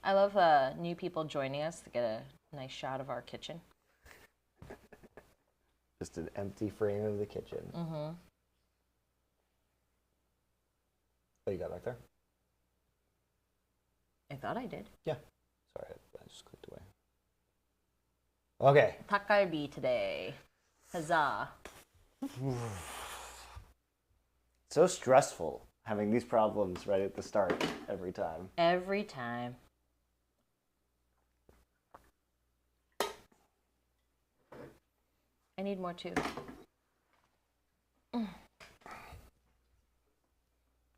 I love new people joining us to get a nice shot of our kitchen. Just an empty frame of the kitchen. Mm-hmm. Oh, you got back there? I thought I did. Yeah. Sorry, I just clicked away. Okay. Dakgalbi today. Huzzah. So stressful having these problems right at the start every time. Every time. I need more too.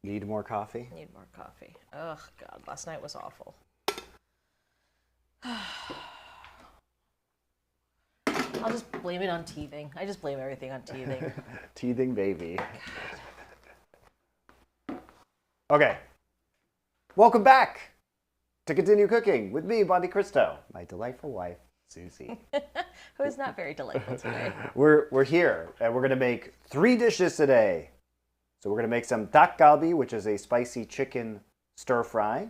Need more coffee? Need more coffee. Ugh, God, last night was awful. I'll just blame it on teething. I just blame everything on teething. Teething baby. Okay. Welcome back to Continue Cooking with me, MonteCristo, my delightful wife, Susie. Who is not very delightful today. We're here, and we're going to make 3 dishes today. So we're going to make some Dakgalbi, which is a spicy chicken stir-fry.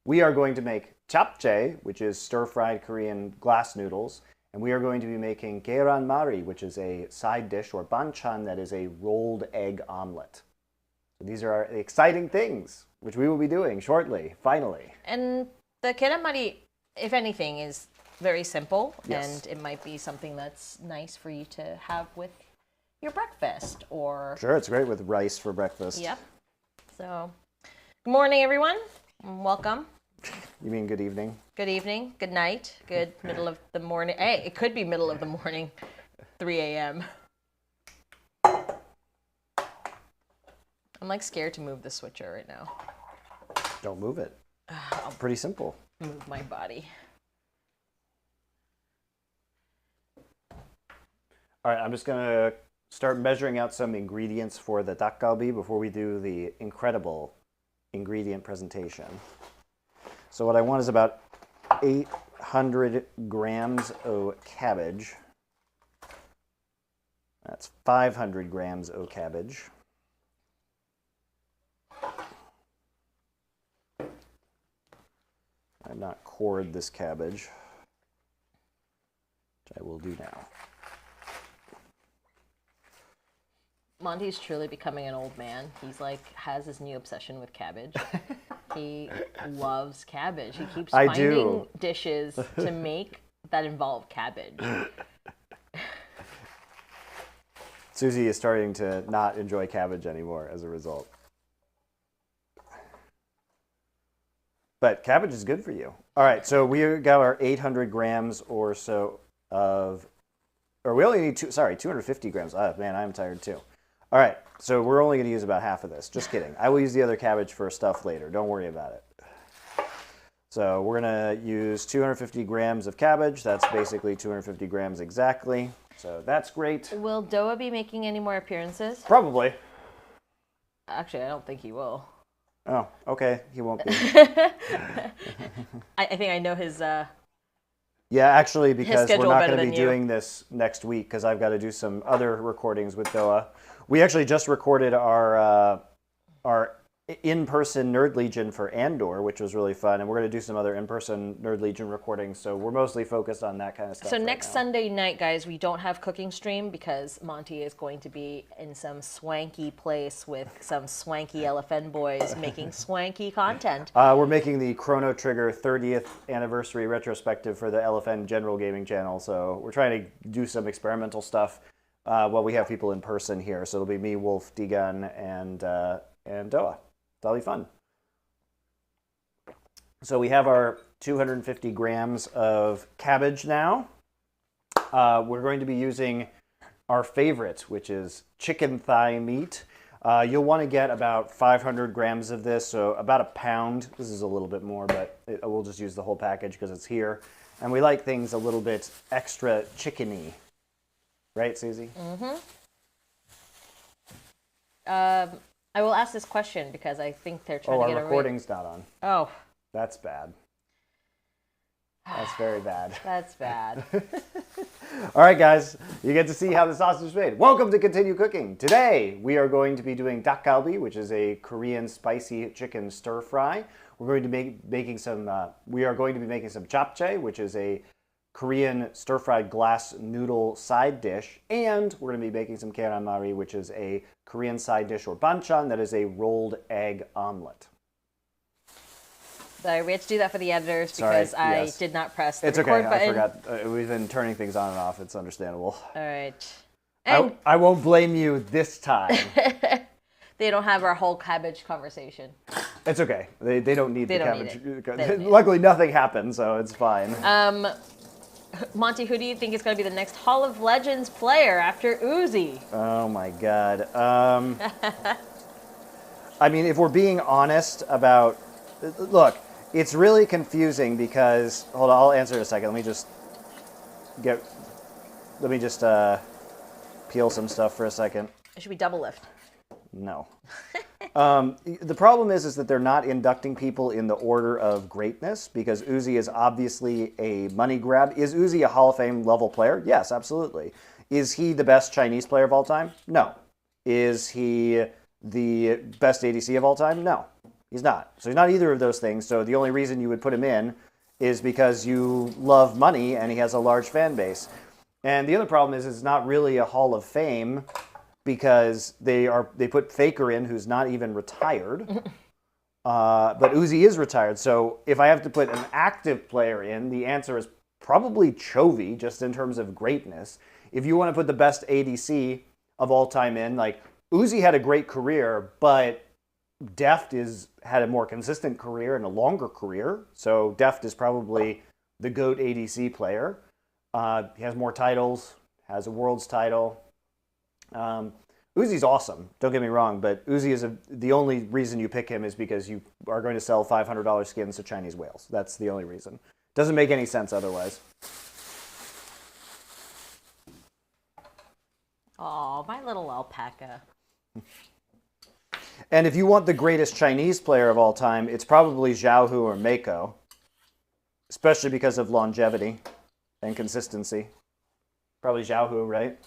We are going to make Japchae, which is stir-fried Korean glass noodles. And we are going to be making Gyeran Mari, which is a side dish, or banchan, that is a rolled egg omelet. So these are our exciting things, which we will be doing shortly, finally. And the Gyeran Mari, if anything, is very simple. Yes. And it might be something that's nice for you to have with your breakfast or... Sure, it's great with rice for breakfast. Yep. So, good morning, everyone. Welcome. You mean good evening? Good evening, good night, good middle of the morning. Hey, it could be middle of the morning, 3 a.m. I'm like scared to move the switcher right now. Don't move it. I'll Pretty simple. move my body. All right, I'm just going to start measuring out some ingredients for the dakgalbi before we do the incredible ingredient presentation. So what I want is about 800 grams of cabbage. That's 500 grams of cabbage. I've not cored this cabbage, which I will do now. Monty's truly becoming an old man. He's like, has this new obsession with cabbage. He loves cabbage. He keeps finding dishes to make that involve cabbage. Susie is starting to not enjoy cabbage anymore as a result. But cabbage is good for you. All right, so we got our 800 grams or so of, or we only need 250 grams. Oh, man, I'm tired too. All right, so we're only going to use about half of this. Just kidding. I will use the other cabbage for stuff later. Don't worry about it. So we're going to use 250 grams of cabbage. That's basically 250 grams exactly. So that's great. Will Doa be making any more appearances? Probably. Actually, I don't think he will. Oh, okay. He won't be. I think I know his... Yeah, actually, because we're not going to be you. doing this next week because I've got to do some other recordings with Doa. We actually just recorded our in-person Nerd Legion for Andor, which was really fun, and we're going to do some other in-person Nerd Legion recordings, so we're mostly focused on that kind of stuff. So next Sunday night, guys, we don't have cooking stream because Monty is going to be in some swanky place with some swanky LFN boys making swanky content. We're making the Chrono Trigger 30th anniversary retrospective for the LFN General Gaming channel, so we're trying to do some experimental stuff while we have people in person here. So it'll be me, Wolf, D-Gun, and Doa. That'll be fun. So we have our 250 grams of cabbage now. We're going to be using our favorite, which is chicken thigh meat. You'll want to get about 500 grams of this, so about a pound. This is a little bit more, but we'll just use the whole package because it's here. And we like things a little bit extra chickeny. Right, Susie? Mm-hmm. I will ask this question because I think they're trying to get a... Oh, our recording's not on. Oh. That's bad. That's very bad. That's bad. All right, guys, you get to see how the sausage is made. Welcome to Continue Cooking. Today, we are going to be doing Dakgalbi, which is a Korean spicy chicken stir fry. We're going to be making some Japchae, which is a Korean stir-fried glass noodle side dish, and we're going to be making some Gyeran Mari, which is a Korean side dish or banchan that is a rolled egg omelet. Sorry, we had to do that for the editors because I did not press the record button. I forgot. We've been turning things on and off. It's understandable. All right. And I won't blame you this time. They don't have our whole cabbage conversation. It's okay. They don't need the cabbage. Need Luckily, nothing happened, so it's fine. Monty, who do you think is going to be the next Hall of Legends player after Uzi? Oh my God. I mean, if we're being honest about, look, it's really confusing because, hold on, I'll answer in a second. Let me just peel some stuff for a second. It should be double lift. No. The problem is that they're not inducting people in the order of greatness because Uzi is obviously a money grab. Is Uzi a Hall of Fame level player? Yes, absolutely. Is he the best Chinese player of all time? No. Is he the best ADC of all time? No, he's not. So he's not either of those things. So the only reason you would put him in is because you love money and he has a large fan base. And the other problem is it's not really a Hall of Fame because they put Faker in, who's not even retired, but Uzi is retired. So if I have to put an active player in, the answer is probably Chovy, just in terms of greatness. If you want to put the best ADC of all time in, like Uzi had a great career, but Deft had a more consistent career and a longer career. So Deft is probably the GOAT ADC player. He has more titles, has a Worlds title. Uzi's awesome, don't get me wrong, but Uzi the only reason you pick him is because you are going to sell $500 skins to Chinese whales. That's the only reason. Doesn't make any sense otherwise. Oh, my little alpaca. And if you want the greatest Chinese player of all time, it's probably Xiaohu or Meiko, especially because of longevity and consistency. Probably Xiaohu, right?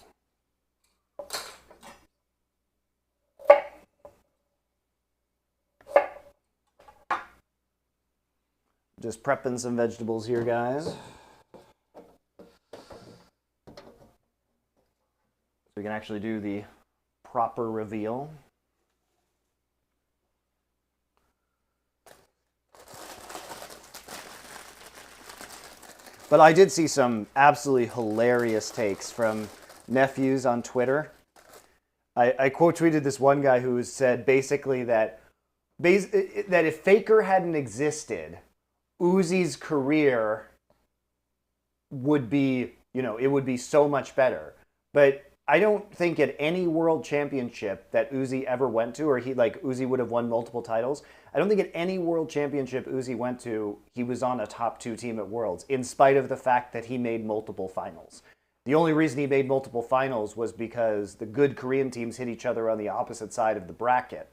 Just prepping some vegetables here, guys. So we can actually do the proper reveal. But I did see some absolutely hilarious takes from nephews on Twitter. I quote tweeted this one guy who said basically that if Faker hadn't existed, Uzi's career would be, it would be so much better. But I don't think at any world championship that Uzi ever went to, or Uzi would have won multiple titles. I don't think at any world championship Uzi went to, he was on a top 2 team at Worlds, in spite of the fact that he made multiple finals. The only reason he made multiple finals was because the good Korean teams hit each other on the opposite side of the bracket.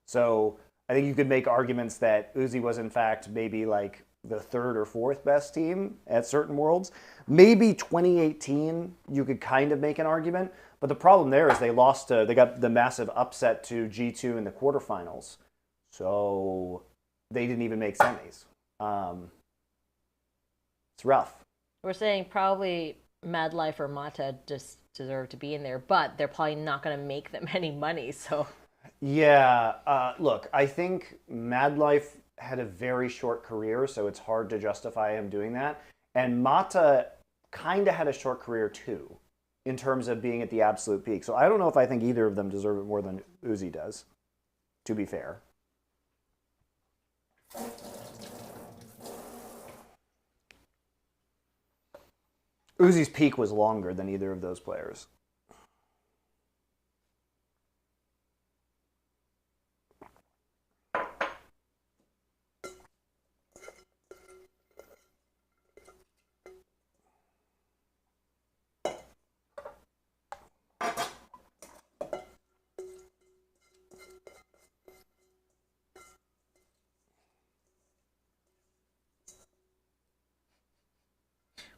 So I think you could make arguments that Uzi was in fact maybe like the 3rd or 4th best team at certain Worlds. Maybe 2018 you could kind of make an argument, but the problem there is they got the massive upset to G2 in the quarterfinals. So they didn't even make semis. It's rough. We're saying probably Mad Life or Mata just deserve to be in there, but they're probably not going to make them any money, so. Yeah, look, I think Mad Life had a very short career, so it's hard to justify him doing that. And Mata kind of had a short career too, in terms of being at the absolute peak. So I don't know if I think either of them deserve it more than Uzi does, to be fair. Uzi's peak was longer than either of those players.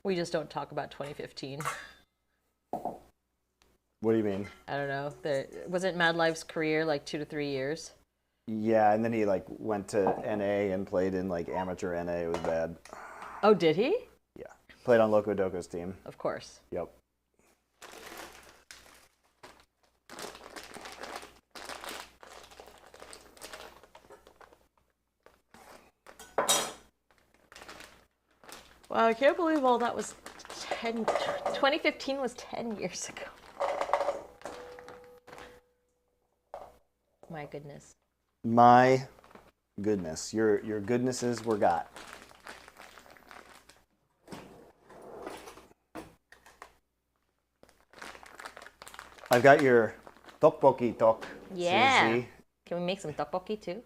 We just don't talk about 2015. What do you mean? I don't know. Wasn't Mad Life's career like 2 to 3 years? Yeah, and then he like went to NA and played in like amateur NA. It was bad. Oh, did he? Yeah. Played on Loco Doco's team. Of course. Yep. Wow, I can't believe all that was 2015 was 10 years ago. My goodness. My goodness. Your goodnesses were got. I've got your tteokbokki tok. Yeah. Susie. Can we make some tteokbokki too?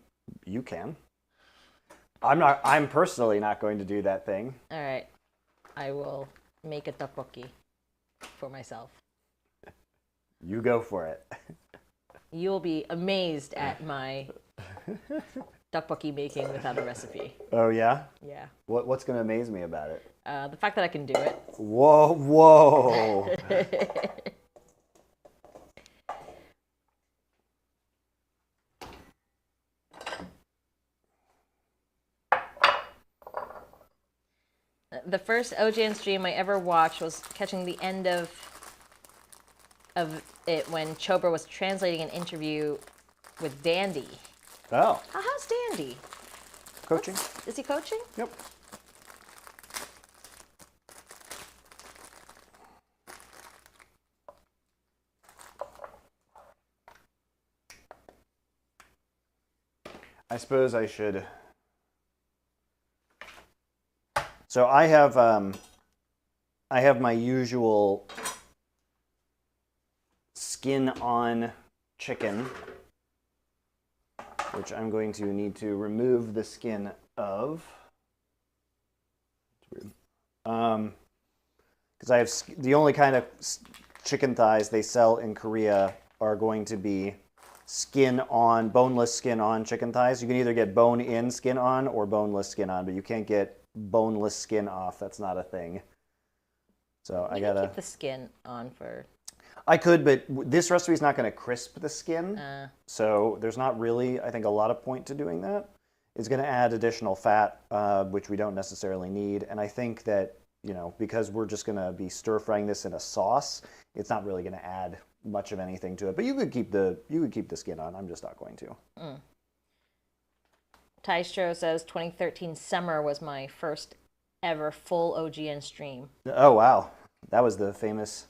You can. I'm personally not going to do that thing. All right. I will make a tteokbokki for myself. You go for it. You'll be amazed at my tteokbokki making without a recipe. Oh, yeah? Yeah. What's going to amaze me about it? The fact that I can do it. Whoa. The first OGN stream I ever watched was catching the end of it when Chopra was translating an interview with Dandy. Oh. How's Dandy? Coaching? Is he coaching? Yep. I suppose I should. So I have my usual skin on chicken, which I'm going to need to remove the skin of. Because I have the only kind of chicken thighs they sell in Korea are going to be skin on, boneless skin on chicken thighs. You can either get bone in skin on or boneless skin on, but you can't get boneless skin off. That's not a thing. So I gotta keep the skin on for. I could, but this recipe is not going to crisp the skin, so there's not really, I think, a lot of point to doing that. It's going to add additional fat, which we don't necessarily need, and I think that, you know, because we're just going to be stir frying this in a sauce, it's not really going to add much of anything to it. But you could keep the skin on. I'm just not going to. Tystro says 2013 summer was my first ever full OGN stream. Oh, wow. That was the famous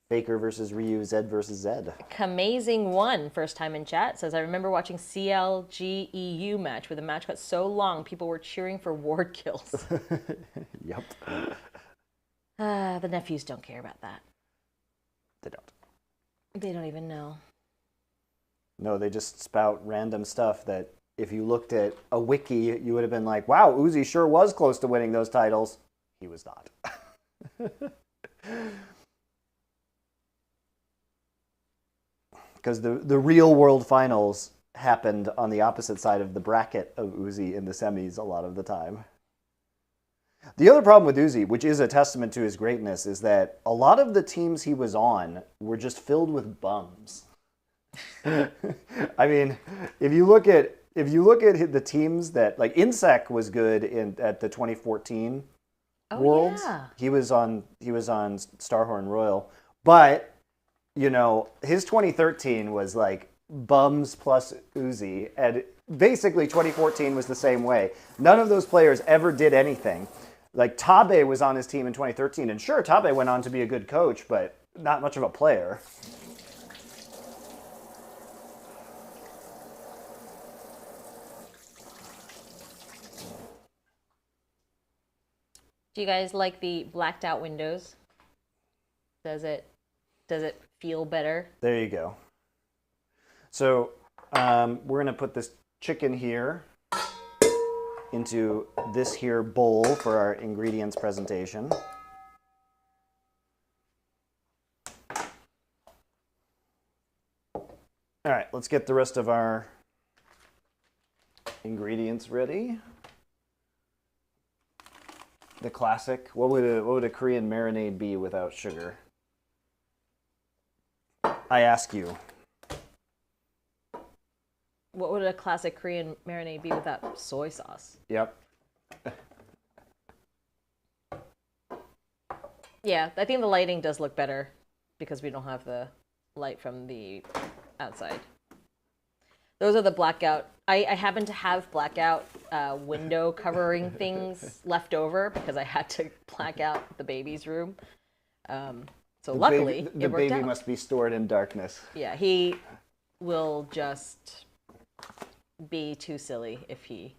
Faker versus Ryu, Zed versus Zed. Kamazing One, first time in chat, says, I remember watching CLGEU match where the match got so long people were cheering for ward kills. Yep. The nephews don't care about that. They don't. They don't even know. No, they just spout random stuff that if you looked at a wiki, you would have been like, wow, Uzi sure was close to winning those titles. He was not. Because the real world finals happened on the opposite side of the bracket of Uzi in the semis a lot of the time. The other problem with Uzi, which is a testament to his greatness, is that a lot of the teams he was on were just filled with bums. I mean, if you look at the teams that, like, Insec was good at the 2014 Worlds. Yeah. He was on Starhorn Royal, but you know, his 2013 was like bums plus Uzi, and basically 2014 was the same way. None of those players ever did anything. Like, Tabe was on his team in 2013, and sure, Tabe went on to be a good coach, but not much of a player. Do you guys like the blacked out windows? Does it feel better? There you go. So we're going to put this chicken here into this here bowl for our ingredients presentation. All right, let's get the rest of our ingredients ready. The classic. What would a Korean marinade be without sugar? I ask you. What would a classic Korean marinade be without soy sauce? Yep. Yeah, I think the lighting does look better because we don't have the light from the outside. Those are the blackout. I happen to have blackout window covering things left over because I had to black out the baby's room. So luckily, the it worked baby out. must be stored in darkness. Yeah, he will just be too silly if he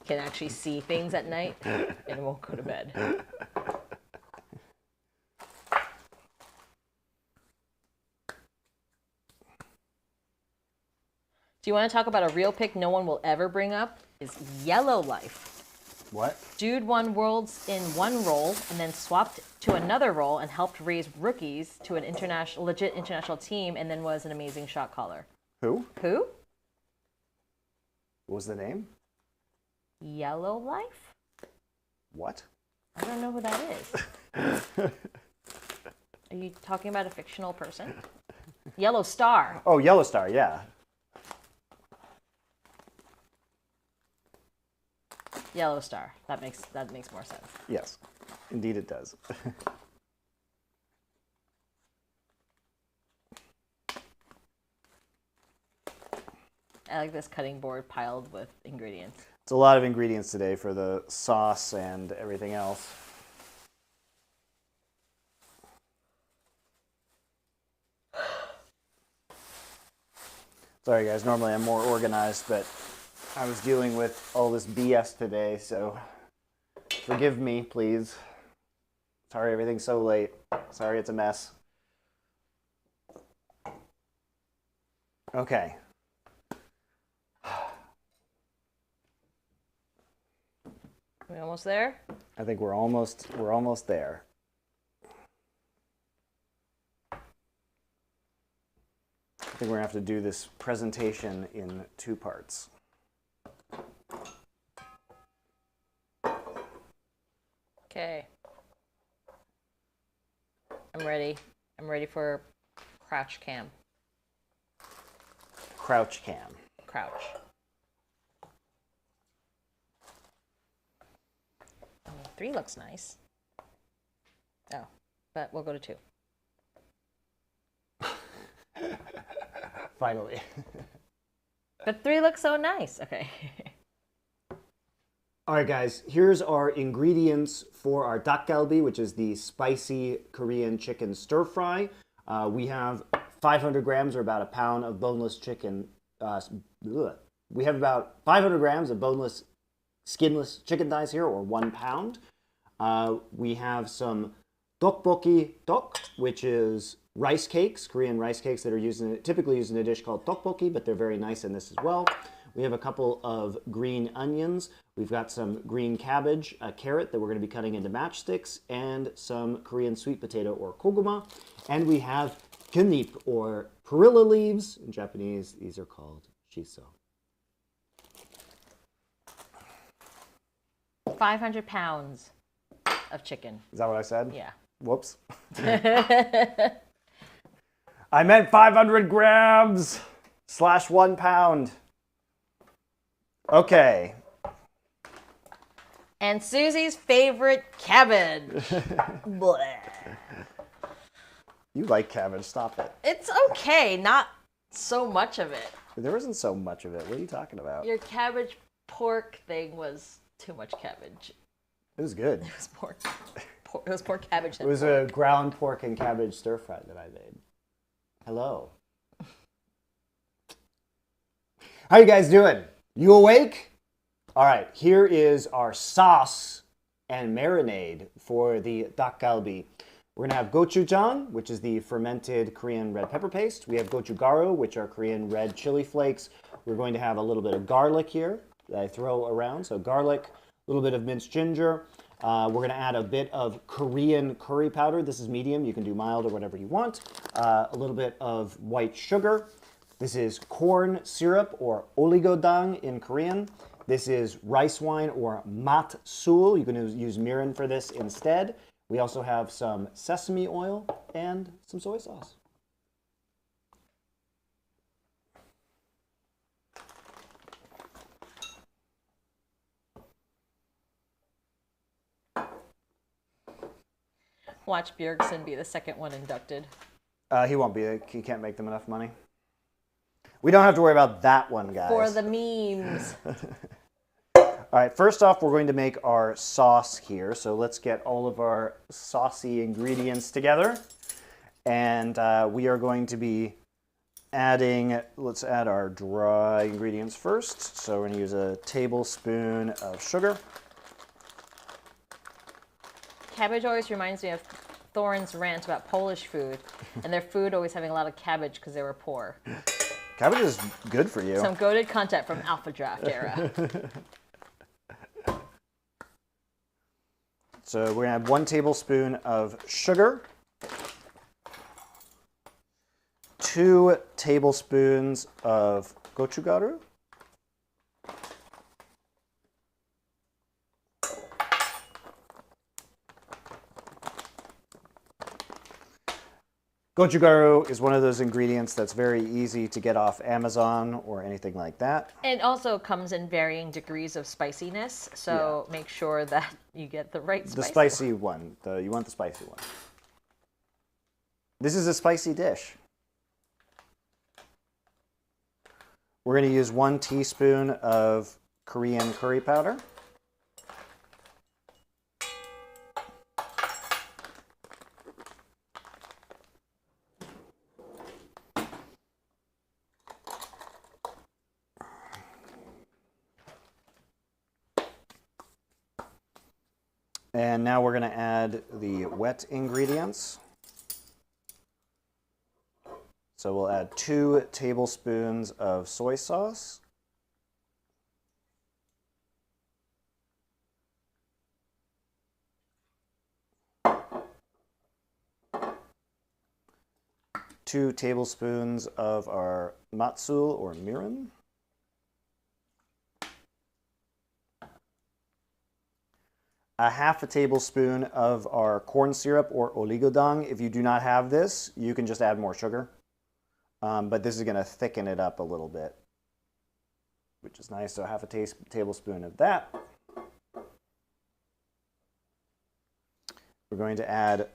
can actually see things at night and won't go to bed. Do you want to talk about a real pick no one will ever bring up? Is Yellow Life. What? Dude won worlds in one role and then swapped to another role and helped raise rookies to an legit international team and then was an amazing shot caller. Who? Who? What was the name? Yellow Life? What? I don't know who that is. Are you talking about a fictional person? Yellow Star. Oh, Yellow Star, yeah. Yellow Star. That makes more sense. Yes, indeed it does. I like this cutting board piled with ingredients. It's a lot of ingredients today for the sauce and everything else. Sorry guys, normally I'm more organized, but I was dealing with all this BS today, so forgive me, please. Sorry everything's so late. Sorry it's a mess. Okay. We almost there? I think we're almost there. I think we're gonna have to do this presentation in 2 parts. Okay. I'm ready. I'm ready for crouch cam. Crouch cam. Crouch. Oh, 3 looks nice. Oh, but we'll go to 2. Finally. But 3 looks so nice. Okay. All right, guys, here's our ingredients for our dakgalbi, which is the spicy Korean chicken stir fry. We have 500 grams or about a pound of boneless chicken. We have about 500 grams of boneless, skinless chicken thighs here, or 1 pound. We have some tteokbokki tteok, which is rice cakes, Korean rice cakes that are typically used in a dish called tteokbokki, but they're very nice in this as well. We have a couple of green onions. We've got some green cabbage, a carrot that we're going to be cutting into matchsticks, and some Korean sweet potato or koguma. And we have gnip or perilla leaves. In Japanese, these are called shiso. 500 pounds of chicken. Is that what I said? Yeah. Whoops. I meant 500 grams / 1 pound. Okay. And Susie's favorite cabbage. Blech. You like cabbage, stop it. It's okay, not so much of it. There isn't so much of it. What are you talking about? Your cabbage pork thing was too much cabbage. It was good. It was pork. It was more cabbage than It was pork. a ground pork and cabbage stir fry that I made. Hello. How you guys doing? You awake? All right, here is our sauce and marinade for the dakgalbi. We're gonna have gochujang, which is the fermented Korean red pepper paste. We have gochugaru, which are Korean red chili flakes. We're going to have a little bit of garlic here that I throw around. So garlic, a little bit of minced ginger. We're gonna add a bit of Korean curry powder. This is medium, you can do mild or whatever you want. A little bit of white sugar. This is corn syrup or oligodang in Korean. This is rice wine or matsul. You can use mirin for this instead. We also have some sesame oil and some soy sauce. Watch Bjergsen be the second one inducted. He won't be. He can't make them enough money. We don't have to worry about that one, guys. For the memes. All right, first off, we're going to make our sauce here. So let's get all of our saucy ingredients together. And we are going to be adding, let's add our dry ingredients first. So we're going to use a tablespoon of sugar. Cabbage always reminds me of Thorin's rant about Polish food and their food always having a lot of cabbage because they were poor. Cabbage is good for you. Some goated content from Alpha Draft era. So we're going to add 1 tablespoon of sugar, 2 tablespoons of gochugaru, gochugaru is one of those ingredients that's very easy to get off Amazon or anything like that. It also comes in varying degrees of spiciness, so make sure that you get the right spice. The spicy one. You want the spicy one. This is a spicy dish. We're going to use 1 teaspoon of Korean curry powder. And now we're going to add the wet ingredients. So we'll add 2 tablespoons of soy sauce. Two tablespoons of our matsul or mirin. A half a tablespoon of our corn syrup or oligodang. If you do not have this, you can just add more sugar. But this is going to thicken it up a little bit, which is nice. So half a tablespoon of that. We're going to add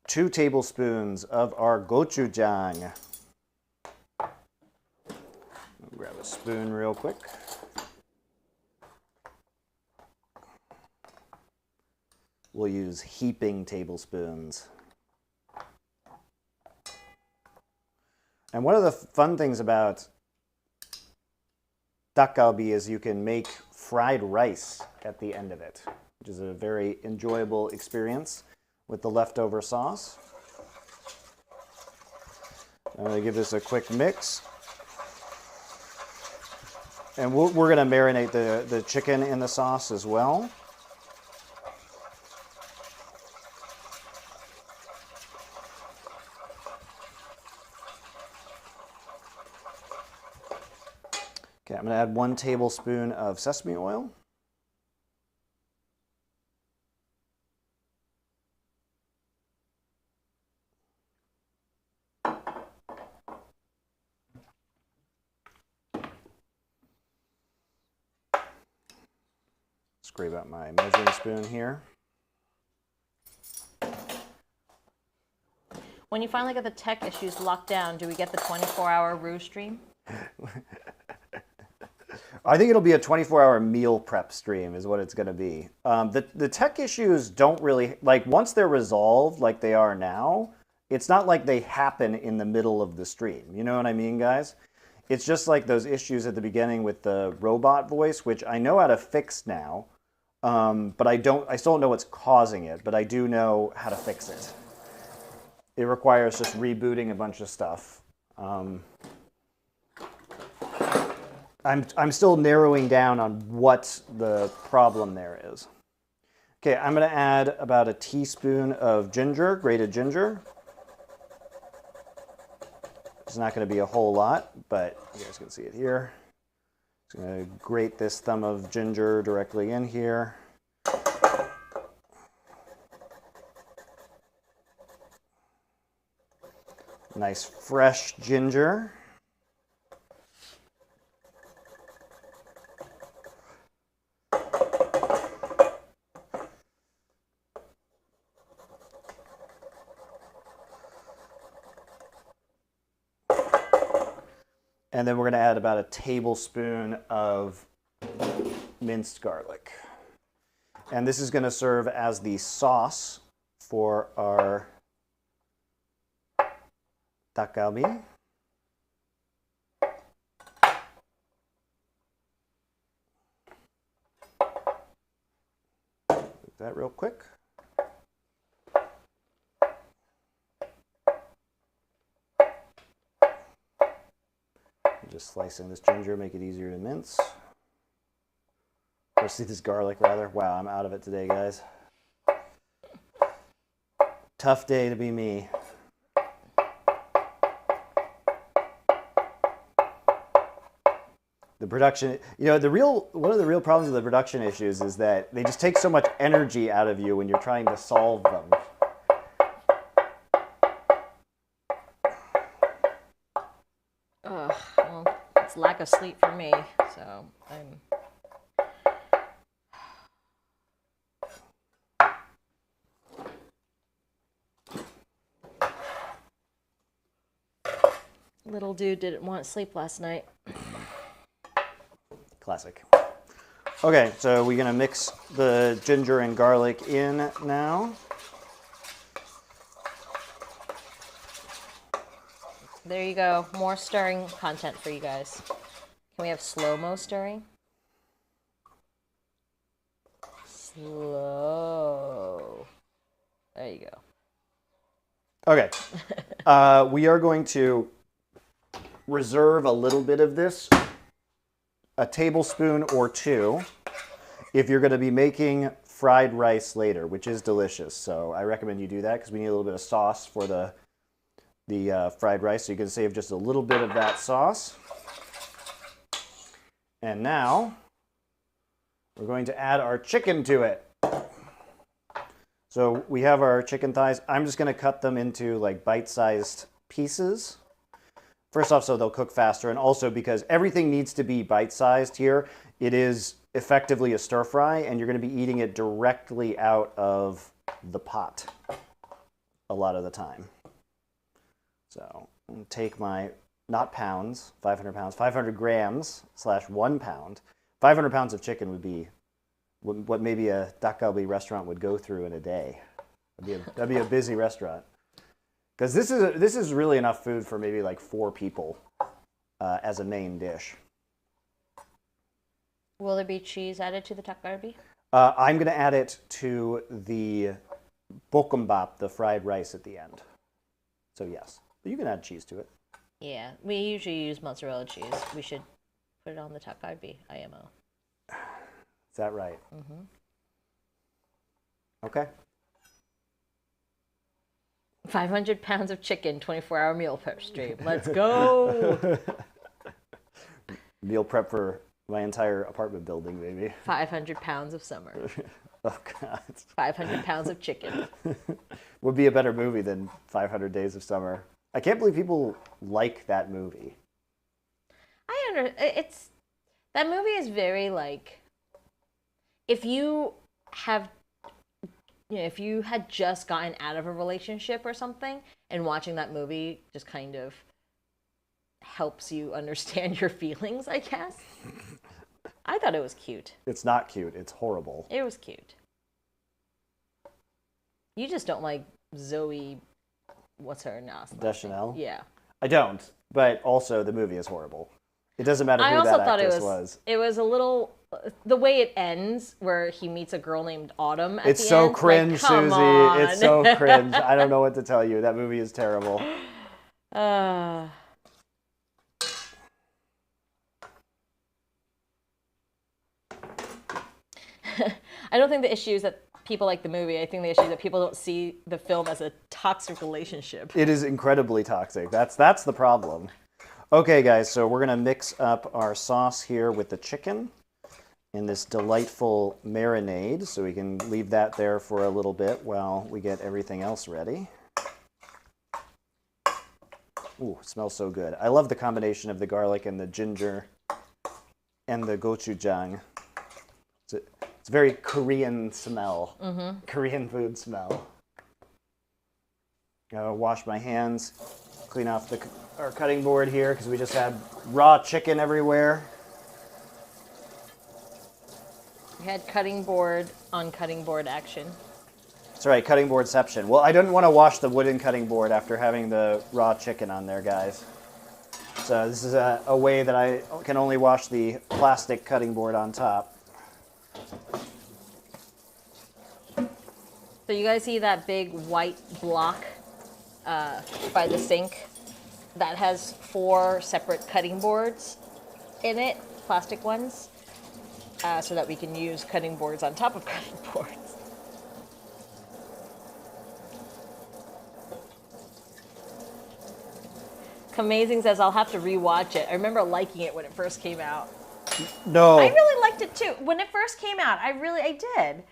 2 tablespoons of our gochujang. I'll grab a spoon real quick. We'll use heaping tablespoons. And one of the fun things about Dakgalbi is you can make fried rice at the end of it, which is a very enjoyable experience with the leftover sauce. I'm going to give this a quick mix. And we're going to marinate the chicken in the sauce as well. Okay, I'm going to add 1 tablespoon of sesame oil. Scrape out my measuring spoon here. When you finally get the tech issues locked down, do we get the 24-hour roux stream? I think it'll be a 24-hour meal prep stream is what it's going to be. The tech issues don't really, like once they're resolved like they are now, it's not like they happen in the middle of the stream. You know what I mean, guys? It's just like those issues at the beginning with the robot voice, which I know how to fix now, but I still don't know what's causing it, but I do know how to fix it. It requires just rebooting a bunch of stuff. I'm still narrowing down on what the problem there is. Okay, I'm going to add about a teaspoon of ginger, grated ginger. It's not going to be a whole lot, but you guys can see it here. Just going to grate this thumb of ginger directly in here. Nice fresh ginger. And then we're going to add about a tablespoon of minced garlic. And this is going to serve as the sauce for our Dakgalbi. Do that real quick. Just slicing this ginger, make it easier to mince. Or see this garlic rather. Wow, I'm out of it today, guys. Tough day to be me. The production, you know, one of the real problems with the production issues is that they just take so much energy out of you when you're trying to solve them. Well, it's lack of sleep for me, so I'm... Little dude didn't want sleep last night. Classic. Okay, so we're gonna mix the ginger and garlic in now. There you go. More stirring content for you guys. Can we have slow-mo stirring? Slow. There you go. Okay. We are going to reserve a little bit of this, a tablespoon or two, if you're going to be making fried rice later, which is delicious. So I recommend you do that because we need a little bit of sauce for the fried rice. So you can save just a little bit of that sauce. And now we're going to add our chicken to it. So we have our chicken thighs. I'm just going to cut them into like bite-sized pieces. First off, so they'll cook faster, and also because everything needs to be bite-sized here. It is effectively a stir fry, and you're going to be eating it directly out of the pot a lot of the time. So I'm going to take my, not pounds, 500 pounds, 500 grams / 1 pound. 500 pounds of chicken would be what maybe a Dakgalbi restaurant would go through in a day. That'd be a busy restaurant. Because this is really enough food for maybe like 4 people as a main dish. Will there be cheese added to the Dakgalbi? I'm going to add it to the bokkeumbap, the fried rice at the end. So yes, but you can add cheese to it. Yeah, we usually use mozzarella cheese. We should put it on the Dakgalbi, IMO. Is that right? Mm-hmm. Okay. 500 pounds of chicken, 24-hour meal prep stream. Let's go. Meal prep for my entire apartment building, maybe. 500 pounds of summer. Oh, God. 500 pounds of chicken. Would be a better movie than 500 Days of Summer. I can't believe people like that movie. That movie is very like, if you had just gotten out of a relationship or something, and watching that movie just kind of helps you understand your feelings, I guess. I thought it was cute. It's not cute. It's horrible. It was cute. You just don't like Zoe, what's her name? Deschanel? Yeah. I don't, but also the movie is horrible. It doesn't matter who that actress was. It was a little, the way it ends, where he meets a girl named Autumn at the end. It's so cringe, like, come Susie. on. It's so cringe. I don't know what to tell you. That movie is terrible. I don't think the issue is that people like the movie. I think the issue is that people don't see the film as a toxic relationship. It is incredibly toxic. That's the problem. Okay, guys, so we're going to mix up our sauce here with the chicken in this delightful marinade. So we can leave that there for a little bit while we get everything else ready. Ooh, it smells so good. I love the combination of the garlic and the ginger and the gochujang. It's a very Korean smell, Korean food smell. Gotta wash my hands, clean off our cutting board here because we just had raw chicken everywhere. We had cutting board on cutting board action. That's right, cutting boardception. Well, I didn't want to wash the wooden cutting board after having the raw chicken on there, guys. So this is a way that I can only wash the plastic cutting board on top. So you guys see that big white block by the sink that has 4 separate cutting boards in it, plastic ones, so that we can use cutting boards on top of cutting boards. Amazing says I'll have to rewatch it. I remember liking it when it first came out. No. I really liked it too. When it first came out, I did.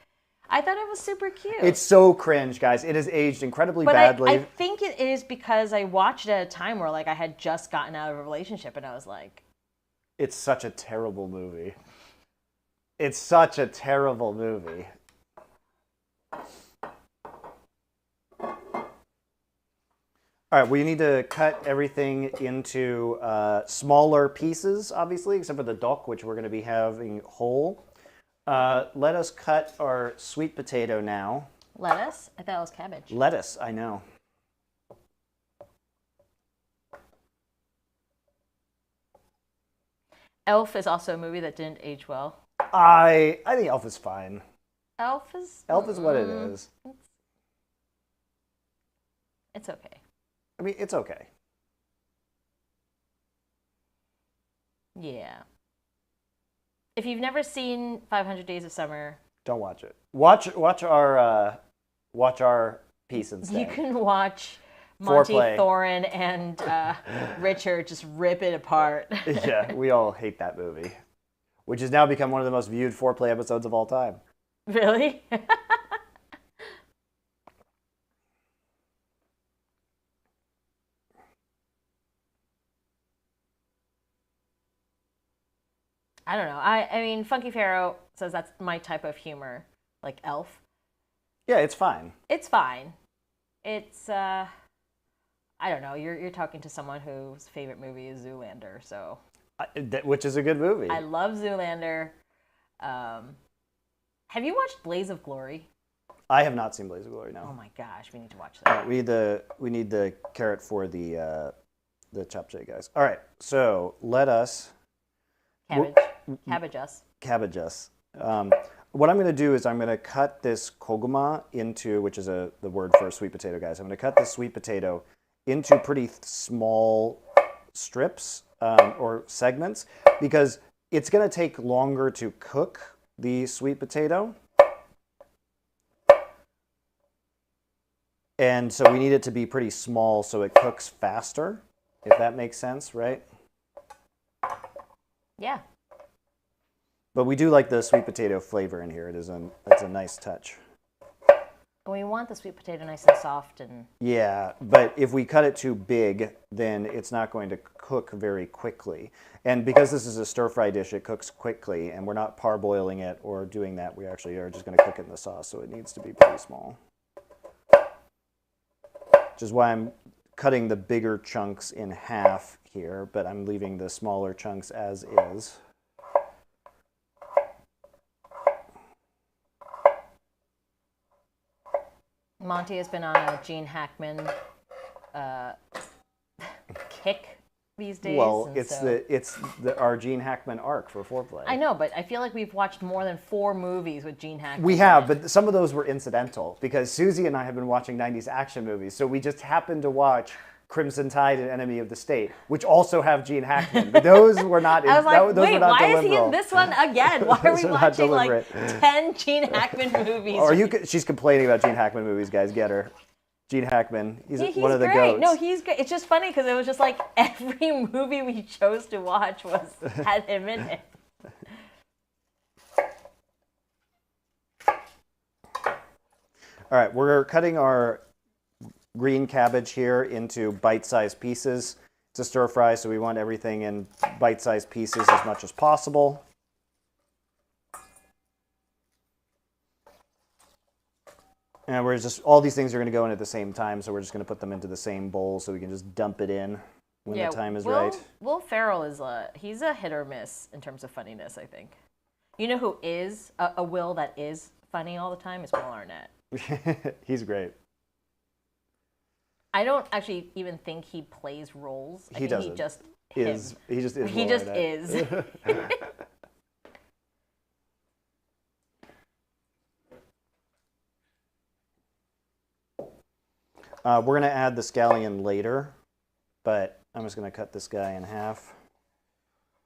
I thought it was super cute. It's so cringe, guys. It has aged incredibly badly. I think it is because I watched it at a time where I had just gotten out of a relationship and I was like... It's such a terrible movie. It's such a terrible movie. All right, we need to cut everything into smaller pieces, obviously, except for the dok, which we're going to be having whole. Let us cut our sweet potato now. Lettuce? I thought it was cabbage. Lettuce, I know. Elf is also a movie that didn't age well. I think Elf is fine. Elf is what it is. It's okay. I mean, it's okay. Yeah. If you've never seen 500 Days of Summer, don't watch it. Watch our piece instead. You can watch Monty, Thorin, and Richard just rip it apart. Yeah, we all hate that movie, which has now become one of the most viewed foreplay episodes of all time. Really? I don't know. I mean, Funky Pharaoh says that's my type of humor, like Elf. Yeah, it's fine. It's fine. It's I don't know. You're talking to someone whose favorite movie is Zoolander, so. Which is a good movie. I love Zoolander. Have you watched Blaze of Glory? I have not seen Blaze of Glory. No. Oh my gosh, we need to watch that. We need the carrot for the Japchae, guys. All right, so let us. Cabbage us. What I'm going to do is I'm going to cut this koguma into, which is the word for a sweet potato, guys. I'm going to cut this sweet potato into pretty small strips or segments because it's going to take longer to cook the sweet potato. And so we need it to be pretty small so it cooks faster, if that makes sense, right? Yeah. But we do like the sweet potato flavor in here. It's a nice touch. We want the sweet potato nice and soft and... Yeah, but if we cut it too big, then it's not going to cook very quickly. And because this is a stir-fry dish, it cooks quickly, and we're not parboiling it or doing that. We actually are just going to cook it in the sauce, so it needs to be pretty small. Which is why I'm cutting the bigger chunks in half here, but I'm leaving the smaller chunks as is. Monty has been on a Gene Hackman kick these days. Well, it's our Gene Hackman arc for foreplay. I know, but I feel like we've watched more than 4 movies with Gene Hackman. We have, but some of those were incidental because Susie and I have been watching 90s action movies, so we just happened to watch Crimson Tide and Enemy of the State, which also have Gene Hackman. But those were not. I was like, those wait, were not why deliberate. is he in this one again? Why are we watching like deliberate. 10 Gene Hackman movies? She's complaining about Gene Hackman movies, guys. Get her. Gene Hackman. He's he's one of the great. goats. No, he's great. It's just funny because it was just like every movie we chose to watch had him in it. All right, we're cutting our green cabbage here into bite-sized pieces. It's a stir fry, so we want everything in bite-sized pieces as much as possible. And we're just, all these things are going to go in at the same time, so we're just going to put them into the same bowl so we can just dump it in when the time is right. Will Ferrell he's a hit or miss in terms of funniness, I think. You know who is a Will that is funny all the time is Will Arnett. He's great. I don't actually even think he plays roles. He doesn't. He just is. Him. He just is. He just is. We're going to add the scallion later, but I'm just going to cut this guy in half,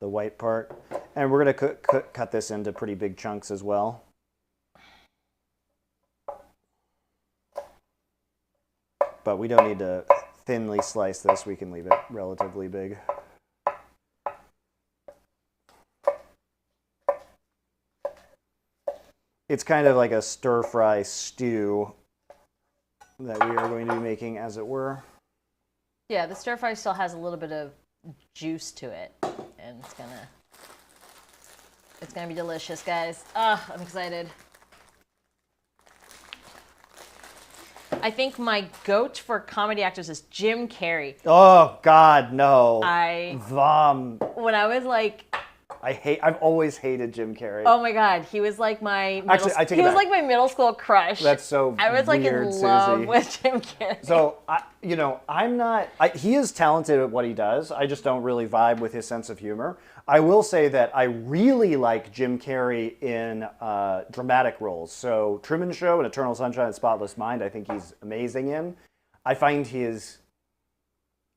the white part. And we're going to cut this into pretty big chunks as well. But we don't need to thinly slice this. We can leave it relatively big. It's kind of like a stir-fry stew that we are going to be making, as it were. Yeah, the stir fry still has a little bit of juice to it, and it's gonna be delicious, guys. I'm excited. I think my goat for comedy actors is Jim Carrey. Oh God, no! When I was like, I've always hated Jim Carrey. Oh my God, he was like my middle school crush. That's so I was like weird, in love Susie. with Jim Carrey. So I'm not. He is talented at what he does. I just don't really vibe with his sense of humor. I will say that I really like Jim Carrey in dramatic roles. So Truman Show and Eternal Sunshine of the Spotless Mind, I think he's amazing in. I find his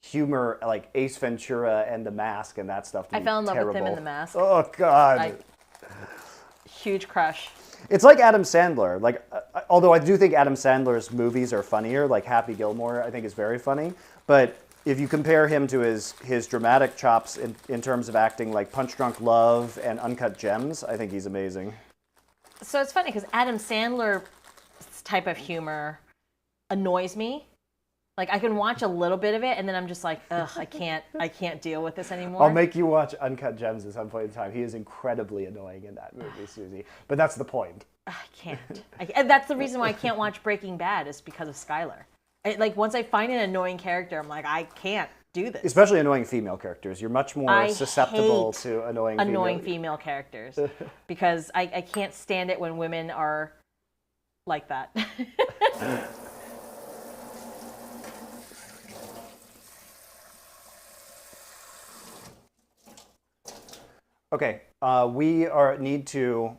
humor, like Ace Ventura and The Mask and that stuff, to be I fell in love terrible. with him in The Mask. Oh God. Huge crush. It's like Adam Sandler. Like, although I do think Adam Sandler's movies are funnier, like Happy Gilmore, I think is very funny. But if you compare him to his dramatic chops in terms of acting, like Punch Drunk Love and Uncut Gems, I think he's amazing. So it's funny because Adam Sandler's type of humor annoys me. Like I can watch a little bit of it and then I'm just like, ugh, I can't deal with this anymore. I'll make you watch Uncut Gems at some point in time. He is incredibly annoying in that movie, Susie. But that's the point. I can't. And that's the reason why I can't watch Breaking Bad is because of Skylar. Like once I find an annoying character, I'm like, I can't do this. Especially annoying female characters. You're much more susceptible to annoying female characters because I can't stand it when women are like that. Okay, we need to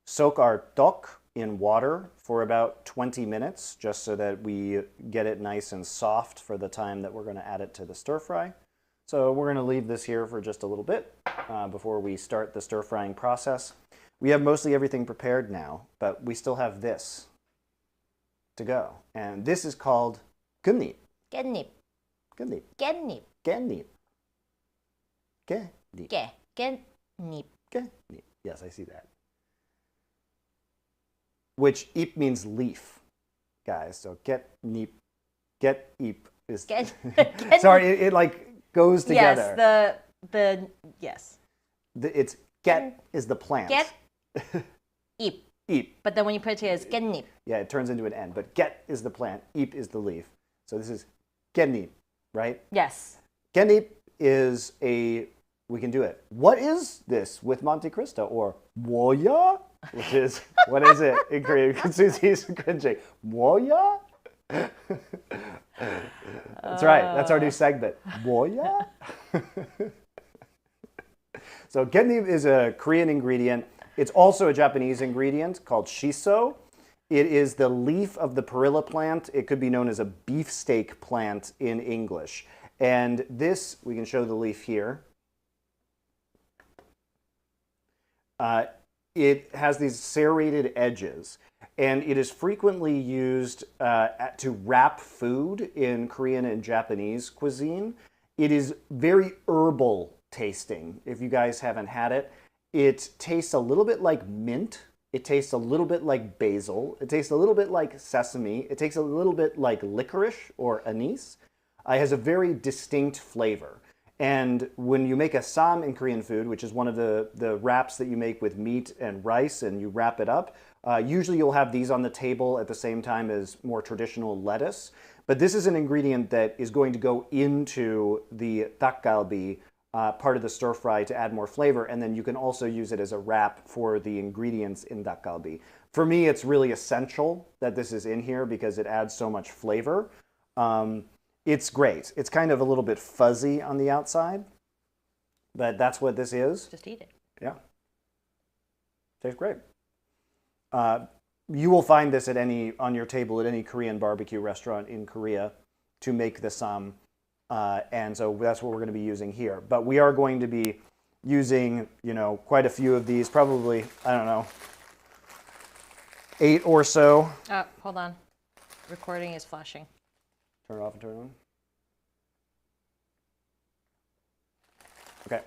soak our tok in water for about 20 minutes, just so that we get it nice and soft for the time that we're going to add it to the stir fry. So we're going to leave this here for just a little bit before we start the stir frying process. We have mostly everything prepared now, but we still have this to go. And this is called gunip. Gunip. Gunip. Gunip. Gunip. Gunip. Gunip. Gunip. Yes, I see that. Which ip means leaf, guys. So get ip is. Sorry, it like goes together. Yes, yes. It's get is the plant. Get ip. Ip. But then when you put it together, it's genip. Yeah, it turns into an N. But get is the plant. Ip is the leaf. So this is genip, right? Yes. Genip is a. We can do it. What is this with Monte Cristo or 뭐야? Which is what is it in Korean? Susie's cringing. 뭐야? That's right. That's our new segment. 뭐야? So genip is a Korean ingredient. It's also a Japanese ingredient called shiso. It is the leaf of the perilla plant. It could be known as a beefsteak plant in English. And this, we can show the leaf here. It has these serrated edges. and it is frequently used to wrap food in Korean and Japanese cuisine. It is very herbal tasting, if you guys haven't had it. It tastes a little bit like mint. It tastes a little bit like basil. It tastes a little bit like sesame. It tastes a little bit like licorice or anise. It has a very distinct flavor. And when you make a sam in Korean food, which is one of the wraps that you make with meat and rice and you wrap it up, usually you'll have these on the table at the same time as more traditional lettuce. But this is an ingredient that is going to go into the Dakgalbi part of the stir fry to add more flavor. And then you can also use it as a wrap for the ingredients in Dakgalbi. For me, it's really essential that this is in here because it adds so much flavor. It's great. It's kind of a little bit fuzzy on the outside, but that's what this is. Just eat it. Yeah. Tastes great. You will find this on your table at any Korean barbecue restaurant in Korea to make the sam, and so that's what we're going to be using here. But we are going to be using, quite a few of these, probably, I don't know, 8 or so. Hold on. Recording is flashing. Turn it off and turn it on. Okay.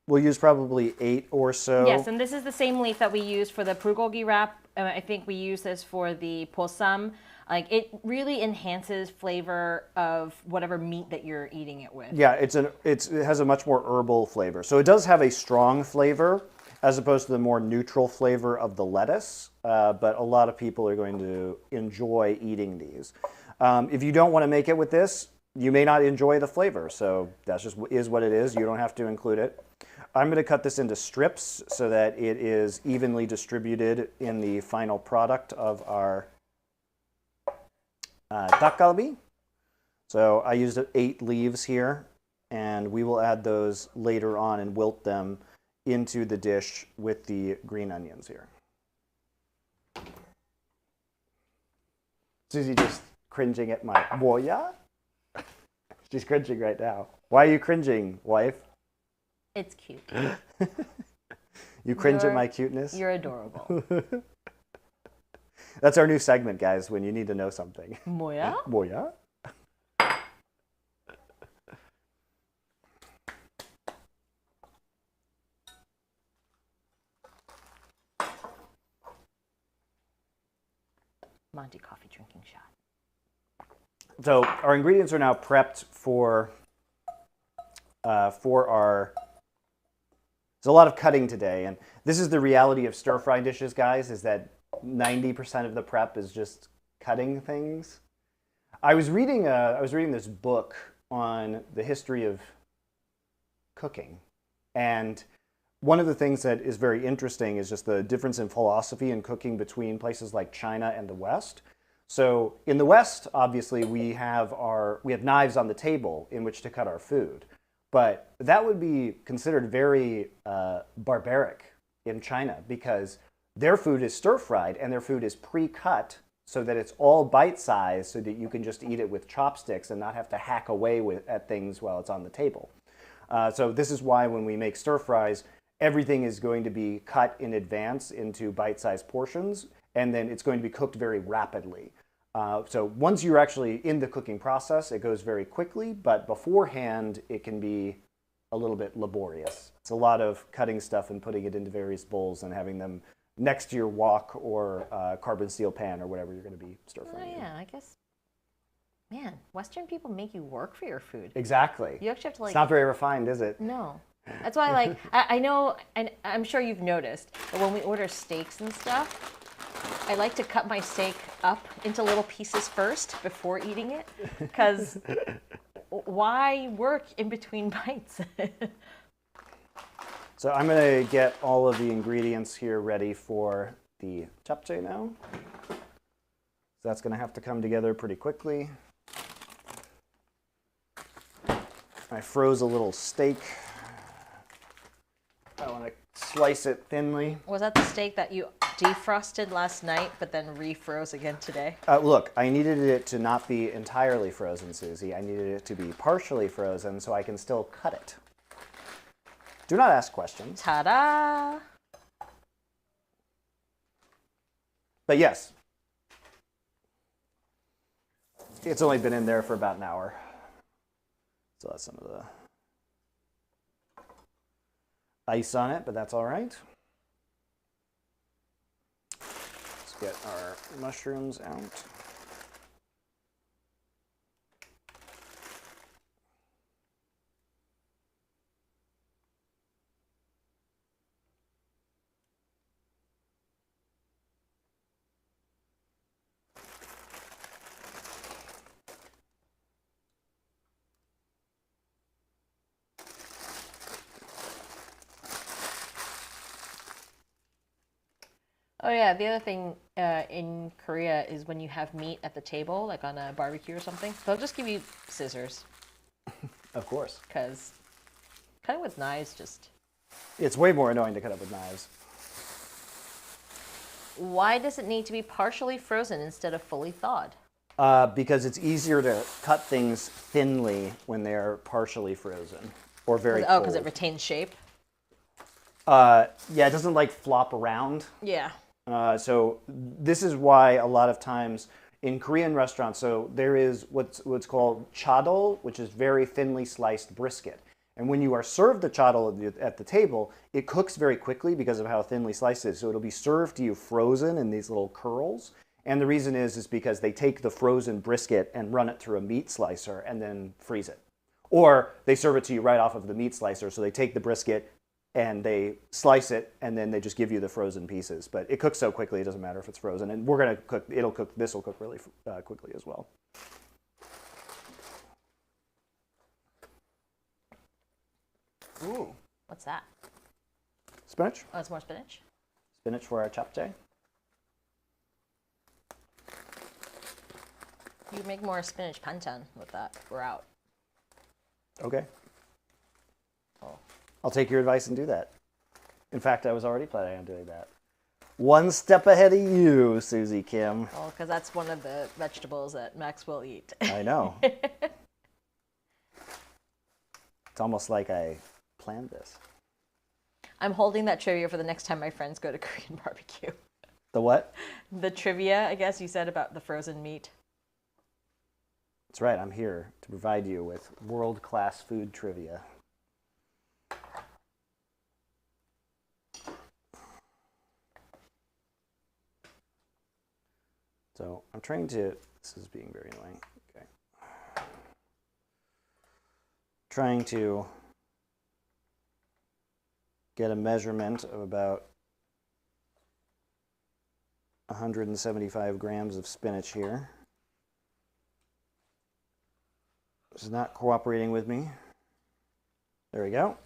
We'll use probably 8 or so. Yes, and this is the same leaf that we use for the bulgogi wrap. I think we use this for the posam. Like, it really enhances flavor of whatever meat that you're eating it with. Yeah, it has a much more herbal flavor. So it does have a strong flavor as opposed to the more neutral flavor of the lettuce. But a lot of people are going to enjoy eating these. If you don't want to make it with this, you may not enjoy the flavor. So that's just is what it is. You don't have to include it. I'm going to cut this into strips so that it is evenly distributed in the final product of our dakgalbi. So I used 8 leaves here, and we will add those later on and wilt them into the dish with the green onions here. Susie just cringing at my 뭐야? She's cringing right now. Why are you cringing, wife? It's cute. You cringe at my cuteness? You're adorable. That's our new segment, guys, when you need to know something. 뭐야? 뭐야? Monty coffee drinking shot. So our ingredients are now prepped for our. There's a lot of cutting today, and this is the reality of stir fry dishes, guys. Is that 90% of the prep is just cutting things. I was reading this book on the history of cooking, and one of the things that is very interesting is just the difference in philosophy in cooking between places like China and the West. So in the West, obviously, we have knives on the table in which to cut our food. But that would be considered very barbaric in China because their food is stir-fried and their food is pre-cut so that it's all bite-sized so that you can just eat it with chopsticks and not have to hack away at things while it's on the table. So this is why when we make stir-fries, everything is going to be cut in advance into bite-sized portions, and then it's going to be cooked very rapidly. So once you're actually in the cooking process, it goes very quickly, but beforehand, it can be a little bit laborious. It's a lot of cutting stuff and putting it into various bowls and having them next to your wok or carbon steel pan or whatever you're going to be stir-frying. Oh, yeah, I guess. Man, Western people make you work for your food. Exactly. You actually have to It's not very refined, is it? No. That's why, I know, and I'm sure you've noticed, that when we order steaks and stuff, I like to cut my steak up into little pieces first before eating it, because why work in between bites? So I'm going to get all of the ingredients here ready for the japchae now. So that's going to have to come together pretty quickly. I froze a little steak. I want to slice it thinly. Was that the steak that you defrosted last night, but then refroze again today? Look, I needed it to not be entirely frozen, Susie. I needed it to be partially frozen so I can still cut it. Do not ask questions. Ta-da! But yes, It's only been in there for about an hour. So that's some of the ice on it, but that's all right. Let's get our mushrooms out. Oh yeah, the other thing in Korea is when you have meat at the table, like on a barbecue or something, they'll just give you scissors. Of course. Because cutting with knives just... It's way more annoying to cut up with knives. Why does it need to be partially frozen instead of fully thawed? Because it's easier to cut things thinly when they're partially frozen or very cold. Oh, because it retains shape? Yeah, it doesn't like flop around. Yeah. So this is why a lot of times in Korean restaurants, so there is what's called chadol, which is very thinly sliced brisket. And when you are served the chadol at the table, it cooks very quickly because of how thinly sliced it is. So it'll be served to you frozen in these little curls. And the reason is because they take the frozen brisket and run it through a meat slicer and then freeze it. Or they serve it to you right off of the meat slicer. So they take the brisket and they slice it, and then they just give you the frozen pieces. But it cooks so quickly, it doesn't matter if it's frozen. And we're gonna cook. This will cook really quickly as well. Ooh, what's that? Spinach. Oh, it's more spinach. Spinach for our japchae. You make more spinach panchan with that. We're out. Okay. Oh. I'll take your advice and do that. In fact, I was already planning on doing that. One step ahead of you, Susie Kim. Well, because that's one of the vegetables that Max will eat. I know. It's almost like I planned this. I'm holding that trivia for the next time my friends go to Korean barbecue. The what? The trivia, I guess you said about the frozen meat. That's right. I'm here to provide you with world-class food trivia. So I'm trying to, this is being very annoying. Okay. Trying to get a measurement of about 175 grams of spinach here. This is not cooperating with me. There we go.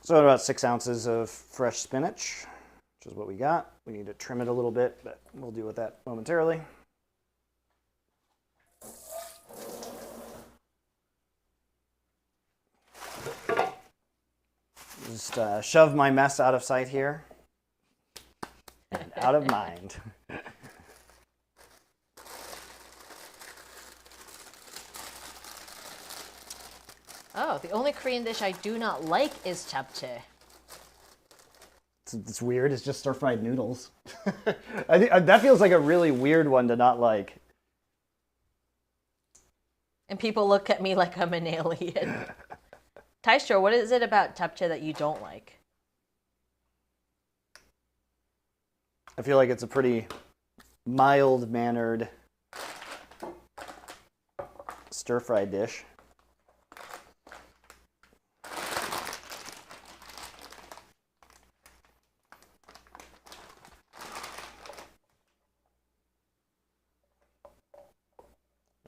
So about 6 ounces of fresh spinach, which is what we got. We need to trim it a little bit, but we'll deal with that momentarily. Just shove my mess out of sight here and out of mind. Oh, the only Korean dish I do not like is japchae. It's weird. It's just stir-fried noodles. I think that feels like a really weird one to not like. And people look at me like I'm an alien. Taistro, what is it about japchae that you don't like? I feel like it's a pretty mild-mannered stir-fried dish.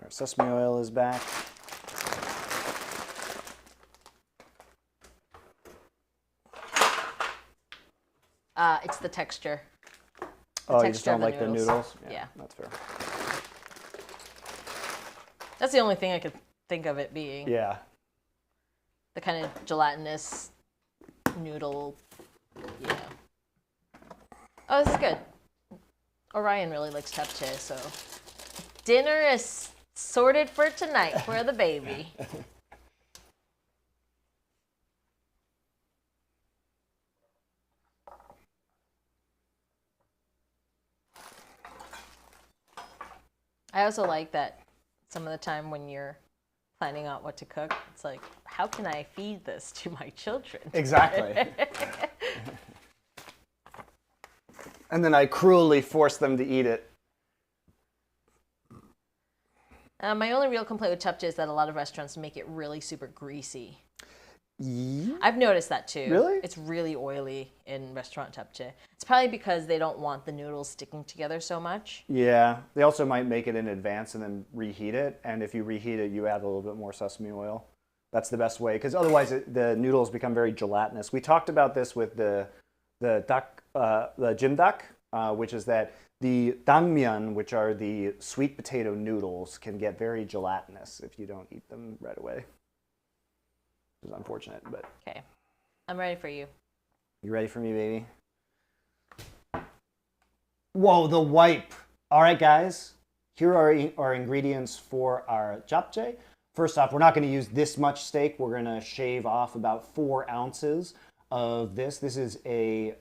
Our sesame oil is back. It's the texture. Oh, you just don't like the noodles? Yeah. That's fair. That's the only thing I could think of it being. Yeah. The kind of gelatinous noodle, yeah. Oh, this is good. Orion really likes japchae, so dinner is sorted for tonight for the baby. I also like that some of the time when you're planning out what to cook, it's like, how can I feed this to my children? Exactly. And then I cruelly force them to eat it. My only real complaint with japchae is that a lot of restaurants make it really super greasy. Yeah. I've noticed that too. Really? It's really oily in restaurant japchae. It's probably because they don't want the noodles sticking together so much. Yeah. They also might make it in advance and then reheat it. And if you reheat it, you add a little bit more sesame oil. That's the best way, because otherwise the noodles become very gelatinous. We talked about this with the jimdak, which is that the dangmyeon, which are the sweet potato noodles, can get very gelatinous if you don't eat them right away. Which is unfortunate, but. Okay, I'm ready for you. You ready for me, baby? Whoa, the wipe. All right, guys. Here are our ingredients for our japchae. First off, we're not going to use this much steak. We're going to shave off about 4 ounces of this. This is a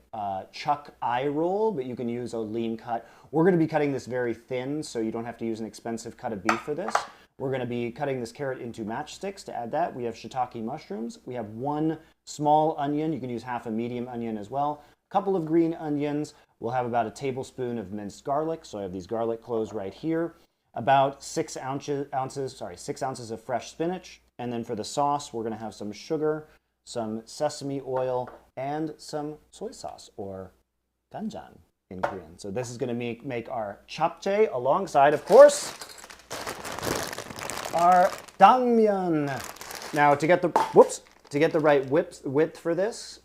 chuck eye roll, but you can use a lean cut. We're going to be cutting this very thin, so you don't have to use an expensive cut of beef for this. We're going to be cutting this carrot into matchsticks to add that. We have shiitake mushrooms. We have 1 small onion. You can use half a medium onion as well. A couple of green onions. We'll have about a tablespoon of minced garlic. So I have these garlic cloves right here. About 6 ounces of fresh spinach. And then for the sauce, we're going to have some sugar, some sesame oil, and some soy sauce, or ganjang in Korean. So this is going to make our japchae alongside, of course, our dangmyeon. Now to get the right width for this,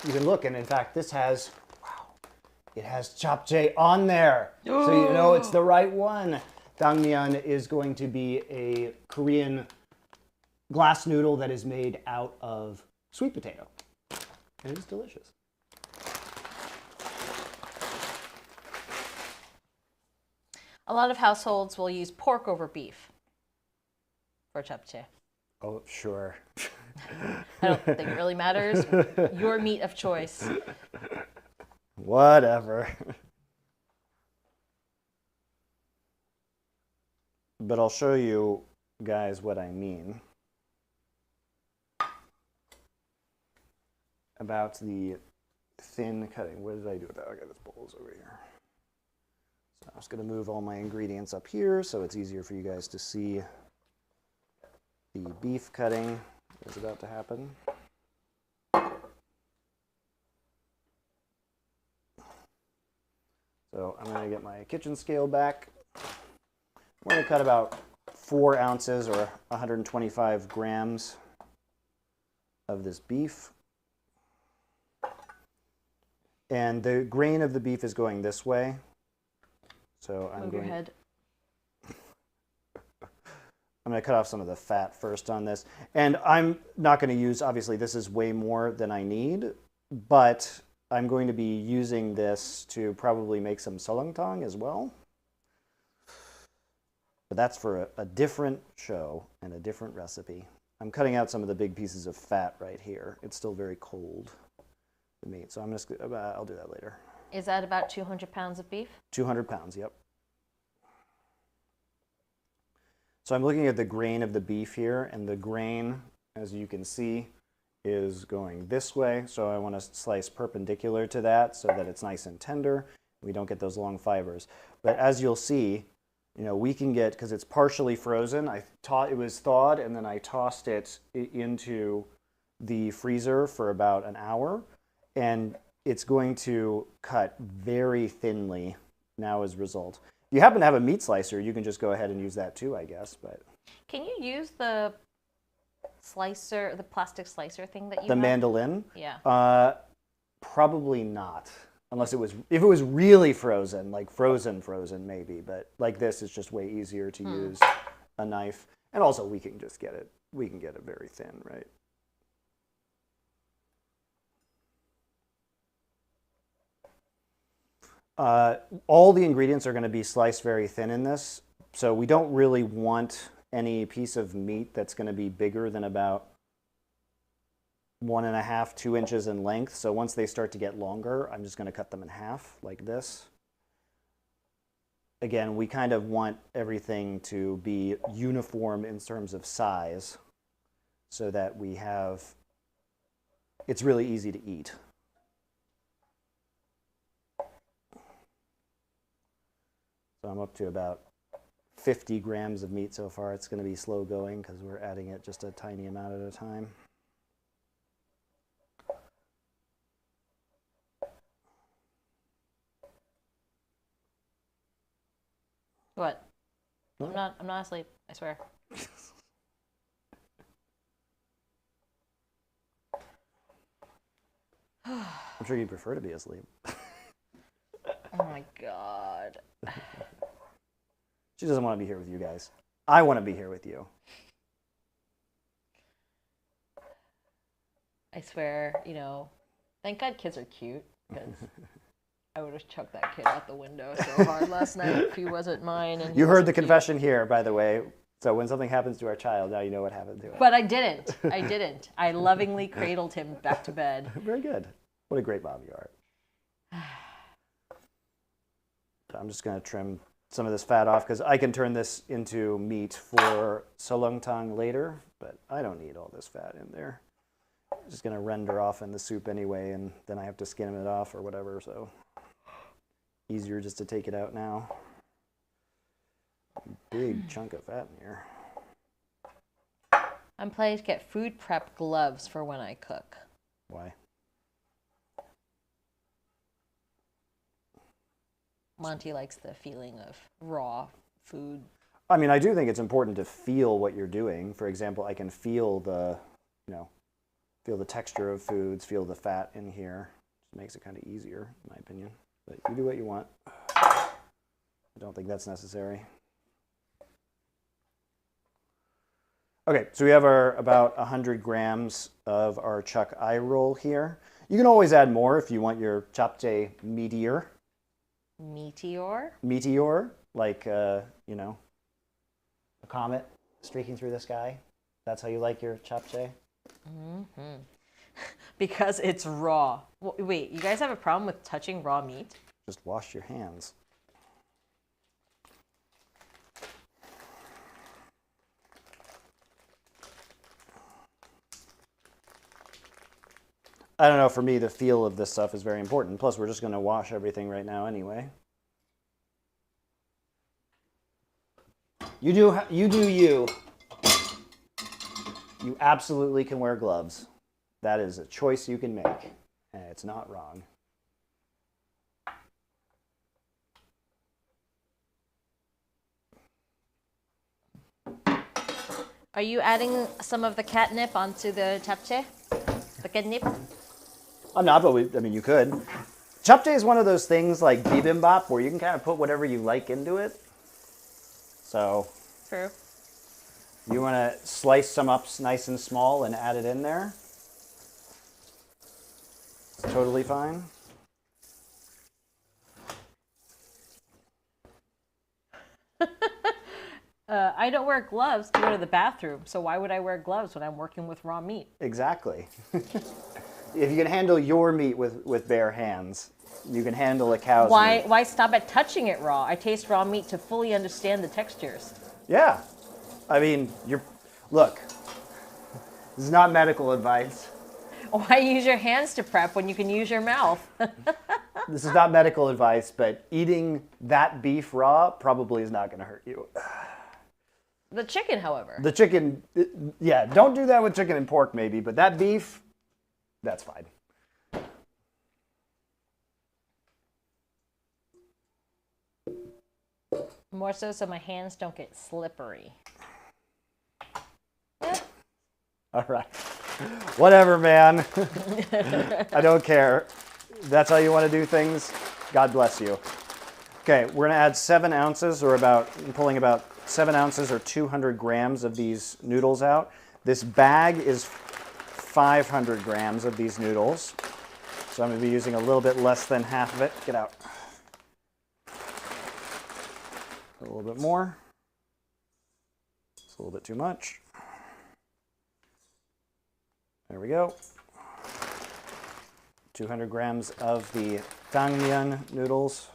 you can look, and in fact this has, wow, it has japchae on there, so you know it's the right one. Dangmyeon is going to be a Korean glass noodle that is made out of sweet potato. It is delicious. A lot of households will use pork over beef for japchae. Oh, sure. I don't think it really matters. Your meat of choice. Whatever. But I'll show you guys what I mean about the thin cutting. What did I do with that? Okay, this bowl is over here. So I'm just going to move all my ingredients up here so it's easier for you guys to see the beef cutting is about to happen. So I'm going to get my kitchen scale back. I'm going to cut about 4 ounces or 125 grams of this beef. And the grain of the beef is going this way. So I'm Move your head. I'm going to cut off some of the fat first on this. And I'm not going to use, obviously this is way more than I need, but I'm going to be using this to probably make some seolleongtang as well. But that's for a different show and a different recipe. I'm cutting out some of the big pieces of fat right here. It's still very cold, the meat. So I'll do that later. Is that about 200 pounds of beef? 200 pounds, yep. So I'm looking at the grain of the beef here, and the grain, as you can see, is going this way. So I want to slice perpendicular to that so that it's nice and tender. We don't get those long fibers. But as you'll see, you know, we can get, because it's partially frozen, it was thawed, and then I tossed it into the freezer for about an hour, and it's going to cut very thinly now as a result. If you happen to have a meat slicer, you can just go ahead and use that too, I guess. But can you use the slicer, the plastic slicer thing that you the have? mandolin? Yeah. Probably not. Unless if it was really frozen, like frozen maybe, but like this is just way easier to use a knife. And also we can get it very thin, right? All the ingredients are going to be sliced very thin in this, so we don't really want any piece of meat that's going to be bigger than about 1.5 to 2 inches in length. So once they start to get longer, I'm just going to cut them in half like this. again, we kind of want everything to be uniform in terms of size so that we have, it's really easy to eat. So I'm up to about 50 grams of meat so far. It's going to be slow going because we're adding it just a tiny amount at a time. What? I'm not asleep, I swear. I'm sure you'd prefer to be asleep. Oh my God. She doesn't want to be here with you guys. I want to be here with you. I swear, you know, thank God kids are cute, because I would have chucked that kid out the window so hard last night if he wasn't mine. And you heard the confession here, by the way. So when something happens to our child, now you know what happened to it. But I didn't. I didn't. I lovingly cradled him back to bed. Very good. What a great mom you are. So I'm just going to trim some of this fat off because I can turn this into meat for solongtang later, but I don't need all this fat in there. It's just going to render off in the soup anyway, and then I have to skin it off or whatever, so easier just to take it out now. Big chunk of fat in here. I'm planning to get food prep gloves for when I cook. Why? Monty likes the feeling of raw food. I mean, I do think it's important to feel what you're doing. For example, I can feel the, feel the texture of foods, feel the fat in here. It makes it kind of easier, in my opinion. But you do what you want. I don't think that's necessary. Okay, so we have our about 100 grams of our chuck eye roll here. You can always add more if you want your japchae meatier. Meteor? Meteor, like, a comet streaking through the sky. That's how you like your japchae? Mm-hmm. Because it's raw. Wait, you guys have a problem with touching raw meat? Just wash your hands. I don't know, for me, the feel of this stuff is very important. Plus, we're just going to wash everything right now anyway. You do you. You absolutely can wear gloves. That is a choice you can make, and it's not wrong. Are you adding some of the catnip onto the japchae? The catnip? I'm not, but you could. Japchae is one of those things like bibimbap where you can kind of put whatever you like into it. So, True. You want to slice some up nice and small and add it in there. It's totally fine. I don't wear gloves to go to the bathroom, so why would I wear gloves when I'm working with raw meat? Exactly. If you can handle your meat with bare hands, you can handle a cow's meat. Why stop at touching it raw? I taste raw meat to fully understand the textures. Yeah. I mean, look, this is not medical advice. Why use your hands to prep when you can use your mouth? This is not medical advice, but eating that beef raw probably is not going to hurt you. The chicken, however. The chicken, yeah, don't do that with chicken and pork maybe, but that beef, that's fine. More so my hands don't get slippery. All right. Whatever, man. I don't care. That's how you want to do things. God bless you. Okay, we're going to add 7 ounces or pulling about 7 ounces or 200 grams of these noodles out. This bag is 500 grams of these noodles. So I'm going to be using a little bit less than half of it. Get out. A little bit more. It's a little bit too much. There we go. 200 grams of the tangmyeon noodles.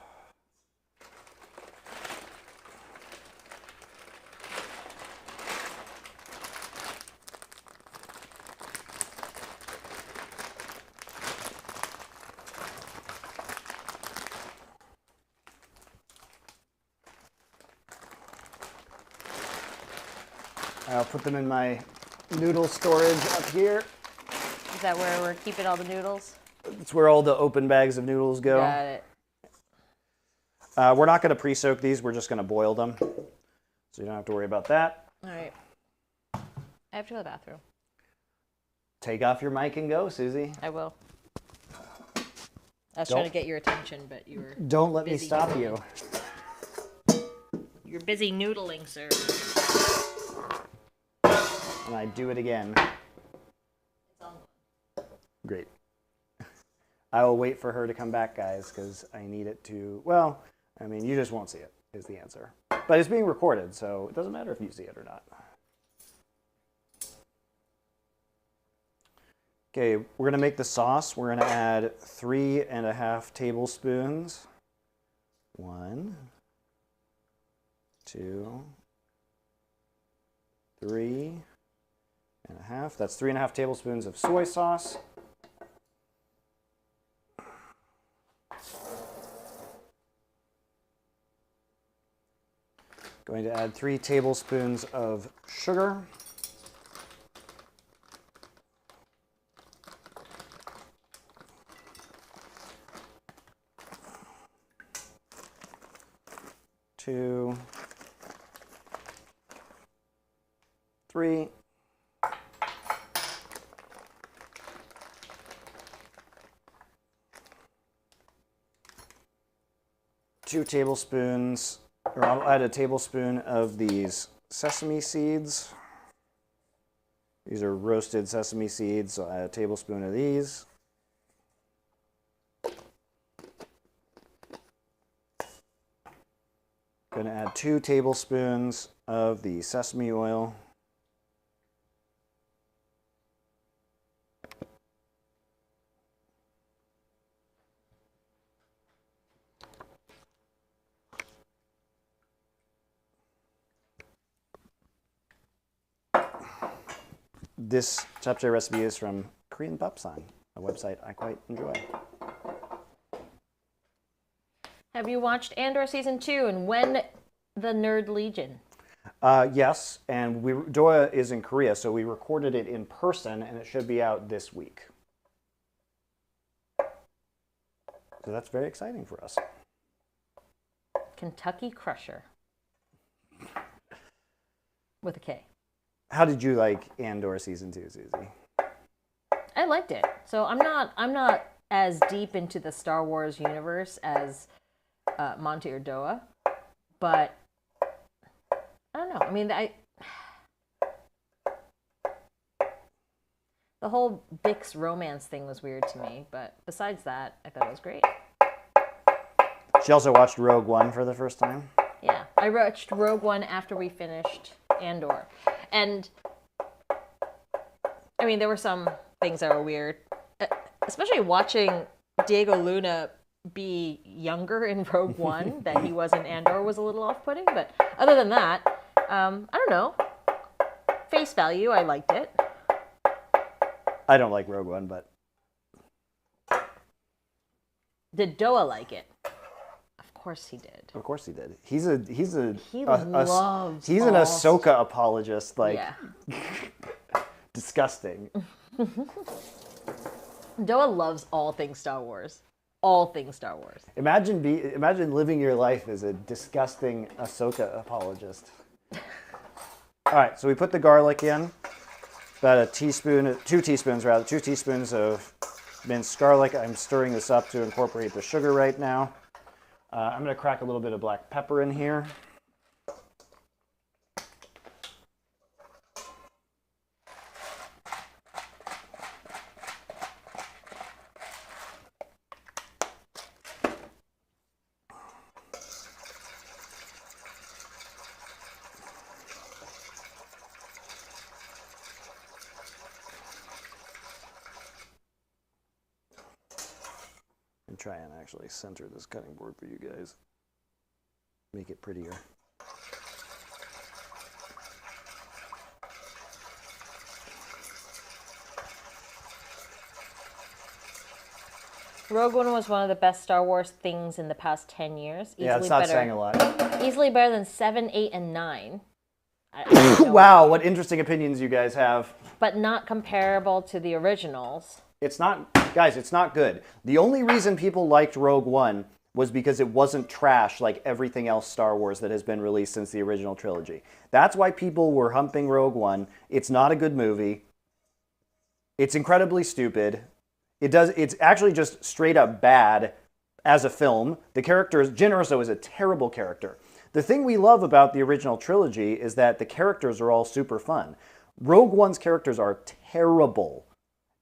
I'll put them in my noodle storage up here. Is that where we're keeping all the noodles? It's where all the open bags of noodles go. Got it. We're not going to pre-soak these. We're just going to boil them. So you don't have to worry about that. All right. I have to go to the bathroom. Take off your mic and go, Susie. I will. I was trying to get your attention, but you were Don't let me stop you. You're busy noodling, sir. And I do it again. It's on. Great. I will wait for her to come back, guys, because I need it to... Well, I mean, you just won't see it, is the answer. But it's being recorded, so it doesn't matter if you see it or not. Okay, we're going to make the sauce. We're going to add 3.5 tablespoons. 1, 2, 3.5. That's 3.5 tablespoons of soy sauce. Going to add 3 tablespoons of sugar. Two, 3. Two tablespoons, or I'll add a tablespoon of these sesame seeds. These are roasted sesame seeds, so I'll add a tablespoon of these. Going to add 2 tablespoons of the sesame oil. This japchae recipe is from Korean Bapsan, a website I quite enjoy. Have you watched Andor Season 2 and when the Nerd Legion? Yes, and Doa is in Korea, so we recorded it in person, and it should be out this week. So that's very exciting for us. Kentucky Crusher. With a K. How did you like Andor Season 2, Susie? I liked it. So I'm not as deep into the Star Wars universe as Monty or Doa, but I don't know. I mean, the whole Bix romance thing was weird to me, but besides that, I thought it was great. She also watched Rogue One for the first time. Yeah, I watched Rogue One after we finished Andor. And, I mean, there were some things that were weird. Especially watching Diego Luna be younger in Rogue One than he was in Andor was a little off-putting. But other than that, I don't know. Face value, I liked it. I don't like Rogue One, but... Did Doa like it? Of course he did. Of course he did. He's an loves Ahsoka apologist, like yeah. Disgusting. Doa loves all things Star Wars. All things Star Wars. Imagine living your life as a disgusting Ahsoka apologist. All right, so we put the garlic in. About 2 teaspoons of minced garlic. I'm stirring this up to incorporate the sugar right now. I'm going to crack a little bit of black pepper in here. Try and actually center this cutting board for you guys. Make it prettier. Rogue One was one of the best Star Wars things in the past 10 years. Yeah, it's not saying a lot. Easily better than 7, 8, and 9. Wow, what interesting opinions you guys have. But not comparable to the originals. It's not, guys, it's not good. The only reason people liked Rogue One was because it wasn't trash like everything else Star Wars that has been released since the original trilogy. That's why people were humping Rogue One. It's not a good movie. It's incredibly stupid. It's actually just straight up bad as a film. The characters, Jyn Erso is a terrible character. The thing we love about the original trilogy is that the characters are all super fun. Rogue One's characters are terrible,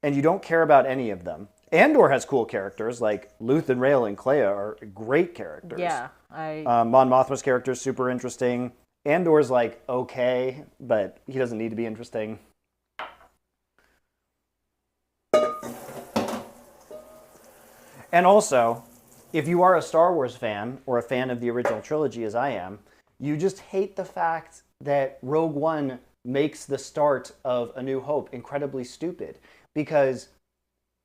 and you don't care about any of them. Andor has cool characters, like Luthen Rael and Clea are great characters. Yeah, Mon Mothma's character is super interesting. Andor's like okay, but he doesn't need to be interesting. And also, if you are a Star Wars fan, or a fan of the original trilogy as I am, you just hate the fact that Rogue One makes the start of A New Hope incredibly stupid. Because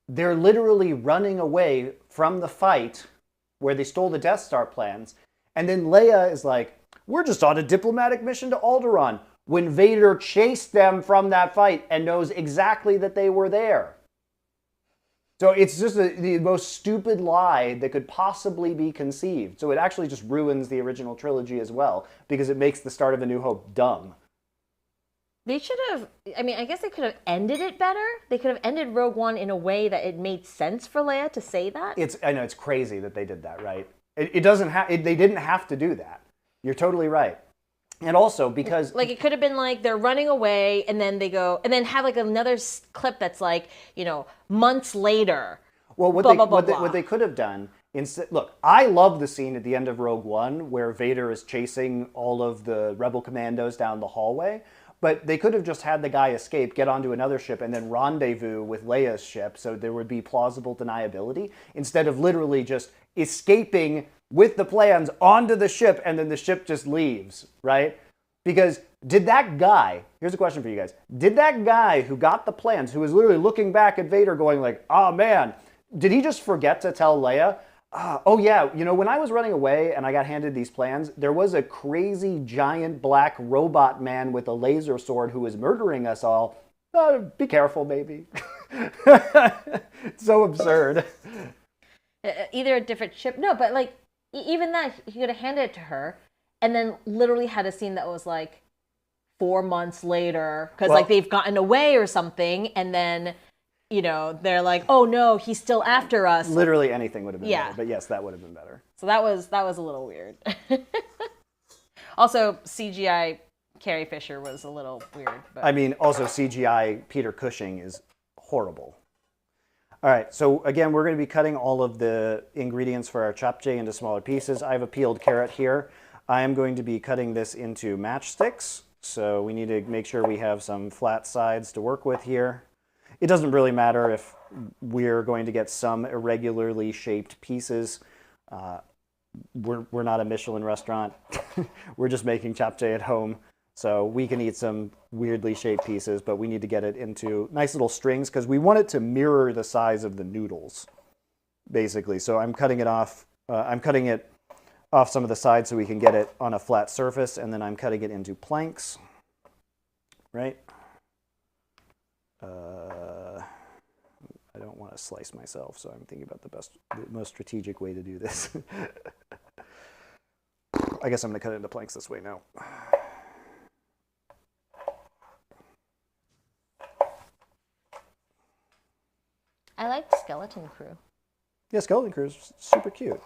they're literally running away from the fight where they stole the Death Star plans, and then Leia is like, we're just on a diplomatic mission to Alderaan, when Vader chased them from that fight and knows exactly that they were there. So it's just the most stupid lie that could possibly be conceived. So it actually just ruins the original trilogy as well, because it makes the start of A New Hope dumb. They should have, I mean, I guess they could have ended it better. They could have ended Rogue One in a way that it made sense for Leia to say that. I know, it's crazy that they did that, right? They didn't have to do that. You're totally right. And also because... Like, it could have been like, they're running away, and then they go, and then have like another clip that's like, you know, months later. Well, what they could have done, look, I love the scene at the end of Rogue One where Vader is chasing all of the Rebel commandos down the hallway, but they could have just had the guy escape, get onto another ship, and then rendezvous with Leia's ship, so there would be plausible deniability, instead of literally just escaping with the plans onto the ship, and then the ship just leaves, right? Because did that guy, here's a question for you guys, did that guy who got the plans, who was literally looking back at Vader going like, oh man, did he just forget to tell Leia, oh yeah, you know, when I was running away and I got handed these plans, there was a crazy giant black robot man with a laser sword who was murdering us all. Be careful, baby. It's so absurd. Either a different ship, no, but like, even that, he could have handed it to her, and then literally had a scene that was like 4 months later, because like they've gotten away or something, and then, you know, they're like, oh no, he's still after us. Literally anything would have been better, but yes, that would have been better. So that was a little weird. Also, CGI Carrie Fisher was a little weird. But... I mean, also CGI Peter Cushing is horrible. All right, so again, we're going to be cutting all of the ingredients for our japchae into smaller pieces. I have a peeled carrot here. I am going to be cutting this into matchsticks, so we need to make sure we have some flat sides to work with here. It doesn't really matter if we're going to get some irregularly shaped pieces. We're not a Michelin restaurant. We're just making japchae at home. So we can eat some weirdly shaped pieces, but we need to get it into nice little strings because we want it to mirror the size of the noodles, basically. So I'm cutting it off. I'm cutting it off some of the sides so we can get it on a flat surface, and then I'm cutting it into planks, right? I don't want to slice myself, so I'm thinking about the most strategic way to do this. I guess I'm going to cut it into planks this way now. I liked Skeleton Crew. Yeah, Skeleton Crew is super cute.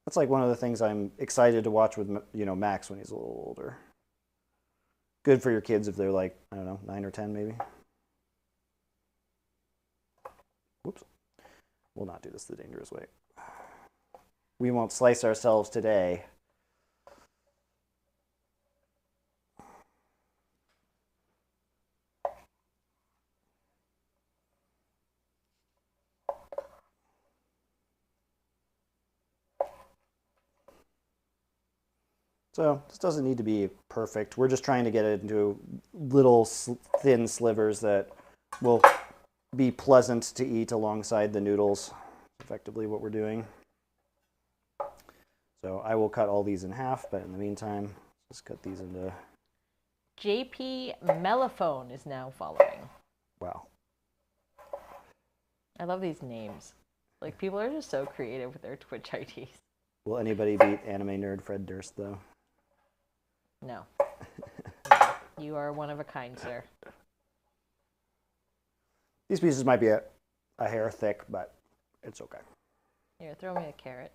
That's like one of the things I'm excited to watch with, you know, Max when he's a little older. Good for your kids if they're like, I don't know, 9 or 10 maybe. Whoops. We'll not do this the dangerous way. We won't slice ourselves today. So this doesn't need to be perfect. We're just trying to get it into little thin slivers that will be pleasant to eat alongside the noodles. Effectively what we're doing. So I will cut all these in half, but in the meantime, Just cut these into... JP Mellophone is now following. Wow. I love these names. Like, people are just so creative with their Twitch IDs. Will anybody beat anime nerd Fred Durst, though? No. You are one of a kind, sir. These pieces might be a hair thick, but it's okay. Here, throw me a carrot.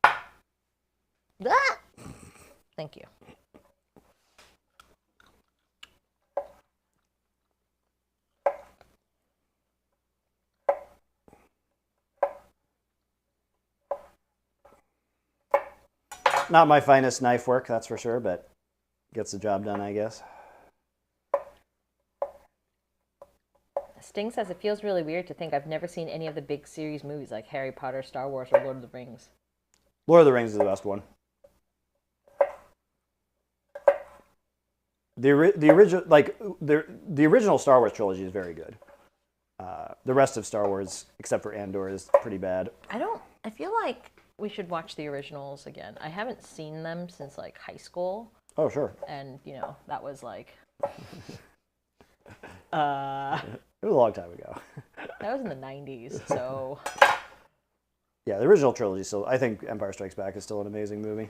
Ah! Thank you. Not my finest knife work, that's for sure, but gets the job done, I guess. Sting says it feels really weird to think I've never seen any of the big series movies like Harry Potter, Star Wars, or Lord of the Rings. Lord of the Rings is the best one. The original Star Wars trilogy is very good. The rest of Star Wars, except for Andor, is pretty bad. I feel like we should watch the originals again. I haven't seen them since like high school. Oh, sure. And, you know, that was like... It was a long time ago. That was in the 90s, so... Yeah, the original trilogy still... I think Empire Strikes Back is still an amazing movie.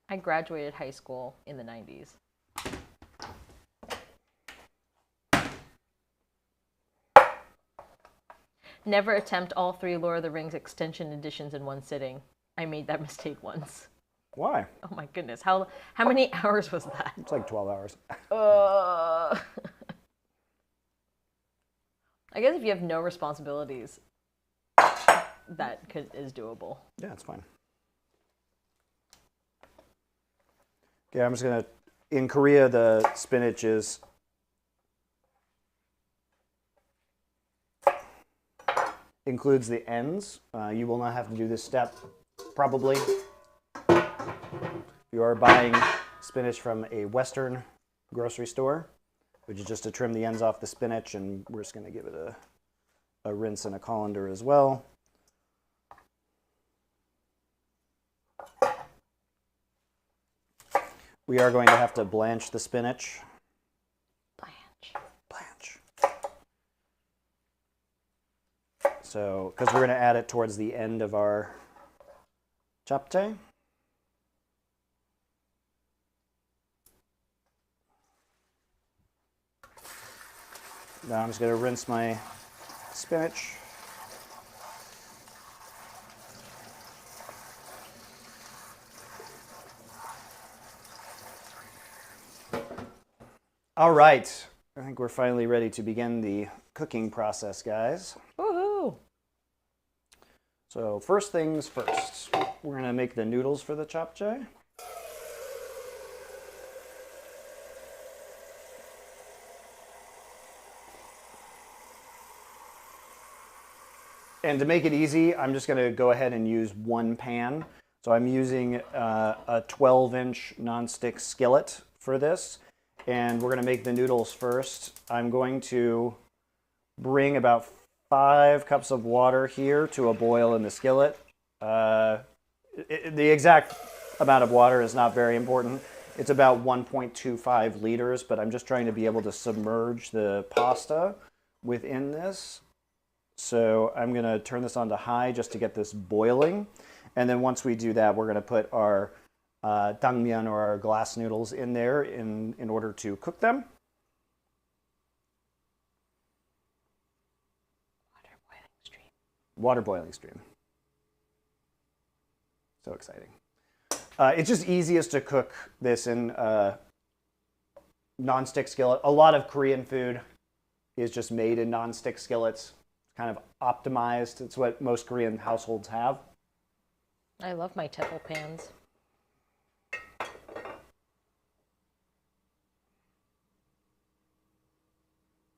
I graduated high school in the 90s. Never attempt all 3 Lord of the Rings extension editions in one sitting. I made that mistake once. Why? Oh my goodness. How many hours was that? It's like 12 hours. I guess if you have no responsibilities, that is doable. Yeah, it's fine. Okay, I'm just going to... In Korea, the spinach is... includes the ends. You will not have to do this step, probably. You are buying spinach from a Western grocery store, which is just to trim the ends off the spinach, and we're just going to give it a rinse and a colander as well. We are going to have to blanch the spinach. Blanch. So, because we're going to add it towards the end of our japchae. Now I'm just going to rinse my spinach. All right, I think we're finally ready to begin the cooking process, guys. Woohoo! So first things first, we're going to make the noodles for the japchae. And to make it easy, I'm just going to go ahead and use one pan. So I'm using a 12-inch nonstick skillet for this. And we're going to make the noodles first. I'm going to bring about 5 cups of water here to a boil in the skillet. The exact amount of water is not very important. It's about 1.25 liters, but I'm just trying to be able to submerge the pasta within this. So I'm going to turn this on to high just to get this boiling. And then once we do that, we're going to put our tangmyeon, or our glass noodles, in there in order to cook them. Water boiling stream. So exciting. It's just easiest to cook this in non-stick skillet. A lot of Korean food is just made in non-stick skillets. Kind of optimized. It's what most Korean households have. I love my tefal pans.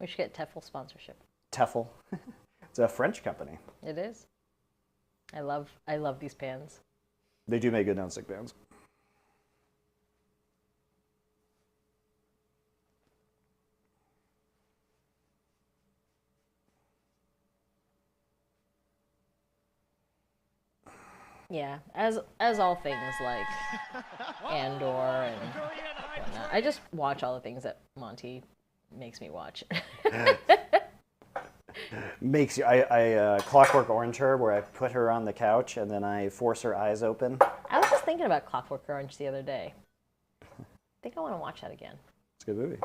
We should get Tefal sponsorship. Tefal. It's a French company. It is. I love these pans. They do make good nonstick pans. Yeah, as all things like Andor and whatnot. I just watch all the things that Monty makes me watch. Makes you, I Clockwork Orange her, where I put her on the couch and then I force her eyes open. I was just thinking about Clockwork Orange the other day. I think I want to watch that again. It's a good movie.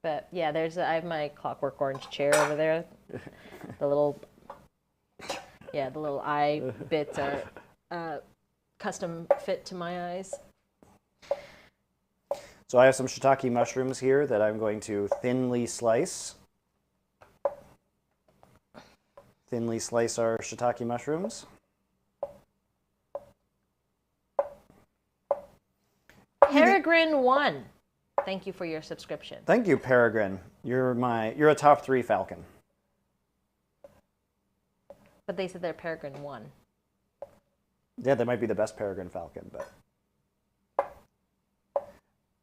But yeah, I have my Clockwork Orange chair over there. The little eye bits are custom fit to my eyes. So I have some shiitake mushrooms here that I'm going to thinly slice. Thinly slice our shiitake mushrooms. Peregrine 1. Thank you for your subscription. Thank you, Peregrine. You're a top 3 falcon. But they said they're Peregrine 1. Yeah, they might be the best peregrine falcon, but.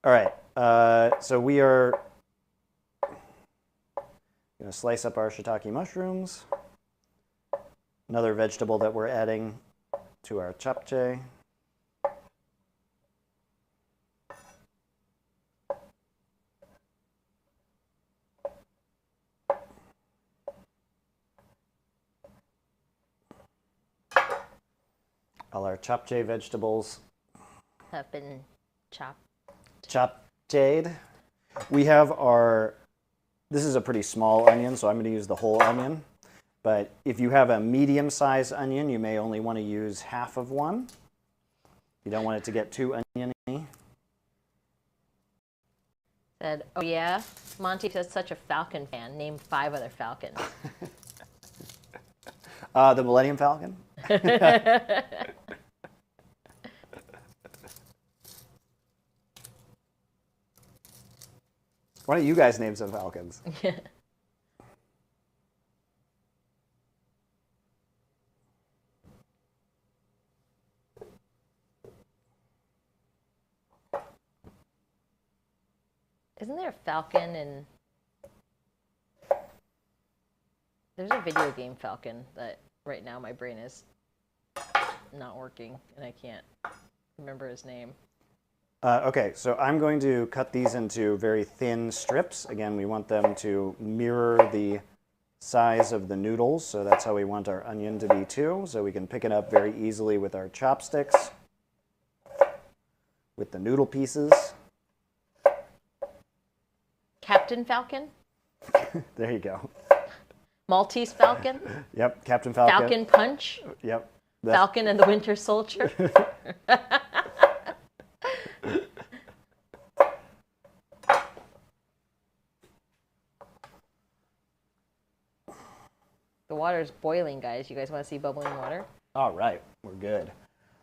All right, so we are going to slice up our shiitake mushrooms. Another vegetable that we're adding to our japchae. All our japchae vegetables Have been chopped. Japchaed. We have this is a pretty small onion, so I'm going to use the whole onion. But if you have a medium-sized onion, you may only want to use half of one. You don't want it to get too oniony. Said, oh yeah, Monty is such a Falcon fan. Name 5 other Falcons. The Millennium Falcon. Why don't you guys name some falcons? Isn't there a Falcon in... There's a video game Falcon that right now my brain is not working and I can't remember his name. Okay, so I'm going to cut these into very thin strips. Again, we want them to mirror the size of the noodles, so that's how we want our onion to be too, so we can pick it up very easily with our chopsticks, with the noodle pieces. Captain Falcon? There you go. Maltese Falcon? Yep, Captain Falcon. Falcon Punch? Yep. Falcon and the Winter Soldier? The water's boiling, guys. You guys want to see bubbling water? All right, we're good.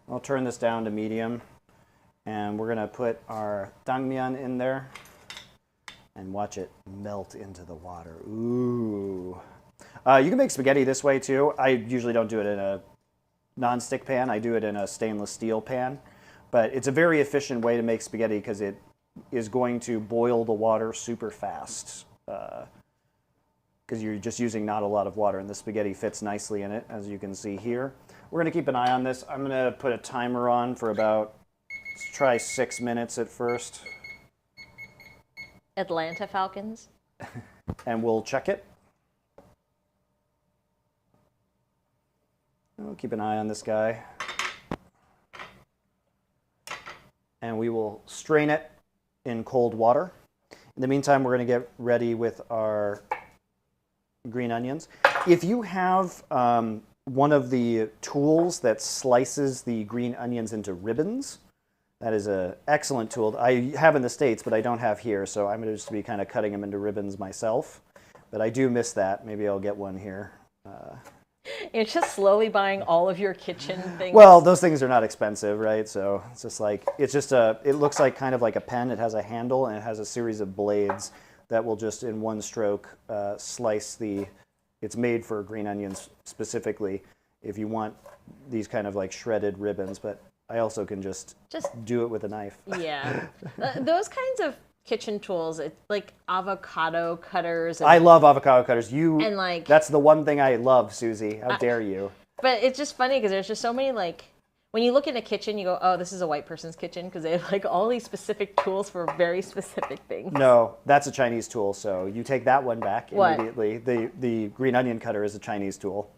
I'll turn this down to medium, and we're gonna put our tangmyeon in there and watch it melt into the water. Ooh. You can make spaghetti this way too. I usually don't do it in a non-stick pan. I do it in a stainless steel pan, but it's a very efficient way to make spaghetti because it is going to boil the water super fast. Because you're just using not a lot of water, and the spaghetti fits nicely in it, as you can see here. We're going to keep an eye on this. I'm going to put a timer on for about, let's try 6 minutes at first. Atlanta Falcons? And we'll check it. We'll keep an eye on this guy. And we will strain it in cold water. In the meantime, we're going to get ready with our green onions. If you have one of the tools that slices the green onions into ribbons, that is an excellent tool. I have in the States, but I don't have here, so I'm going to just be kind of cutting them into ribbons myself. But I do miss that. Maybe I'll get one here. You're just slowly buying all of your kitchen things. Well, those things are not expensive, right? So it's just like, it looks like kind of like a pen. It has a handle and it has a series of blades that will just in one stroke slice it's made for green onions specifically if you want these kind of like shredded ribbons, but I also can just do it with a knife. Yeah. Those kinds of kitchen tools, it's like avocado cutters. I love avocado cutters. And like, that's the one thing I love, Susie. How dare you? But it's just funny because there's just so many, like, when you look in a kitchen, you go, oh, this is a white person's kitchen because they have like all these specific tools for very specific things. No, that's a Chinese tool, so you take that one back What? immediately. The green onion cutter is a Chinese tool.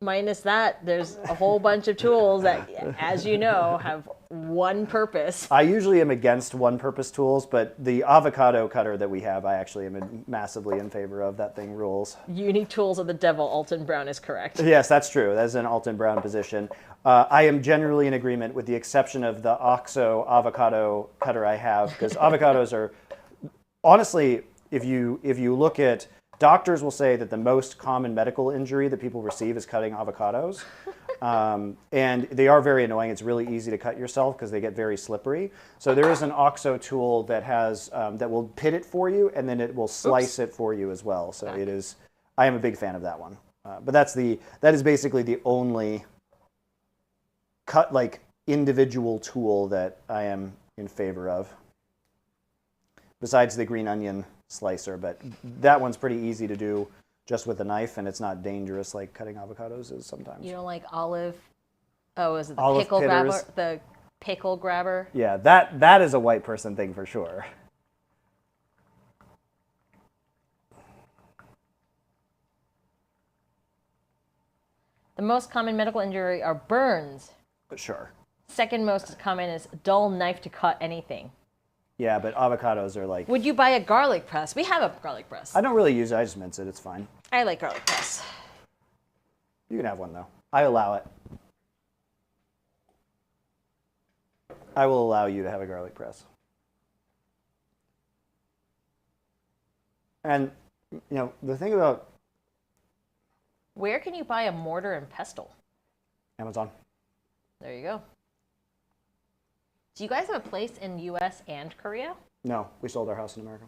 Minus that, there's a whole bunch of tools that, as you know, have one purpose. I usually am against one-purpose tools, but the avocado cutter that we have, I actually am massively in favor of. That thing rules. Unique tools of the devil, Alton Brown is correct. Yes, that's true. That's an Alton Brown position. I am generally in agreement with the exception of the OXO avocado cutter I have, because avocados are, honestly, if you look at, doctors will say that the most common medical injury that people receive is cutting avocados. And they are very annoying. It's really easy to cut yourself because they get very slippery. So there is an OXO tool that has, that will pit it for you, and then it will slice it for you as well. So it is, I am a big fan of that one. But that is basically the only individual tool that I am in favor of, besides the green onion slicer. But that one's pretty easy to do just with a knife, and it's not dangerous like cutting avocados is sometimes. You don't like olive? Oh, is it the Olive pickle pitters. grabber? The pickle grabber? Yeah, that is a white person thing for sure. The most common medical injury are burns. But sure. Second most common is dull knife to cut anything. Yeah, but avocados are like... Would you buy a garlic press? We have a garlic press. I don't really use it. I just mince it. It's fine. I like garlic press. You can have one, though. I allow it. I will allow you to have a garlic press. And, you know, the thing about... Where can you buy a mortar and pestle? Amazon. There you go. Do you guys have a place in U.S. and Korea? No, we sold our house in America.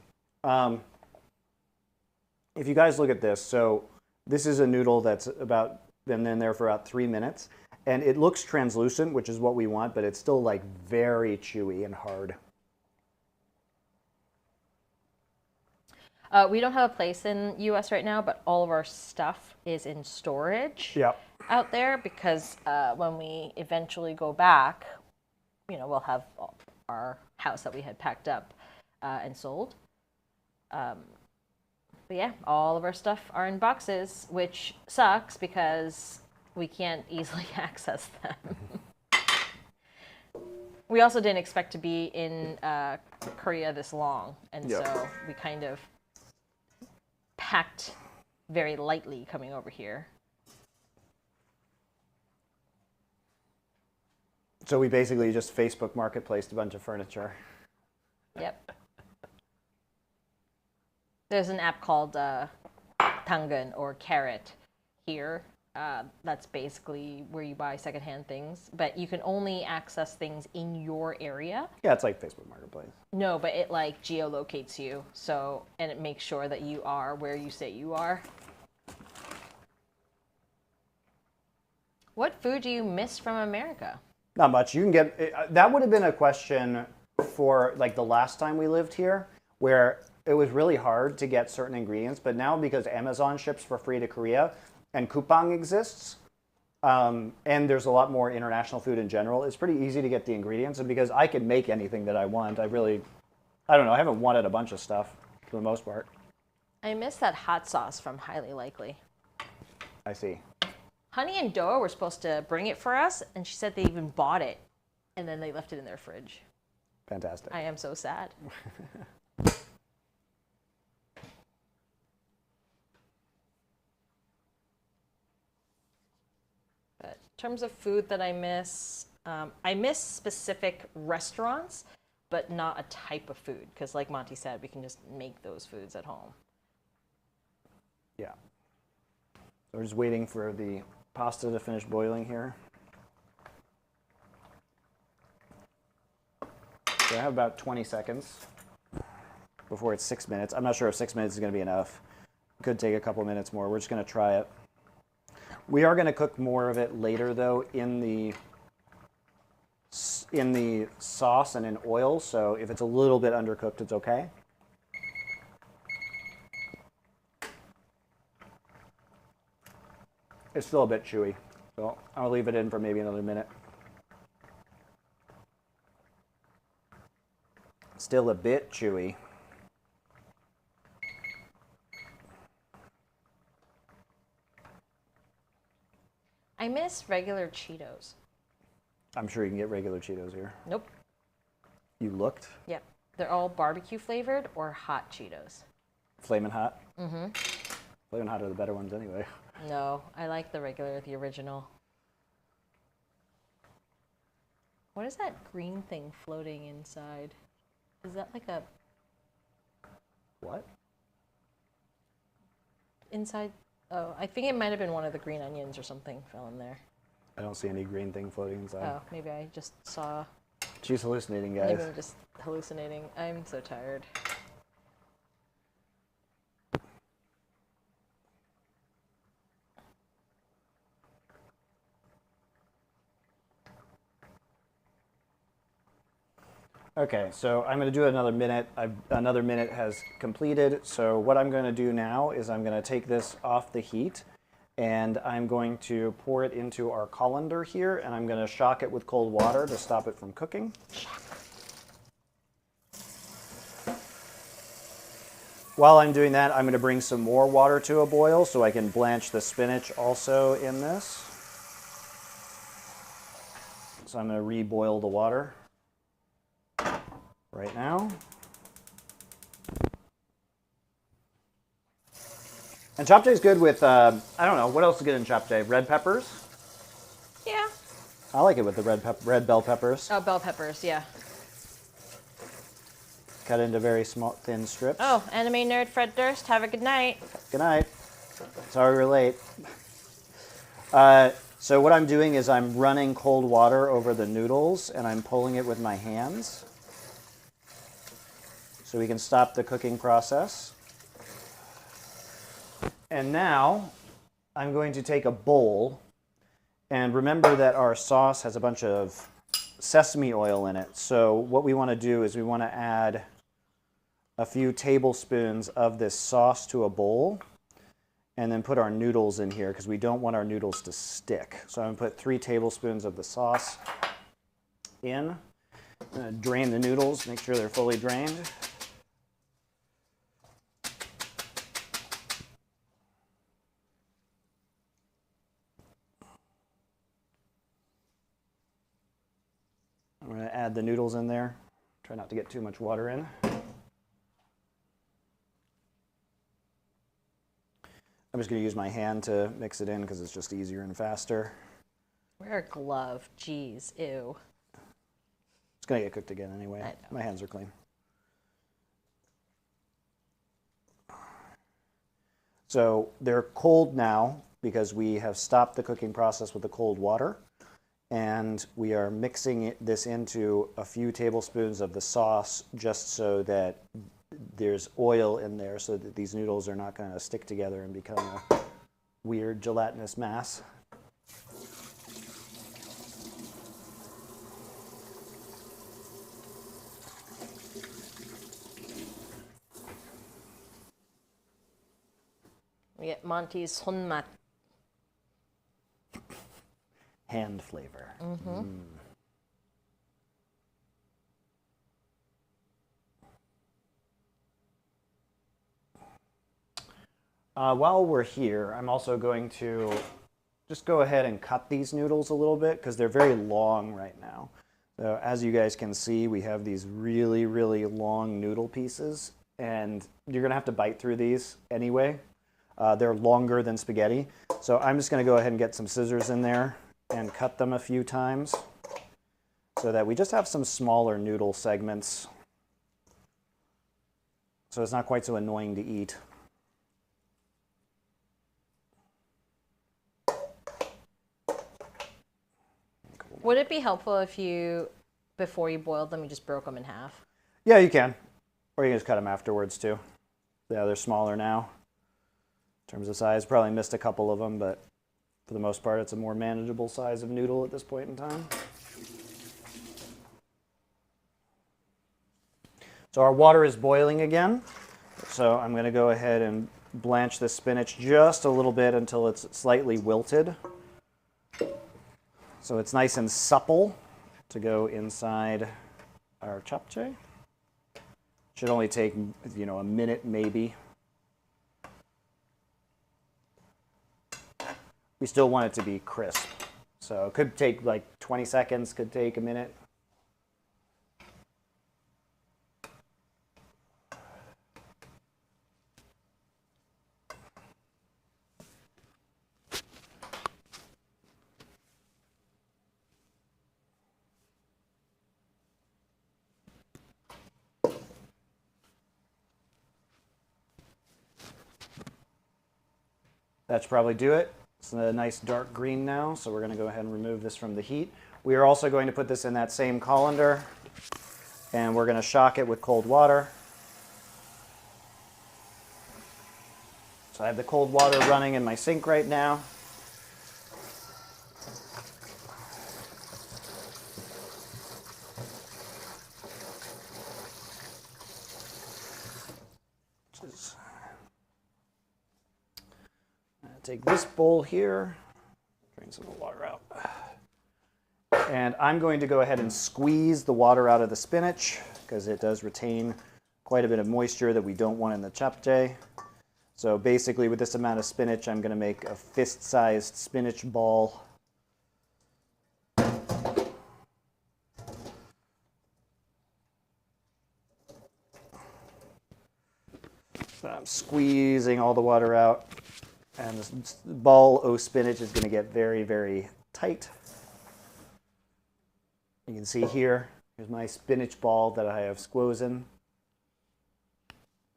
If you guys look at this, so this is a noodle that's about been in there for about 3 minutes, and it looks translucent, which is what we want, but it's still like very chewy and hard. We don't have a place in U.S. right now, but all of our stuff is in storage out there because when we eventually go back, you know, we'll have our house that we had packed up and sold. But yeah, all of our stuff are in boxes, which sucks because we can't easily access them. We also didn't expect to be in Korea this long, and so we kind of packed very lightly coming over here. So we basically just Facebook marketplaced a bunch of furniture. Yep. There's an app called Tangan or Carrot here. That's basically where you buy secondhand things, but you can only access things in your area. Yeah, it's like Facebook Marketplace. No, but it like geolocates you, so, and it makes sure that you are where you say you are. What food do you miss from America? Not much. You can get, that would have been a question for like the last time we lived here, where it was really hard to get certain ingredients, but now because Amazon ships for free to Korea and Coupang exists, and there's a lot more international food in general, it's pretty easy to get the ingredients. And because I can make anything that I want, I don't know, I haven't wanted a bunch of stuff for the most part. I miss that hot sauce from Highly Likely. I see. Honey and Doa were supposed to bring it for us, and she said they even bought it, and then they left it in their fridge. Fantastic. I am so sad. But in terms of food that I miss specific restaurants, but not a type of food, because like Monty said, we can just make those foods at home. Yeah. So we're just waiting for the pasta to finish boiling here. So I have about 20 seconds before it's 6 minutes. I'm not sure if 6 minutes is going to be enough. It could take a couple minutes more. We're just going to try it. We are going to cook more of it later, though, in the sauce and in oil. So if it's a little bit undercooked, it's okay. It's still a bit chewy, so I'll leave it in for maybe another minute. Still a bit chewy. I miss regular Cheetos. I'm sure you can get regular Cheetos here. Nope. You looked? Yep. They're all barbecue flavored or hot Cheetos. Flamin' Hot? Mm-hmm. Flamin' Hot are the better ones anyway. No, I like the regular, the original. What is that green thing floating inside? Is that like a... What? Inside... Oh, I think it might have been one of the green onions or something fell in there. I don't see any green thing floating inside. Oh, maybe I just saw... She's hallucinating, guys. Maybe I'm just hallucinating. I'm so tired. Okay, so I'm going to do another minute. Another minute has completed. So what I'm going to do now is I'm going to take this off the heat, and I'm going to pour it into our colander here, and I'm going to shock it with cold water to stop it from cooking. While I'm doing that, I'm going to bring some more water to a boil so I can blanch the spinach also in this. So I'm going to reboil the water right now. And Japchae is good with, I don't know, what else is good in Japchae? Red peppers? Yeah. I like it with the red bell peppers. Oh, bell peppers, yeah. Cut into very small, thin strips. Oh, anime nerd Fred Durst, have a good night. Good night. Sorry we're late. So what I'm doing is I'm running cold water over the noodles, and I'm pulling it with my hands so we can stop the cooking process. And now I'm going to take a bowl, and remember that our sauce has a bunch of sesame oil in it. So what we want to do is we want to add a few tablespoons of this sauce to a bowl, and then put our noodles in here because we don't want our noodles to stick. So I'm going to put 3 tablespoons of the sauce in. I'm going to drain the noodles, make sure they're fully drained. I'm going to add the noodles in there. Try not to get too much water in. I'm just going to use my hand to mix it in because it's just easier and faster. Wear a glove. Jeez, ew. It's going to get cooked again anyway. My hands are clean. So they're cold now because we have stopped the cooking process with the cold water. And we are mixing this into a few tablespoons of the sauce just so that there's oil in there so that these noodles are not going to stick together and become a weird gelatinous mass. We get Monty's honmat. Hand flavor. Mm-hmm. While we're here, I'm also going to just go ahead and cut these noodles a little bit because they're very long right now. So as you guys can see, we have these really, really long noodle pieces, and you're going to have to bite through these anyway. They're longer than spaghetti. So I'm just going to go ahead and get some scissors in there and cut them a few times so that we just have some smaller noodle segments so it's not quite so annoying to eat. Would it be helpful if you, before you boiled them, you just broke them in half? Yeah, you can. Or you can just cut them afterwards too. Yeah, they're smaller now in terms of size. Probably missed a couple of them, but for the most part, it's a more manageable size of noodle at this point in time. So our water is boiling again. So I'm going to go ahead and blanch the spinach just a little bit until it's slightly wilted. So it's nice and supple to go inside our japchae. Should only take, you know, a minute maybe. We still want it to be crisp. So it could take like 20 seconds, could take a minute. That should probably do it. It's a nice dark green now, so we're going to go ahead and remove this from the heat. We are also going to put this in that same colander, and we're going to shock it with cold water. So I have the cold water running in my sink right now. Take this bowl here, drain some of the water out. And I'm going to go ahead and squeeze the water out of the spinach because it does retain quite a bit of moisture that we don't want in the japchae. So basically with this amount of spinach, I'm going to make a fist-sized spinach ball. So I'm squeezing all the water out. And this ball of spinach is going to get very, very tight. You can see here, here's my spinach ball that I have squozen.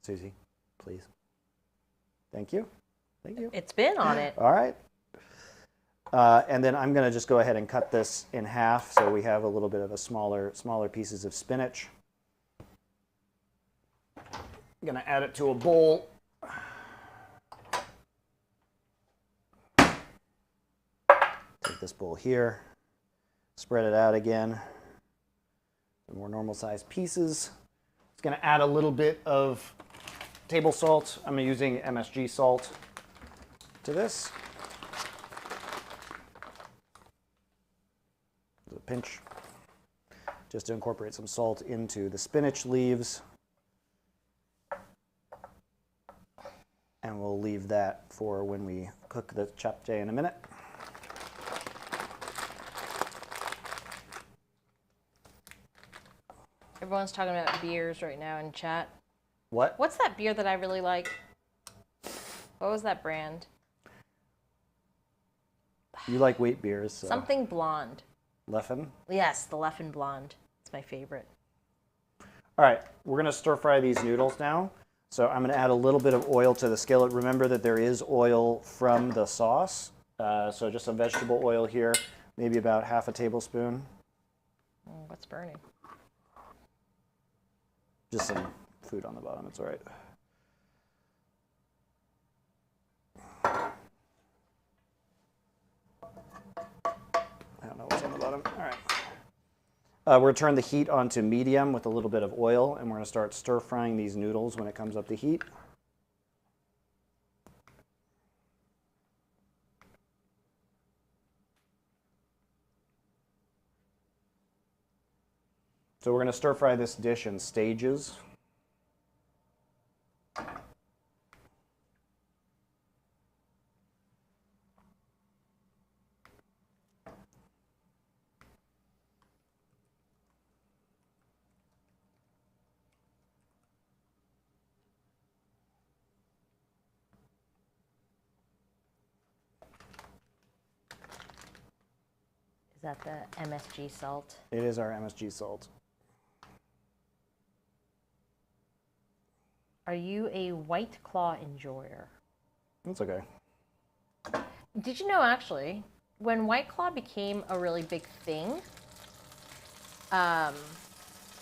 Susie, please. Thank you. Thank you. It's been on it. All right. And then I'm going to just go ahead and cut this in half so we have a little bit of a smaller pieces of spinach. I'm going to add it to a bowl. Take this bowl here, spread it out again, more normal sized pieces. It's going to add a little bit of table salt. I'm using MSG salt to this. A pinch, just to incorporate some salt into the spinach leaves. And we'll leave that for when we cook the japchae in a minute. Everyone's talking about beers right now in chat. What? What's that beer that I really like? What was that brand? You like wheat beers. So. Something blonde. Leffen? Yes, the Leffen blonde. It's my favorite. All right, we're going to stir fry these noodles now. So I'm going to add a little bit of oil to the skillet. Remember that there is oil from the sauce. So just some vegetable oil here, maybe about half a tablespoon. What's burning? Just some food on the bottom, it's all right. I don't know what's on the bottom. All right. We're going to turn the heat on to medium with a little bit of oil, and we're going to start stir frying these noodles when it comes up to heat. So we're going to stir fry this dish in stages. Is that the MSG salt? It is our MSG salt. Are you a White Claw enjoyer? That's okay. Did you know, actually, when White Claw became a really big thing, I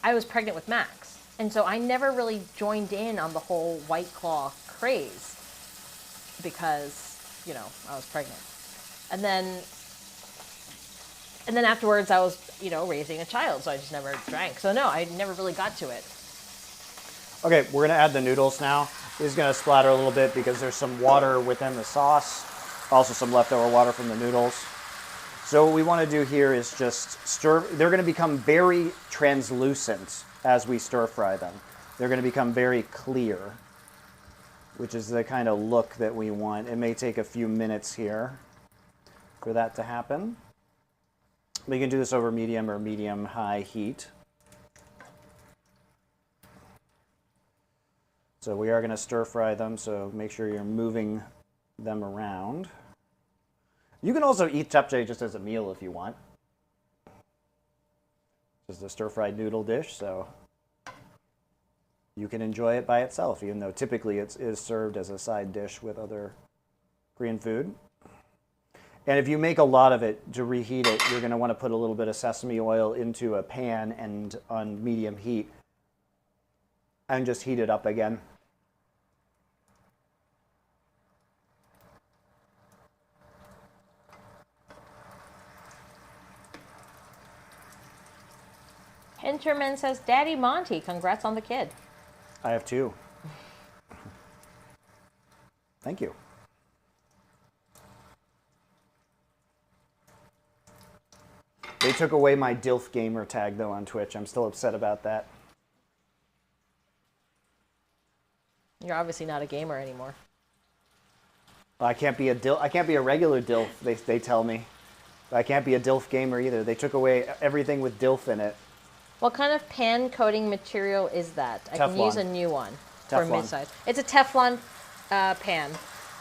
was pregnant with Max. And so I never really joined in on the whole White Claw craze because, you know, I was pregnant. And then afterwards I was, you know, raising a child, so I just never drank. So no, I never really got to it. Okay, we're going to add the noodles now. is going to splatter a little bit because there's some water within the sauce, also some leftover water from the noodles. So what we want to do here is just stir. They're going to become very translucent as we stir fry them. They're going to become very clear, which is the kind of look that we want. It may take a few minutes here for that to happen. We can do this over medium or medium-high heat. So we are going to stir fry them, so make sure you're moving them around. You can also eat japchae just as a meal if you want. Just a stir-fried noodle dish, so you can enjoy it by itself, even though typically it is served as a side dish with other Korean food. And if you make a lot of it, to reheat it, you're going to want to put a little bit of sesame oil into a pan and on medium heat and just heat it up again. Hinterman says, Daddy Monty, congrats on the kid. I have 2. Thank you. They took away my DILF gamer tag, though, on Twitch. I'm still upset about that. You're obviously not a gamer anymore. Well, I can't be a DILF. I can't be a regular DILF, they tell me. I can't be a DILF gamer either. They took away everything with DILF in it. What kind of pan coating material is that? I can use a new one for mid-size. It's a Teflon pan.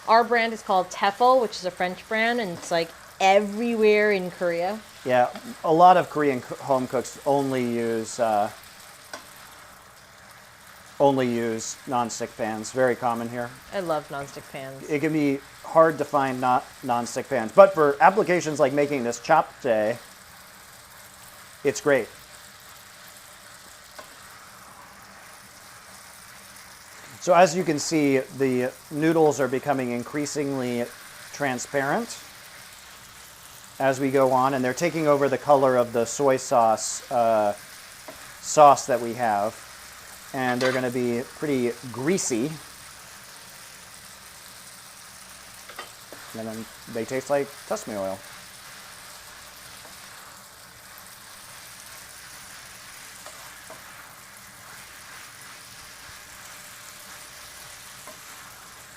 Our brand is called Tefl, which is a French brand, and it's like everywhere in Korea. Yeah, a lot of Korean home cooks only use non-stick pans. Very common here. I love non-stick pans. It can be hard to find non-stick pans, but for applications like making this japchae, it's great. So as you can see, the noodles are becoming increasingly transparent as we go on, and they're taking over the color of the soy sauce that we have, and they're going to be pretty greasy, and then they taste like sesame oil.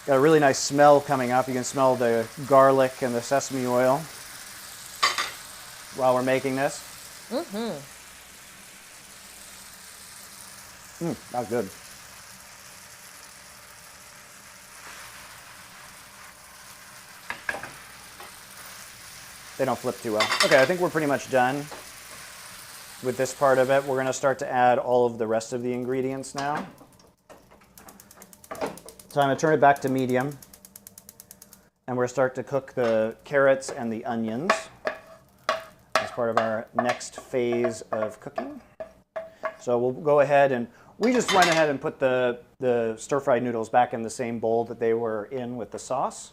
Got a really nice smell coming up. You can smell the garlic and the sesame oil while we're making this. That's good. They don't flip too well. Okay, I think we're pretty much done with this part of it. We're going to start to add all of the rest of the ingredients now. So I'm going to turn it back to medium, and we're going to start to cook the carrots and the onions as part of our next phase of cooking. So we'll go ahead and we just went ahead and put the stir-fried noodles back in the same bowl that they were in with the sauce.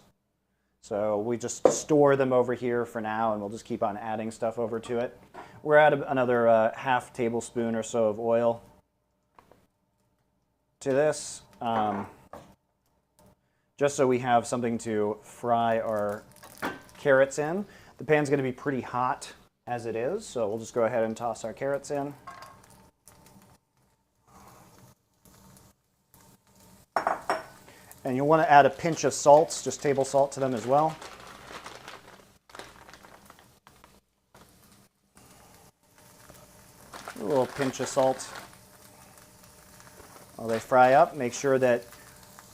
So we just store them over here for now, and we'll just keep on adding stuff over to it. We're at another half tablespoon or so of oil to this. Just so we have something to fry our carrots in. The pan's going to be pretty hot as it is, so we'll just go ahead and toss our carrots in. And you'll want to add a pinch of salt, just table salt to them as well. A little pinch of salt while they fry up. Make sure that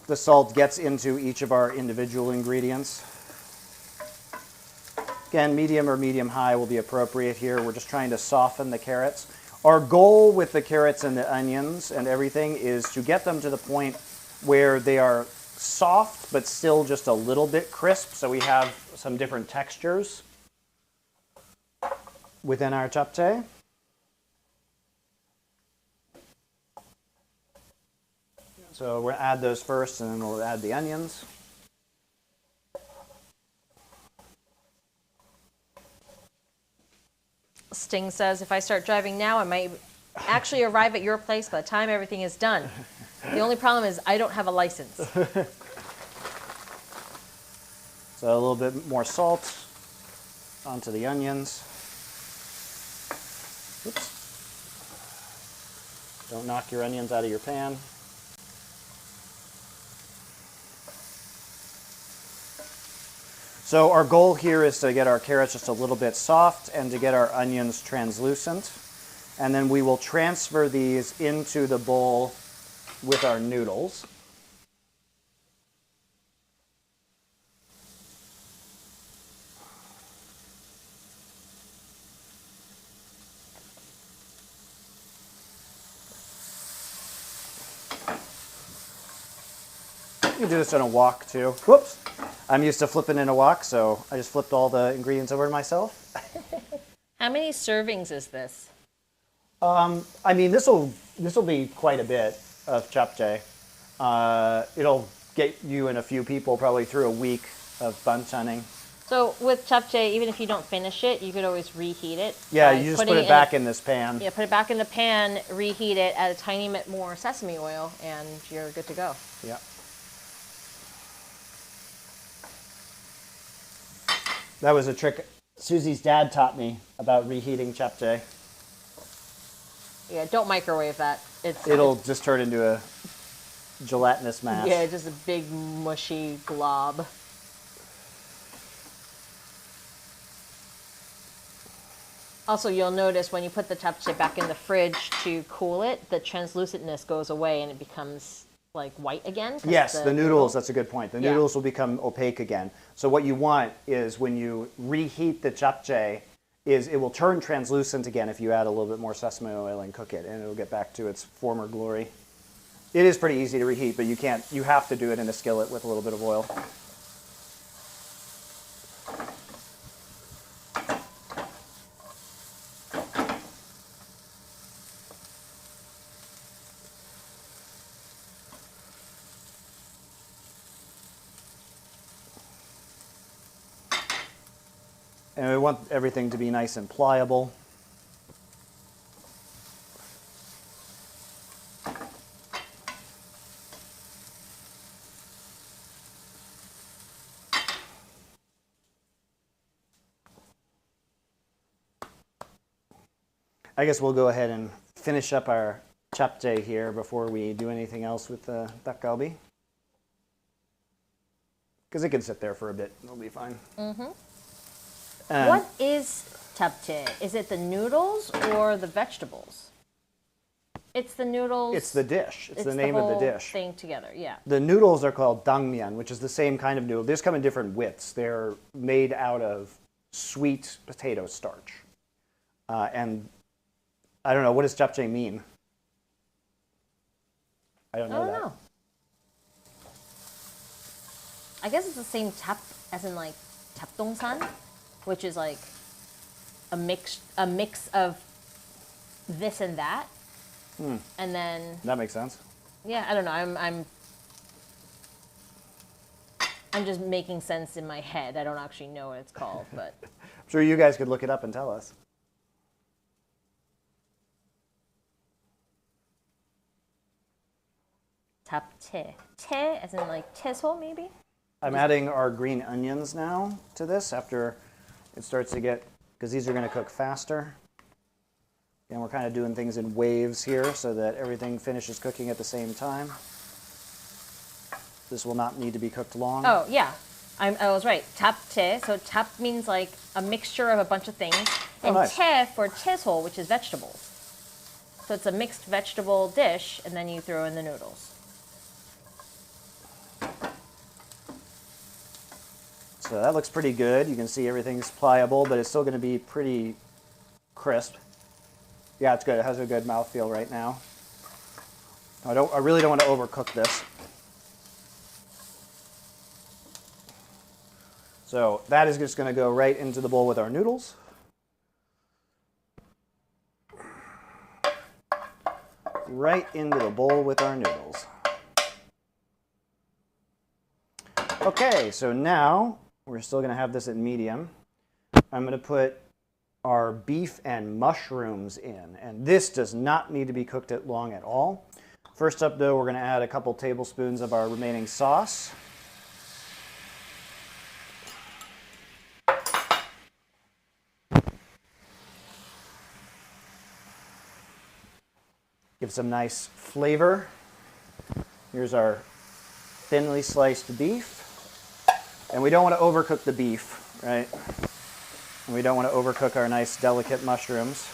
the salt gets into each of our individual ingredients. Again, medium or medium-high will be appropriate here. We're just trying to soften the carrots. Our goal with the carrots and the onions and everything is to get them to the point where they are soft but still just a little bit crisp, so we have some different textures within our japchae. So we'll add those first, and then we'll add the onions. Sting says, if I start driving now, I might actually arrive at your place by the time everything is done. The only problem is I don't have a license. So a little bit more salt onto the onions. Oops. Don't knock your onions out of your pan. So our goal here is to get our carrots just a little bit soft and to get our onions translucent. And then we will transfer these into the bowl with our noodles. You can do this in a wok too. Whoops. I'm used to flipping in a wok, so I just flipped all the ingredients over to myself. How many servings is this? I mean, this will be quite a bit of japchae. It'll get you and a few people probably through a week of banchanning. So with japchae, even if you don't finish it, you could always reheat it. Yeah, you just put it back in this pan. Yeah, put it back in the pan, reheat it, add a tiny bit more sesame oil, and you're good to go. Yeah. That was a trick Susie's dad taught me about reheating japchae. Yeah, don't microwave that. It'll just turn into a gelatinous mass. Yeah, just a big mushy glob. Also, you'll notice when you put the japchae back in the fridge to cool it, the translucentness goes away and it becomes like white again. Yes, the noodles, that's a good point. The noodles Yeah. will become opaque again. So what you want is when you reheat the japchae, is it will turn translucent again if you add a little bit more sesame oil and cook it, and it'll get back to its former glory. It is pretty easy to reheat, but you have to do it in a skillet with a little bit of oil. And we want everything to be nice and pliable. I guess we'll go ahead and finish up our japchae here before we do anything else with the dakgalbi. Because it can sit there for a bit. It'll be fine. Mm-hmm. What is japchae? Is it the noodles or the vegetables? It's the noodles. It's the dish. It's the name of the dish. Thing together, yeah. The noodles are called dangmyeon, which is the same kind of noodle. They just come in different widths. They're made out of sweet potato starch. And I don't know, what does japchae mean? I don't know. I guess it's the same tap as in like japdongsan, which is like a mix of this and that. And then that makes sense. Yeah, I don't know. I'm just making sense in my head. I don't actually know what it's called, but I'm sure you guys could look it up and tell us. Japchae. Chae as in like 채소 maybe? I'm adding our green onions now to this after it starts to get, because these are going to cook faster. And we're kind of doing things in waves here so that everything finishes cooking at the same time. This will not need to be cooked long. Oh, yeah. I was right. Japchae. So tap means like a mixture of a bunch of things. And nice. chae for 채소, which is vegetables. So it's a mixed vegetable dish, and then you throw in the noodles. So that looks pretty good. You can see everything's pliable, but it's still going to be pretty crisp. Yeah, it's good. It has a good mouthfeel right now. I really don't want to overcook this. So that is just going to go right into the bowl with our noodles. Right into the bowl with our noodles. Okay, so now we're still going to have this at medium. I'm going to put our beef and mushrooms in, and this does not need to be cooked long at all. First up, though, we're going to add a couple tablespoons of our remaining sauce. Give some nice flavor. Here's our thinly sliced beef. And we don't want to overcook the beef, right? And we don't want to overcook our nice delicate mushrooms.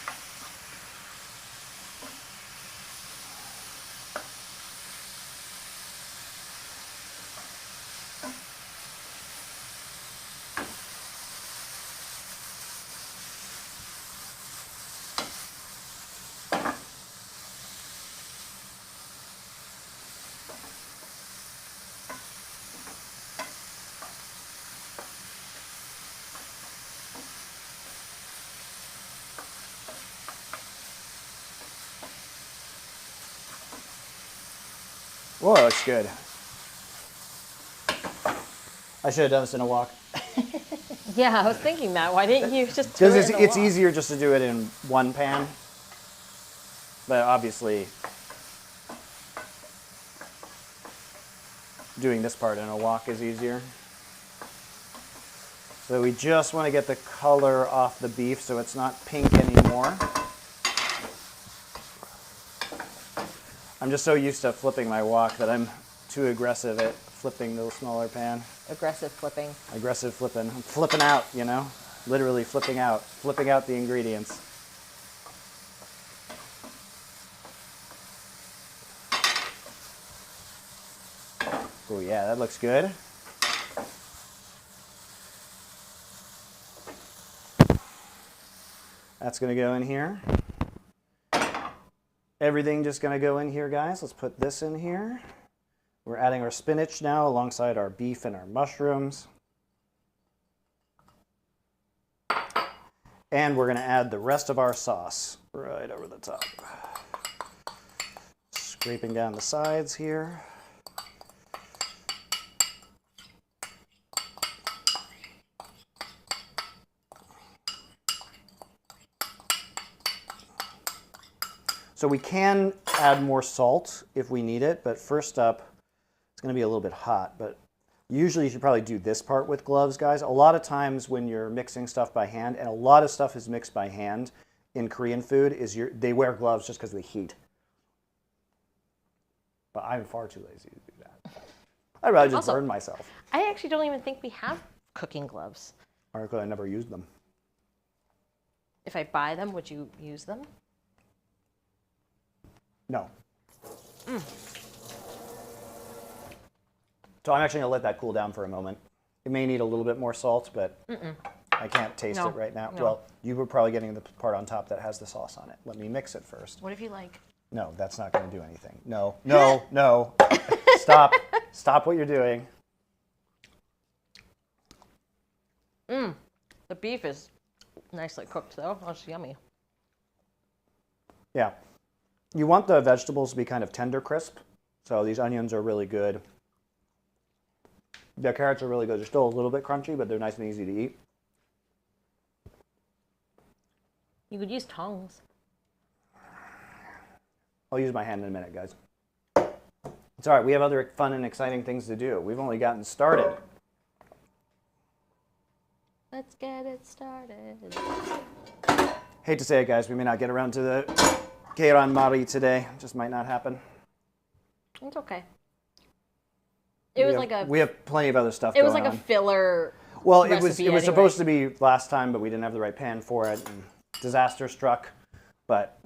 Whoa, that looks good. I should have done this in a wok. Yeah, I was thinking that. Why didn't you just do Because it in a it's wok? easier just to do it in one pan. But obviously, doing this part in a wok is easier. So we just want to get the color off the beef so it's not pink anymore. I'm just so used to flipping my wok that I'm too aggressive at flipping the smaller pan. Aggressive flipping. Aggressive flipping. I'm flipping out, you know? Literally flipping out the ingredients. Oh yeah, that looks good. That's gonna go in here. Everything just gonna go in here, guys. Let's put this in here. We're adding our spinach now alongside our beef and our mushrooms. And we're gonna add the rest of our sauce right over the top. Scraping down the sides here. So we can add more salt if we need it, but first up, it's gonna be a little bit hot, but usually you should probably do this part with gloves, guys. A lot of times when you're mixing stuff by hand, and a lot of stuff is mixed by hand in Korean food, they wear gloves just because of the heat. But I'm far too lazy to do that. I'd rather just burn myself. I actually don't even think we have cooking gloves. Or I never used them. If I buy them, would you use them? No. So I'm actually going to let that cool down for a moment. It may need a little bit more salt, but I can't taste it right now. No. Well, you were probably getting the part on top that has the sauce on it. Let me mix it first. What if you like? No, that's not going to do anything. No, no, no. Stop. Stop what you're doing. The beef is nicely cooked, though. Oh, it's yummy. Yeah. You want the vegetables to be kind of tender crisp. So these onions are really good. The carrots are really good. They're still a little bit crunchy, but they're nice and easy to eat. You could use tongs. I'll use my hand in a minute, guys. It's all right. We have other fun and exciting things to do. We've only gotten started. Let's get it started. Hate to say it, guys. We may not get around to the Gyeran Mari today. Just might not happen. It's okay. We have plenty of other stuff going on. It was like a filler. Well, it was supposed to be last time, but we didn't have the right pan for it. And disaster struck. But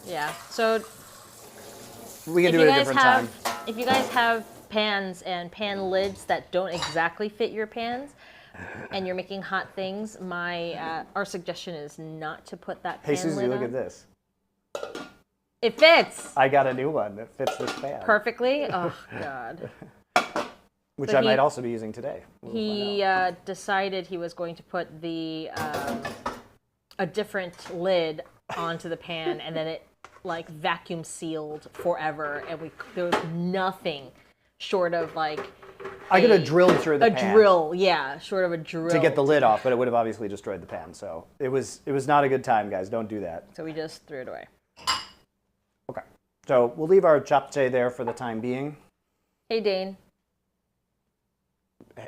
yeah, so we can do it a different time. If you guys have pans and pan lids that don't exactly fit your pans, and you're making hot things, our suggestion is not to put that pan Hey, Susie, lid look on. at this. It fits. I got a new one that fits this pan. Perfectly? Oh, God. Which So I might also be using today. He decided he was going to put a different lid onto the pan, and then it like vacuum sealed forever, and there was nothing short of like I could have drilled through the pan. A drill, yeah, short of a drill. To get the lid off, but it would have obviously destroyed the pan. So it was not a good time, guys. Don't do that. So we just threw it away. So we'll leave our japchae there for the time being. Hey, Dane.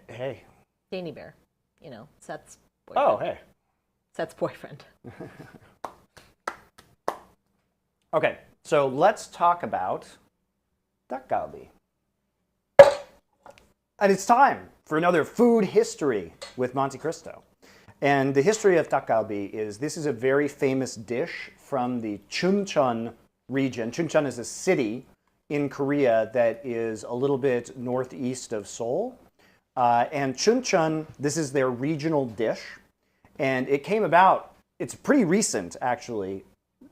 Hey. Daney Bear. You know, Seth's boyfriend. Oh, hey. Seth's boyfriend. Okay, so let's talk about Dakgalbi. And it's time for another food history with MonteCristo. And the history of Dakgalbi is this is a very famous dish from the Chuncheon region. Chuncheon is a city in Korea that is a little bit northeast of Seoul. And Chuncheon, this is their regional dish. And it came about, it's pretty recent actually.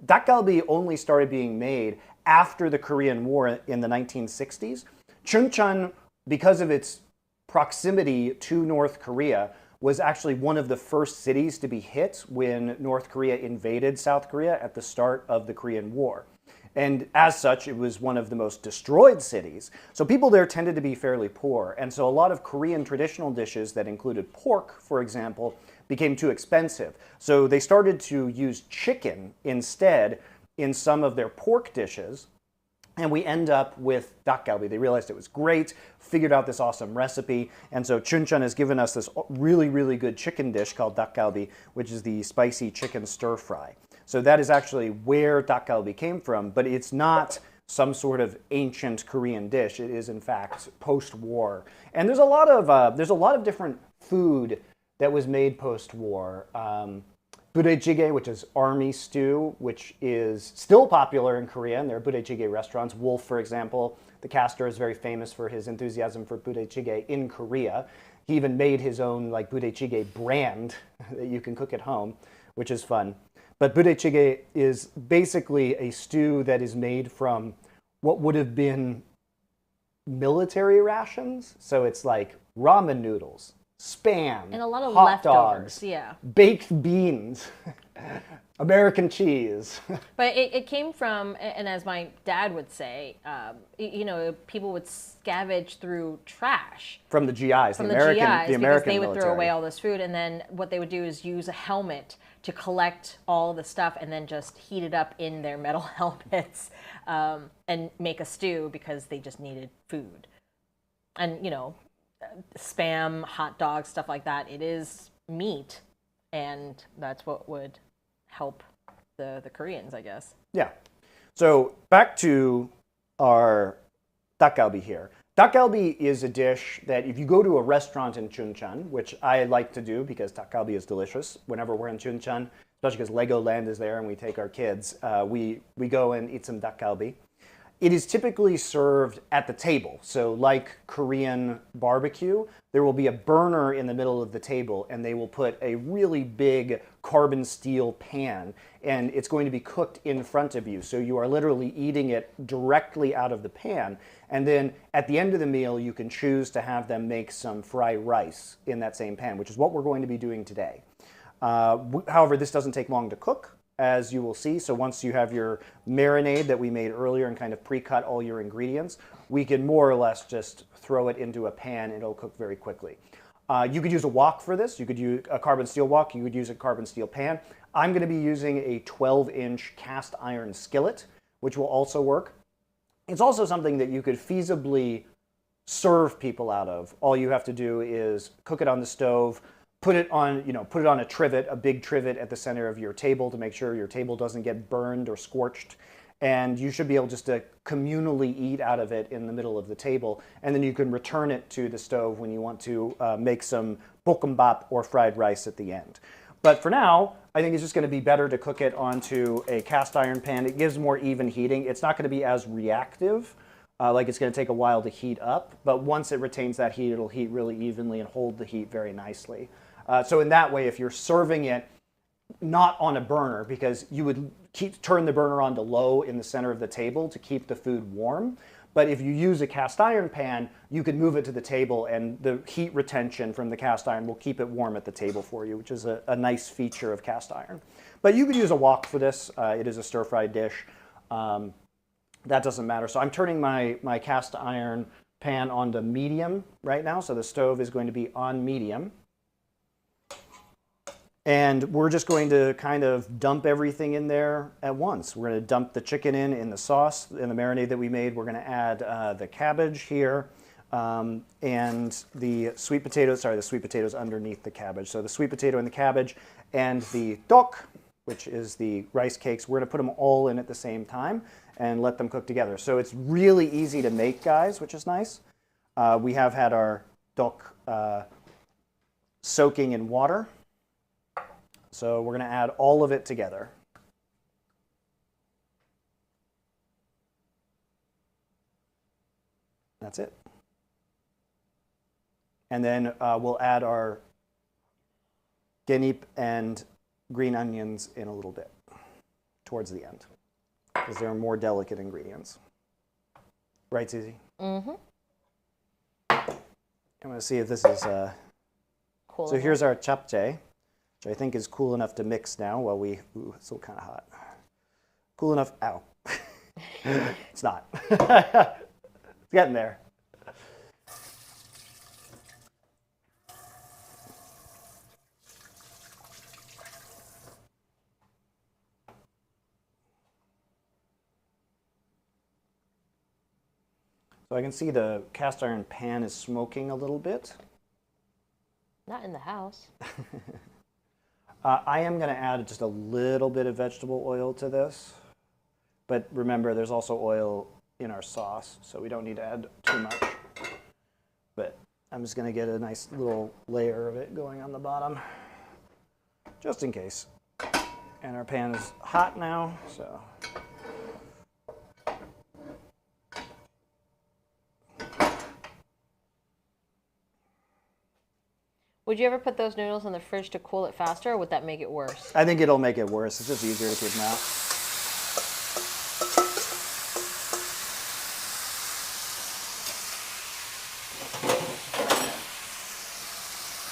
Dakgalbi only started being made after the Korean War in the 1960s. Chuncheon, because of its proximity to North Korea, was actually one of the first cities to be hit when North Korea invaded South Korea at the start of the Korean War. And as such, it was one of the most destroyed cities. So people there tended to be fairly poor. And so a lot of Korean traditional dishes that included pork, for example, became too expensive. So they started to use chicken instead in some of their pork dishes. And we end up with Dakgalbi. They realized it was great, figured out this awesome recipe. And so Chuncheon has given us this really, really good chicken dish called Dakgalbi, which is the spicy chicken stir fry. So that is actually where Dakgalbi came from, but it's not some sort of ancient Korean dish. It is in fact post-war. And there's a lot of different food that was made post-war. Budae-jjigae, which is army stew, which is still popular in Korea, and there are budae-jjigae restaurants. Wolf, for example, the caster, is very famous for his enthusiasm for budae-jjigae in Korea. He even made his own budae-jjigae brand that you can cook at home, which is fun. But budae-jjigae is basically a stew that is made from what would have been military rations. So it's like ramen noodles, Spam, and a lot of hot leftovers, dogs, yeah. baked beans, American cheese. But it came from, and as my dad would say, people would scavenge through trash. From the GIs, From the the American, GIs, the American because they would military. throw away all this food, and then what they would do is use a helmet to collect all the stuff and then just heat it up in their metal helmets and make a stew because they just needed food. And, Spam, hot dogs, stuff like that, it is meat, and that's what would help the Koreans, I guess. Yeah. So back to our Dakgalbi here. Dakgalbi is a dish that if you go to a restaurant in Chuncheon, which I like to do because Dakgalbi is delicious whenever we're in Chuncheon, especially because Legoland is there and we take our kids, we go and eat some Dakgalbi. It is typically served at the table. So like Korean barbecue, there will be a burner in the middle of the table and they will put a really big carbon steel pan and it's going to be cooked in front of you. So you are literally eating it directly out of the pan. And then at the end of the meal, you can choose to have them make some fried rice in that same pan, which is what we're going to be doing today. However, this doesn't take long to cook, as you will see. So once you have your marinade that we made earlier and kind of pre-cut all your ingredients, we can more or less just throw it into a pan and it'll cook very quickly. You could use a wok for this. You could use a carbon steel wok. You could use a carbon steel pan. I'm going to be using a 12-inch cast iron skillet, which will also work. It's also something that you could feasibly serve people out of. All you have to do is cook it on the stove, put it on a trivet, a big trivet at the center of your table to make sure your table doesn't get burned or scorched. And you should be able just to communally eat out of it in the middle of the table. And then you can return it to the stove when you want to make some bokkeumbap or fried rice at the end. But for now, I think it's just going to be better to cook it onto a cast iron pan. It gives more even heating. It's not going to be as reactive, like it's going to take a while to heat up. But once it retains that heat, it'll heat really evenly and hold the heat very nicely. So in that way, if you're serving it not on a burner, because you would turn the burner on to low in the center of the table to keep the food warm. But if you use a cast iron pan, you can move it to the table and the heat retention from the cast iron will keep it warm at the table for you, which is a nice feature of cast iron. But you could use a wok for this. It is a stir-fried dish. That doesn't matter. So I'm turning my cast iron pan onto medium right now. So the stove is going to be on medium. And we're just going to kind of dump everything in there at once. We're going to dump the chicken in the sauce, in the marinade that we made. We're going to add the cabbage here and the sweet potatoes. Sorry, the sweet potatoes underneath the cabbage. So the sweet potato and the cabbage and the tok, which is the rice cakes. We're going to put them all in at the same time and let them cook together. So it's really easy to make, guys, which is nice. We have had our tok soaking in water. So we're going to add all of it together. That's it. And then we'll add our genip and green onions in a little bit towards the end because they're more delicate ingredients. Right, Susie? Mm-hmm. I'm going to see if this is... cool. So here's our japchae, which I think is cool enough to mix now while we... Ooh, it's still kind of hot. Cool enough... Ow. It's not. It's getting there. So I can see the cast iron pan is smoking a little bit. Not in the house. I am going to add just a little bit of vegetable oil to this. But remember, there's also oil in our sauce, so we don't need to add too much. But I'm just going to get a nice little layer of it going on the bottom, just in case. And our pan is hot now, so... Would you ever put those noodles in the fridge to cool it faster, or would that make it worse? I think it'll make it worse. It's just easier to keep them out.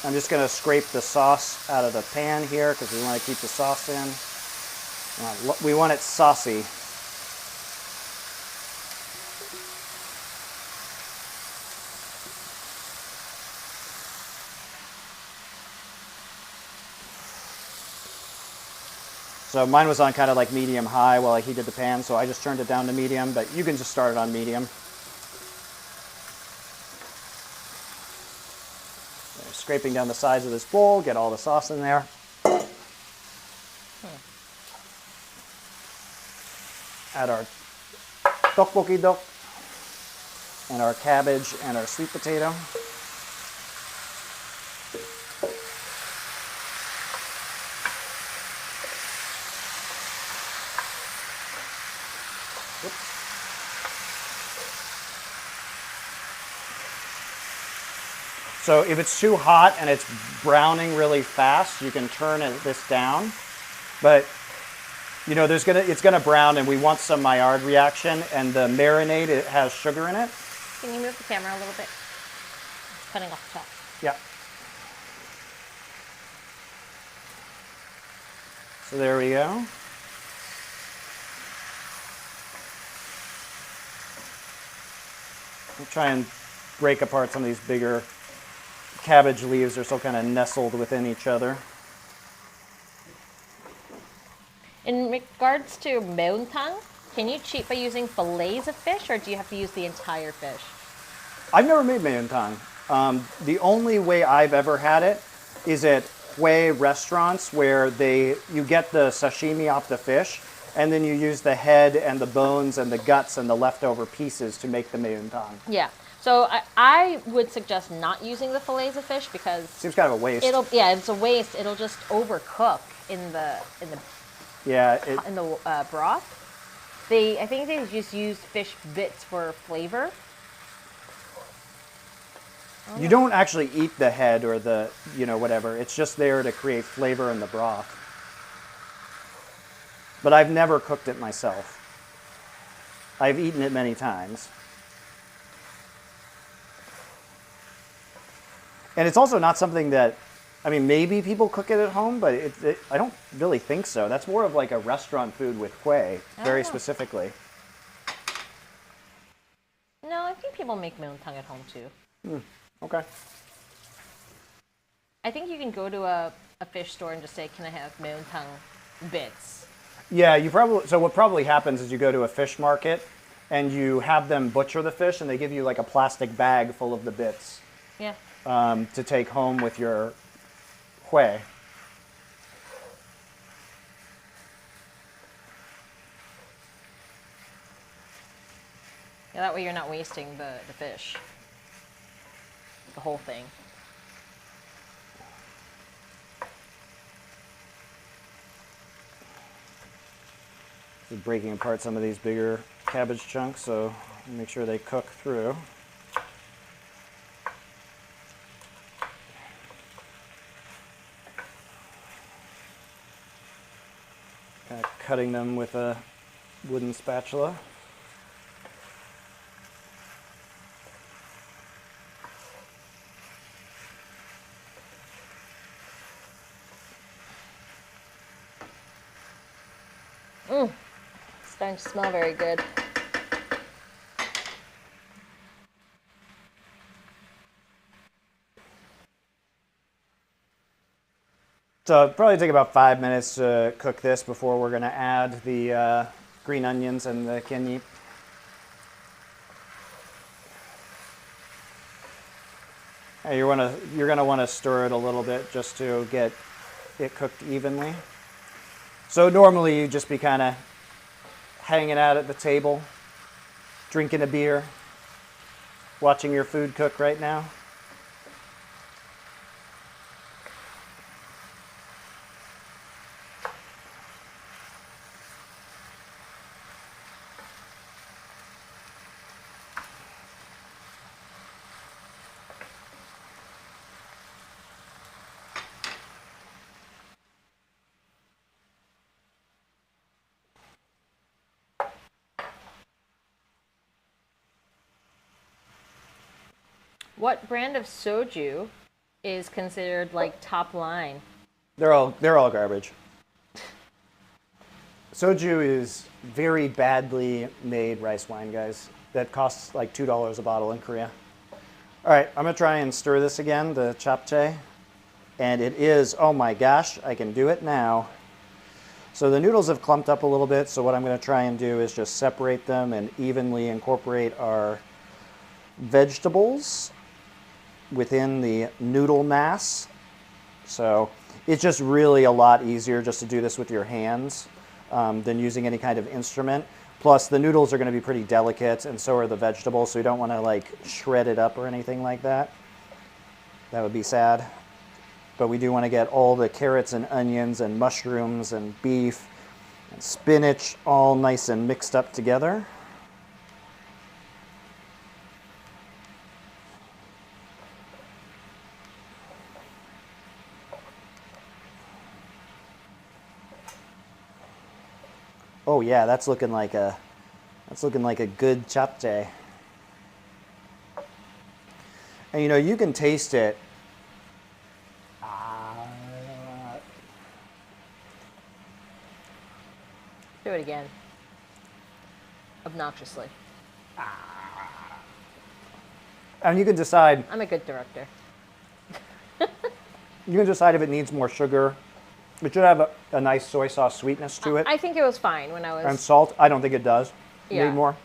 I'm just going to scrape the sauce out of the pan here because we want to keep the sauce in. We want it saucy. So mine was on kind of like medium high while I heated the pan, so I just turned it down to medium, but you can just start it on medium. Scraping down the sides of this bowl, get all the sauce in there. Add our tteokbokki dok and our cabbage and our sweet potato. So if it's too hot and it's browning really fast, you can turn this down. But you know, it's gonna brown, and we want some Maillard reaction. And the marinade, it has sugar in it. Can you move the camera a little bit? It's cutting off the top. Yeah. So there we go. We'll try and break apart some of these bigger cabbage leaves. They're still kind of nestled within each other. In regards to meontang, can you cheat by using fillets of fish, or do you have to use the entire fish? I've never made meontang. The only way I've ever had it is at Hui restaurants where you get the sashimi off the fish, and then you use the head and the bones and the guts and the leftover pieces to make the meontang. Yeah. So I would suggest not using the fillets of fish because seems kind of a waste. It's a waste. It'll just overcook in the broth. I think they just use fish bits for flavor. You don't actually eat the head or the whatever. It's just there to create flavor in the broth. But I've never cooked it myself. I've eaten it many times. And it's also not something that, maybe people cook it at home, but I don't really think so. That's more of like a restaurant food with Hui, very specifically. No, I think people make meontang at home too. Okay. I think you can go to a fish store and just say, "Can I have meontang bits?" Yeah, so what probably happens is you go to a fish market and you have them butcher the fish and they give you like a plastic bag full of the bits. Yeah. To take home with your hui. Yeah, that way you're not wasting the fish. The whole thing. Just breaking apart some of these bigger cabbage chunks, so make sure they cook through. Kind of cutting them with a wooden spatula. Starting to smell very good. So it'll probably take about 5 minutes to cook this before we're going to add the green onions and the kenya. You're going to want to stir it a little bit just to get it cooked evenly. So normally you'd just be kind of hanging out at the table, drinking a beer, watching your food cook right now. What brand of soju is considered like top line? They're all garbage. Soju is very badly made rice wine, guys. That costs like $2 a bottle in Korea. All right, I'm gonna try and stir this again, the japchae. And it is, oh my gosh, I can do it now. So the noodles have clumped up a little bit, so what I'm gonna try and do is just separate them and evenly incorporate our vegetables within the noodle mass. So it's just really a lot easier just to do this with your hands than using any kind of instrument. Plus the noodles are going to be pretty delicate and so are the vegetables, so you don't want to like shred it up or anything like that. That would be sad. But we do want to get all the carrots and onions and mushrooms and beef and spinach all nice and mixed up together. Oh yeah, that's looking like a good japchae. And you know, you can taste it. Do it again. Obnoxiously. And you can decide. I'm a good director. You can decide if it needs more sugar. It should have a nice soy sauce sweetness to it. I think it was fine when I was... And salt, I don't think it does. Yeah. Need more.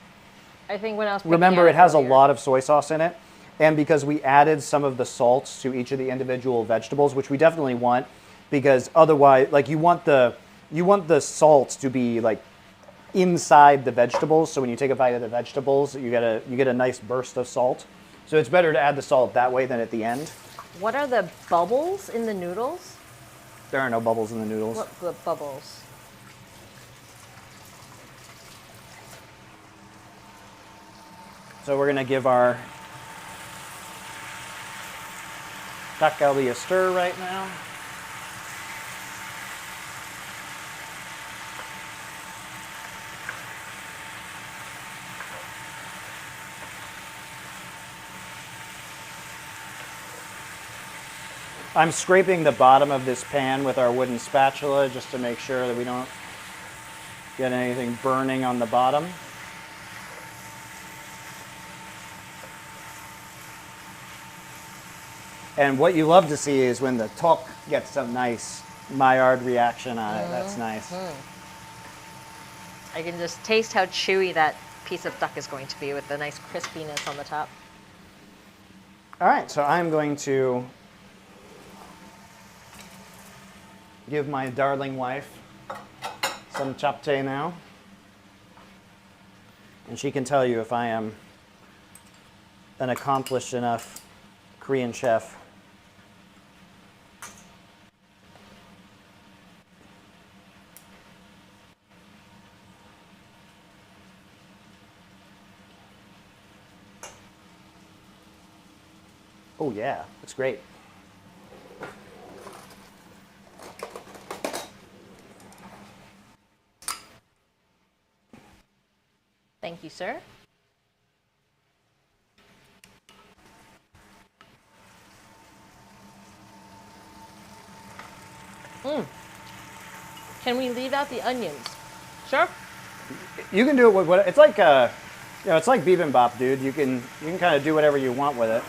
I think when I was picking Remember, it has earlier. a lot of soy sauce in it. And because we added some of the salts to each of the individual vegetables, which we definitely want, because otherwise, like you want the salts to be like inside the vegetables. So when you take a bite of the vegetables, you get a nice burst of salt. So it's better to add the salt that way than at the end. What are the bubbles in the noodles? There are no bubbles in the noodles. What the bubbles? So we're gonna give our Dakgalbi a stir right now. I'm scraping the bottom of this pan with our wooden spatula just to make sure that we don't get anything burning on the bottom. And what you love to see is when the tok gets some nice Maillard reaction on it. That's nice. I can just taste how chewy that piece of duck is going to be with the nice crispiness on the top. All right, so I'm going to give my darling wife some japchae now. And she can tell you if I am an accomplished enough Korean chef. Oh yeah, that's great. Thank you, sir. Can we leave out the onions? Sure. You can do it with what it's like. It's like bibimbap, dude. You can kind of do whatever you want with it.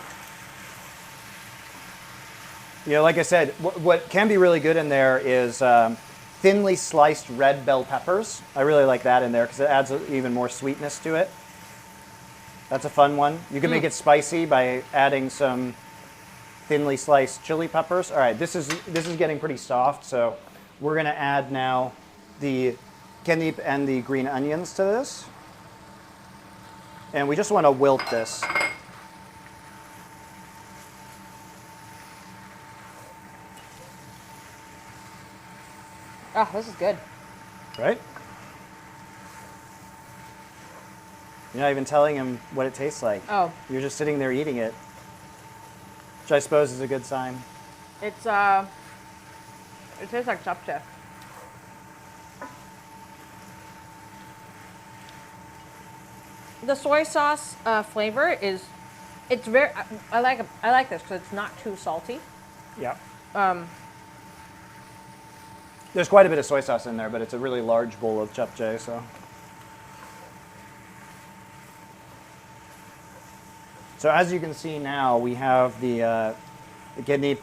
Like I said, what can be really good in there is thinly sliced red bell peppers. I really like that in there because it adds even more sweetness to it. That's a fun one. You can make it spicy by adding some thinly sliced chili peppers. All right, this is getting pretty soft, so we're going to add now the kkaennip and the green onions to this. And we just want to wilt this. Oh, this is good. Right? You're not even telling him what it tastes like. Oh. You're just sitting there eating it, which I suppose is a good sign. It tastes like japchae. The soy sauce flavor it's very. I like this because it's not too salty. Yeah. There's quite a bit of soy sauce in there, but it's a really large bowl of japchae, so. So as you can see now, we have the kkaennip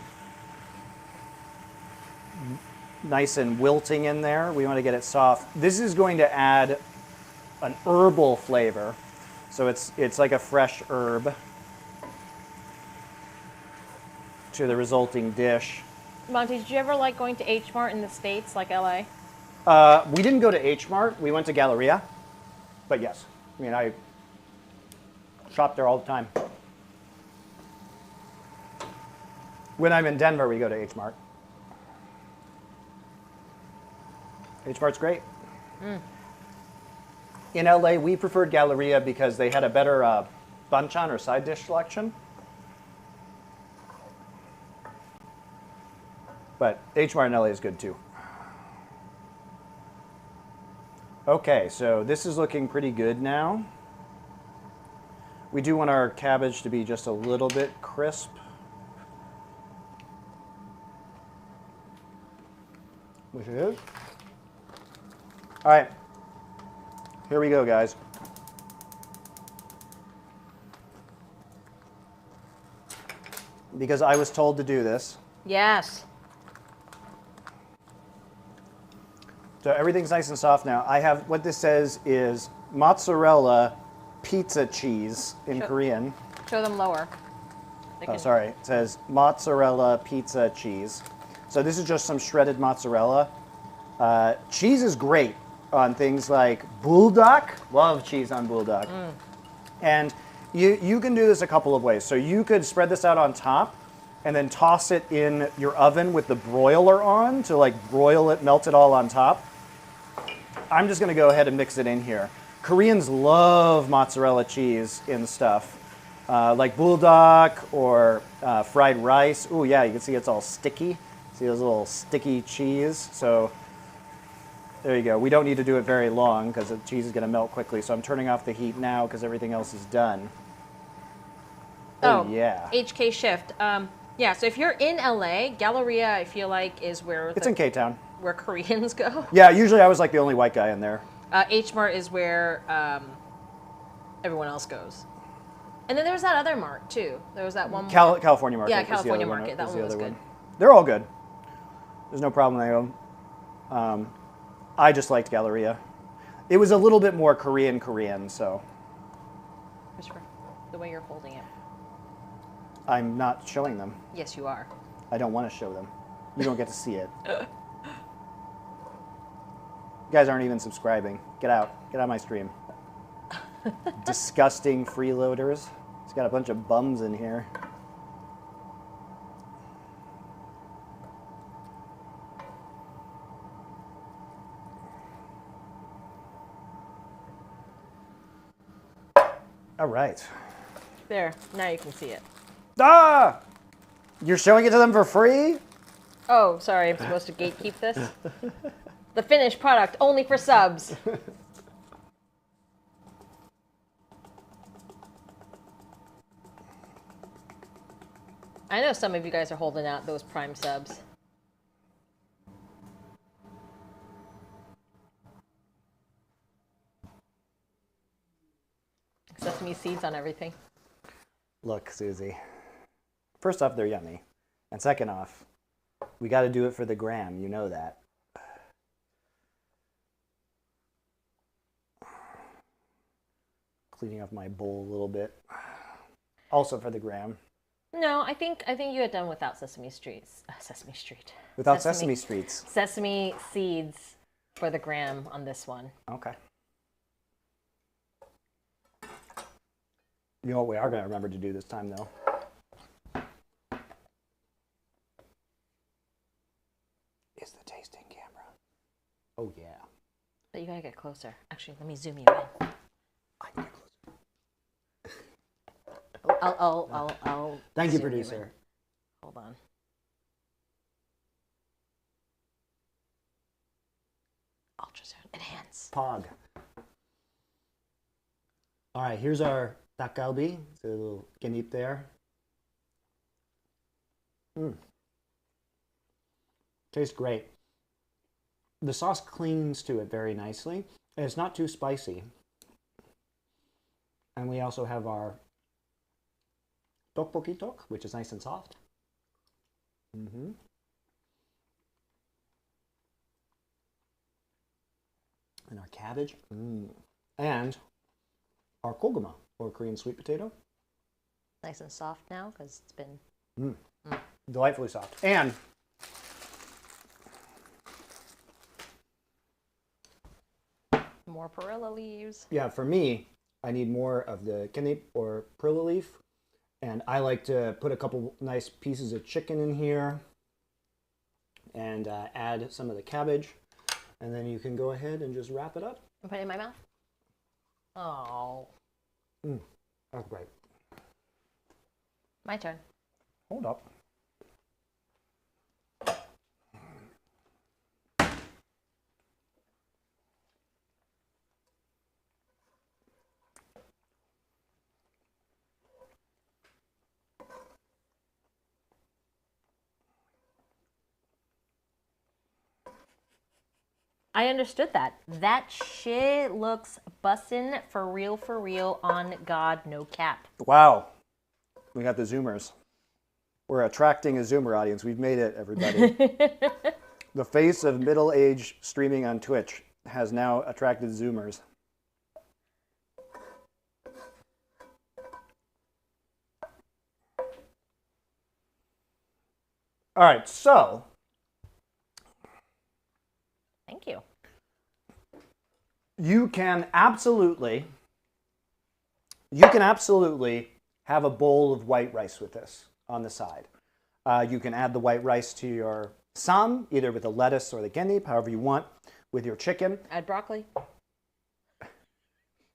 nice and wilting in there. We want to get it soft. This is going to add an herbal flavor. So it's like a fresh herb to the resulting dish. Monty, did you ever like going to H Mart in the States, like LA? We didn't go to H Mart. We went to Galleria. But yes, I mean, I shop there all the time. When I'm in Denver, we go to H Mart. H Mart's great. In LA, we preferred Galleria because they had a better banchan or side dish selection. But H Mart in LA is good too. Okay, so this is looking pretty good now. We do want our cabbage to be just a little bit crisp. Which it is. All right, here we go, guys. Because I was told to do this. Yes. So everything's nice and soft now. I have, what this says is mozzarella pizza cheese in Korean. Show them lower. Oh, sorry. It says mozzarella pizza cheese. So this is just some shredded mozzarella. Cheese is great on things like buldak. Love cheese on buldak. And you can do this a couple of ways. So you could spread this out on top and then toss it in your oven with the broiler on to like broil it, melt it all on top. I'm just going to go ahead and mix it in here. Koreans love mozzarella cheese in stuff, like buldak or fried rice. Ooh, yeah, you can see it's all sticky. See those little sticky cheese? So there you go. We don't need to do it very long because the cheese is going to melt quickly. So I'm turning off the heat now because everything else is done. Oh, yeah. HK shift. Yeah, so if you're in LA, Galleria, I feel like, is where... It's in K-Town. Where Koreans go. Yeah, usually I was like the only white guy in there. H Mart is where everyone else goes. And then there was that other mart too. There was that one. California Market. Yeah, was the California other Market. That was one the was other good. They're all good. There's no problem there. I just liked Galleria. It was a little bit more Korean, so. Christopher, the way you're holding it. I'm not showing them. Yes, you are. I don't want to show them. You don't get to see it. You guys aren't even subscribing. Get out. Get out of my stream. Disgusting freeloaders. It's got a bunch of bums in here. All right. There. Now you can see it. Ah! You're showing it to them for free? Oh, sorry. I'm supposed to gatekeep this. The finished product only for subs. I know some of you guys are holding out those Prime subs. Sesame seeds on everything. Look, Susie. First off, they're yummy. And second off, we got to do it for the gram. You know that. Cleaning up my bowl a little bit. Also for the gram. No, I think you had done without Sesame Streets. Sesame Street. Without Sesame Streets. Sesame seeds for the gram on this one. Okay. You know what we are going to remember to do this time, though? Is the tasting camera. Oh, yeah. But you gotta get closer. Actually, let me zoom you in. I can get closer. I'll Thank you, zoom producer. in. Hold on. Ultrasound. Enhance. Pog. All right, here's our Dakgalbi. So a little ganip there. Tastes great. The sauce clings to it very nicely. And it's not too spicy. And we also have our tteokbokki, which is nice and soft. And our cabbage. And our koguma, or Korean sweet potato. Nice and soft now because it's been Delightfully soft. And more perilla leaves. yeah, for me, I need more of the ganip or perilla leaf. And I like to put a couple nice pieces of chicken in here and add some of the cabbage. And then you can go ahead and just wrap it up. And put it in my mouth. Oh. That's great. My turn. Hold up. I understood that. That shit looks bussin' for real, on God, no cap. Wow. We got the Zoomers. We're attracting a Zoomer audience. We've made it, everybody. The face of middle-aged streaming on Twitch has now attracted Zoomers. All right, so Thank you. you can absolutely have a bowl of white rice with this on the side. You can add the white rice to your sam, either with the lettuce or the ganip, however you want, with your chicken. Add broccoli.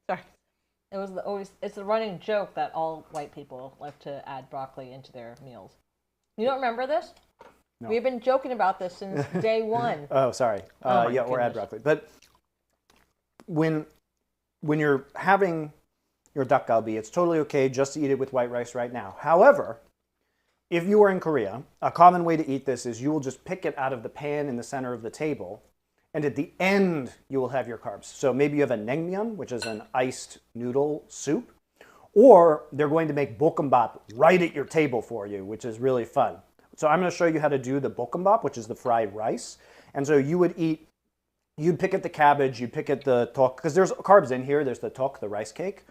Sorry. It's a running joke that all white people like to add broccoli into their meals. You don't remember this? No. We've been joking about this since day one. Oh, sorry. Oh my yeah, or add goodness. broccoli. But when you're having your dakgalbi, it's totally okay just to eat it with white rice right now. However, if you are in Korea, a common way to eat this is you will just pick it out of the pan in the center of the table, and at the end you will have your carbs. So maybe you have a naengmyeon, which is an iced noodle soup, Or they're going to make bokkeumbap right at your table for you, which is really fun. So I'm going to show you how to do the bokkeumbap, which is the fried rice. And so you'd pick at the cabbage, you'd pick at the tok, because there's carbs in here. There's the tok, the rice cake.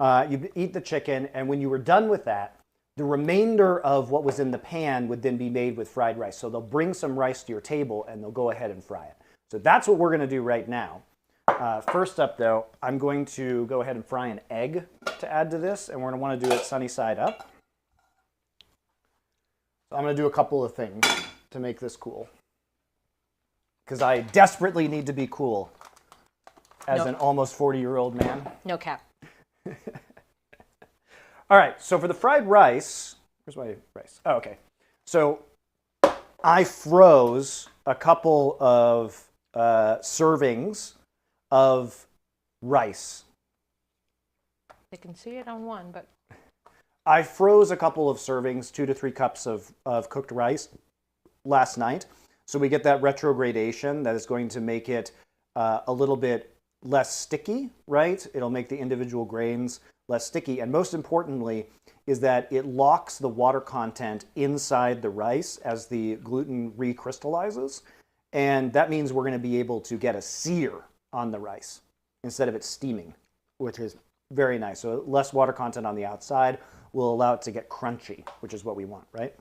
You'd eat the chicken, and when you were done with that, the remainder of what was in the pan would then be made with fried rice. So they'll bring some rice to your table, and they'll go ahead and fry it. So that's what we're going to do right now. First up, though, I'm going to go ahead and fry an egg to add to this, and we're going to want to do it sunny side up. So I'm going to do a couple of things to make this cool, because I desperately need to be cool as an almost 40-year-old man. No cap. All right, so for the fried rice, where's my rice? Oh, okay. So I froze a couple of servings of rice. They can see it on one, but... I froze a couple of servings, 2 to 3 cups of cooked rice last night. So we get that retrogradation that is going to make it a little bit less sticky, right? It'll make the individual grains less sticky. And most importantly is that it locks the water content inside the rice as the gluten recrystallizes. And that means we're going to be able to get a sear on the rice instead of it steaming, which is very nice. So less water content on the outside will allow it to get crunchy, which is what we want, right?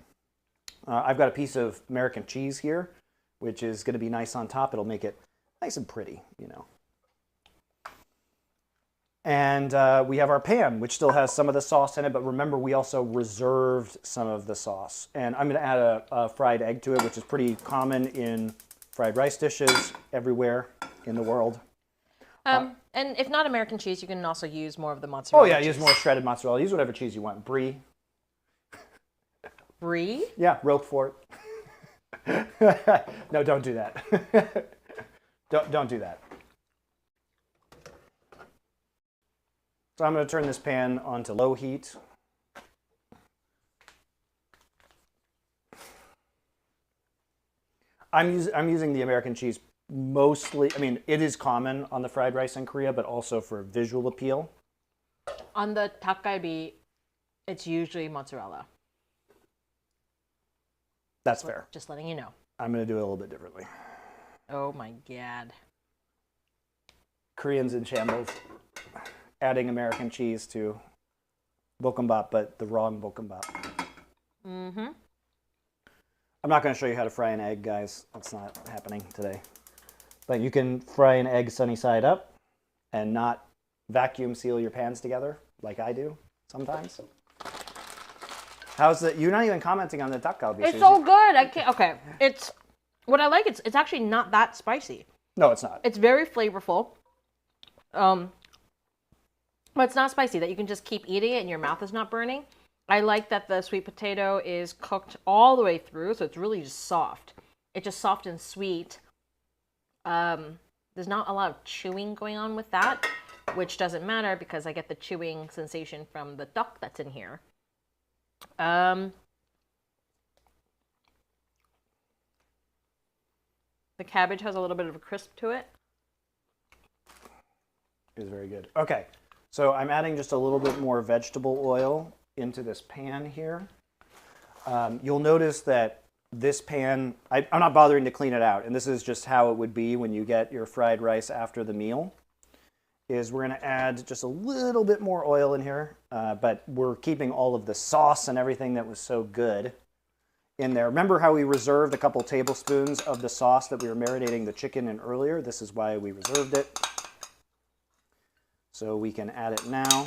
I've got a piece of American cheese here, which is going to be nice on top. It'll make it nice and pretty, you know. And we have our pan, which still has some of the sauce in it, but remember, we also reserved some of the sauce. And I'm going to add a fried egg to it, which is pretty common in fried rice dishes everywhere in the world. And if not American cheese, you can also use more of the mozzarella cheese. Use more shredded mozzarella. Use whatever cheese you want. Brie. Brie? Yeah, Roquefort. No, don't do that. Don't do that. So I'm going to turn this pan onto low heat. I'm using the American cheese mostly. I mean, it is common on the fried rice in Korea, but also for visual appeal. On the Dakgalbi, it's usually mozzarella. That's fair. Just letting you know. I'm going to do it a little bit differently. Oh my God. Koreans in shambles. Adding American cheese to bokkeumbap, but the wrong bokkeumbap. Mm-hmm. I'm not going to show you how to fry an egg, guys. That's not happening today. But you can fry an egg sunny side up and not vacuum seal your pans together like I do sometimes. How's it? You're not even commenting on the Dakgalbi. It's so good. I can't. Okay. It's what I like. It's actually not that spicy. No, it's not. It's very flavorful. But it's not spicy, that you can just keep eating it and your mouth is not burning. I like that the sweet potato is cooked all the way through, so it's really just soft. It's just soft and sweet. There's not a lot of chewing going on with that, which doesn't matter because I get the chewing sensation from the duck that's in here. The cabbage has a little bit of a crisp to it. It is very good. Okay. So I'm adding just a little bit more vegetable oil into this pan here. You'll notice that this pan, I'm not bothering to clean it out, and this is just how it would be when you get your fried rice after the meal, is we're going to add just a little bit more oil in here, but we're keeping all of the sauce and everything that was so good in there. Remember how we reserved a couple tablespoons of the sauce that we were marinating the chicken in earlier? This is why we reserved it. So we can add it now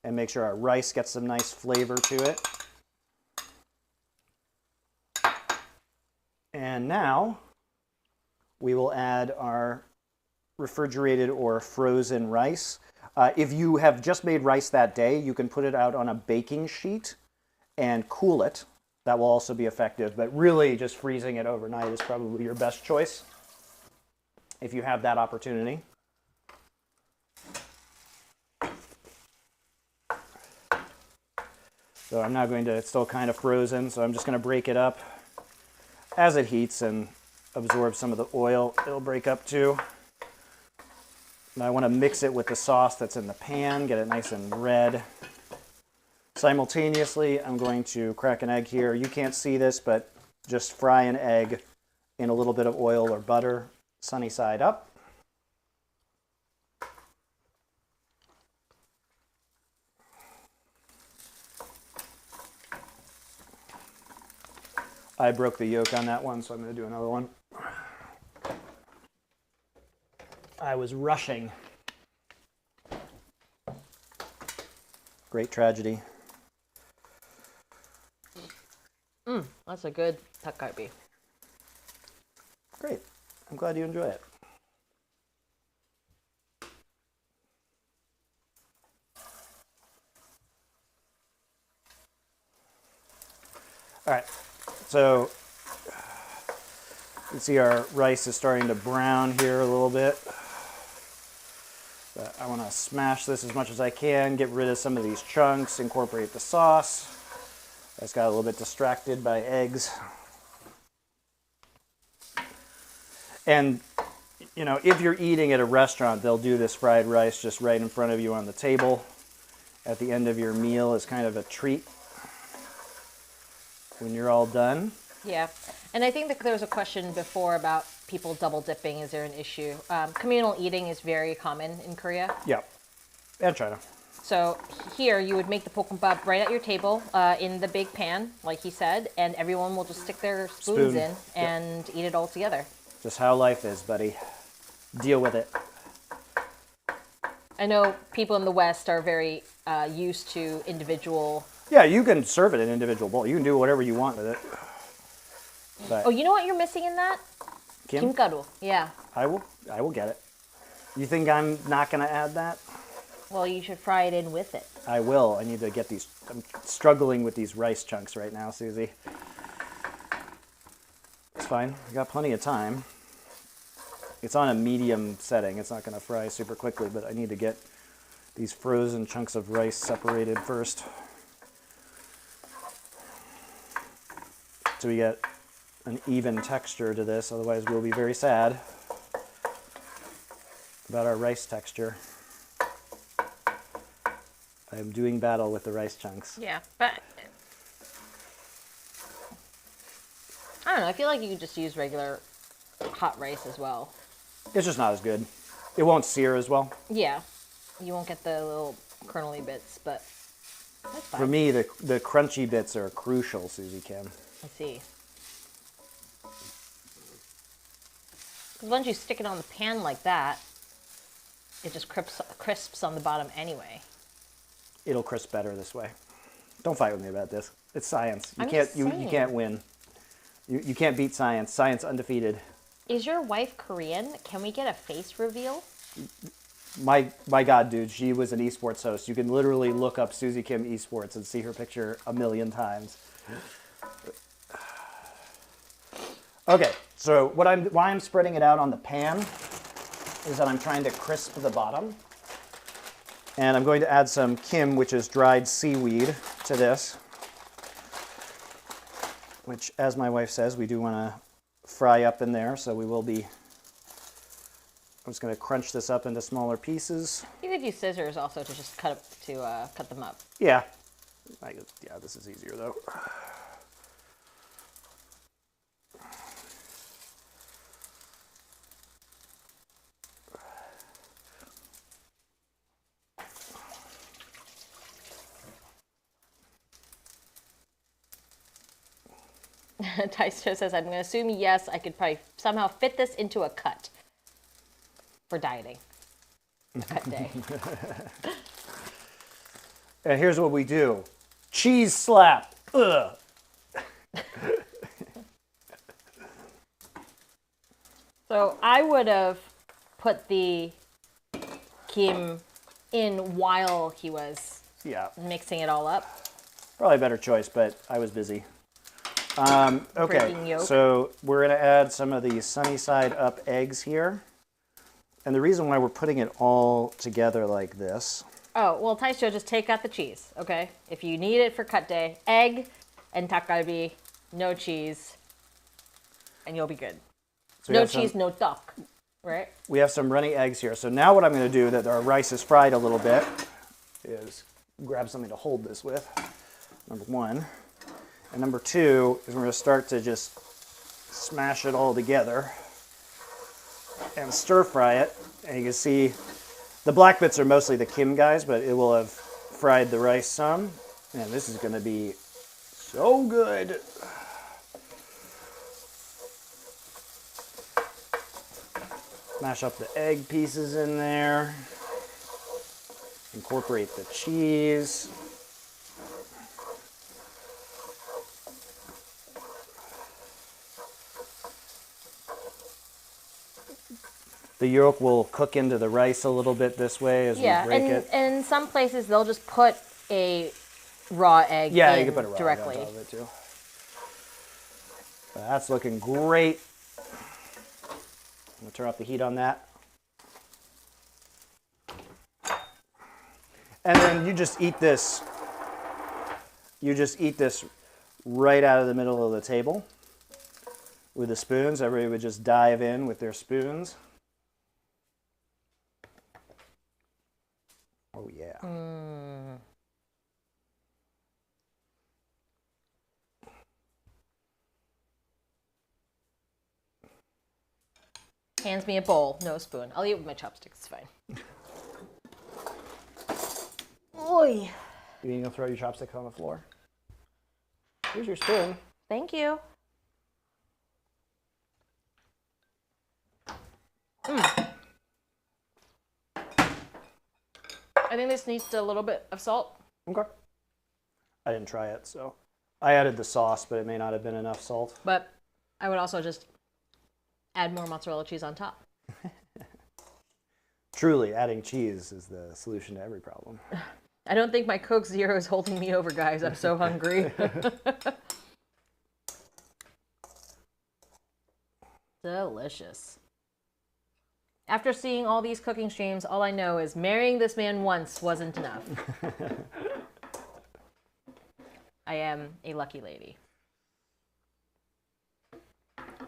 and make sure our rice gets some nice flavor to it. And now we will add our refrigerated or frozen rice. If you have just made rice that day, you can put it out on a baking sheet and cool it. That will also be effective, but really just freezing it overnight is probably your best choice if you have that opportunity. So I'm now going to, it's still kind of frozen, so I'm just going to break it up as it heats and absorb some of the oil. It'll break up too. And I want to mix it with the sauce that's in the pan, get it nice and red. Simultaneously, I'm going to crack an egg here. You can't see this, but just fry an egg in a little bit of oil or butter, sunny side up. I broke the yolk on that one, so I'm going to do another one. I was rushing. Great tragedy. That's a good Dakgalbi. Great. I'm glad you enjoy it. All right. So you can see our rice is starting to brown here a little bit. But I want to smash this as much as I can, get rid of some of these chunks, incorporate the sauce. I just got a little bit distracted by eggs. And, you know, if you're eating at a restaurant, they'll do this fried rice just right in front of you on the table at the end of your meal as kind of a treat when you're all done. Yeah. And I think that there was a question before about people double dipping. Is there an issue? Communal eating is very common in Korea. Yeah. And China. So here you would make the 볶음밥 right at your table in the big pan, like he said, and everyone will just stick their spoons in and eat it all together. Just how life is, buddy. Deal with it. I know people in the West are very used to individual. Yeah, you can serve it in individual bowl. You can do whatever you want with it. But oh, you know what you're missing in that? Kimgaru. Yeah. I will get it. You think I'm not going to add that? Well, you should fry it in with it. I will. I need to get these. I'm struggling with these rice chunks right now, Susie. It's fine. I got plenty of time. It's on a medium setting. It's not going to fry super quickly, but I need to get these frozen chunks of rice separated first. So we get an even texture to this, otherwise we'll be very sad about our rice texture. I'm doing battle with the rice chunks. Yeah, but I don't know. I feel like you could just use regular hot rice as well. It's just not as good. It won't sear as well. Yeah, you won't get the little kernely bits, but that's fine. For me, the crunchy bits are crucial, Susie Kim. I see. Because once you stick it on the pan like that, it just crisps on the bottom anyway. It'll crisp better this way. Don't fight with me about this. It's science. You can't win. You can't beat science. Science undefeated. Is your wife Korean? Can we get a face reveal? My God, dude, she was an esports host. You can literally look up Susie Kim esports and see her picture a million times. Okay, so why I'm spreading it out on the pan is that I'm trying to crisp the bottom. And I'm going to add some kim, which is dried seaweed, to this. Which, as my wife says, we do want to fry up in there, so we will be. I'm just going to crunch this up into smaller pieces. You could use scissors also to just cut them up. Yeah. Yeah, this is easier though. Taisto says, I'm going to assume yes, I could probably somehow fit this into a cut for dieting. A cut day. And here's what we do. Cheese slap. Ugh. So I would have put the kim in while he was mixing it all up. Probably a better choice, but I was busy. Okay, so we're going to add some of these sunny side up eggs here. And the reason why we're putting it all together like this. Oh, well, Taisto, just take out the cheese, okay? If you need it for cut day, egg and Dakgalbi, no cheese, and you'll be good. So no cheese, no duck. Right. We have some runny eggs here. So now what I'm going to do, that our rice is fried a little bit, is grab something to hold this with, number one. And number two is we're going to start to just smash it all together and stir fry it. And you can see the black bits are mostly the Kim guys, but it will have fried the rice some. And this is going to be so good. Mash up the egg pieces in there. Incorporate the cheese. The yolk will cook into the rice a little bit this way as we break it. And in some places they'll just put a raw egg you in can put a raw directly. egg on top of it too. That's looking great. I'm gonna turn off the heat on that. And then you just eat this. You just eat this right out of the middle of the table with the spoons. Everybody would just dive in with their spoons. Oh yeah. Hands me a bowl, no spoon. I'll eat with my chopsticks, it's fine. Oy. You gonna throw your chopsticks on the floor? Here's your spoon. Thank you. I think this needs a little bit of salt. Okay. I didn't try it, so I added the sauce, but it may not have been enough salt. But I would also just add more mozzarella cheese on top. Truly, adding cheese is the solution to every problem. I don't think my Coke Zero is holding me over, guys. I'm so hungry. Delicious. After seeing all these cooking streams, all I know is marrying this man once wasn't enough. I am a lucky lady.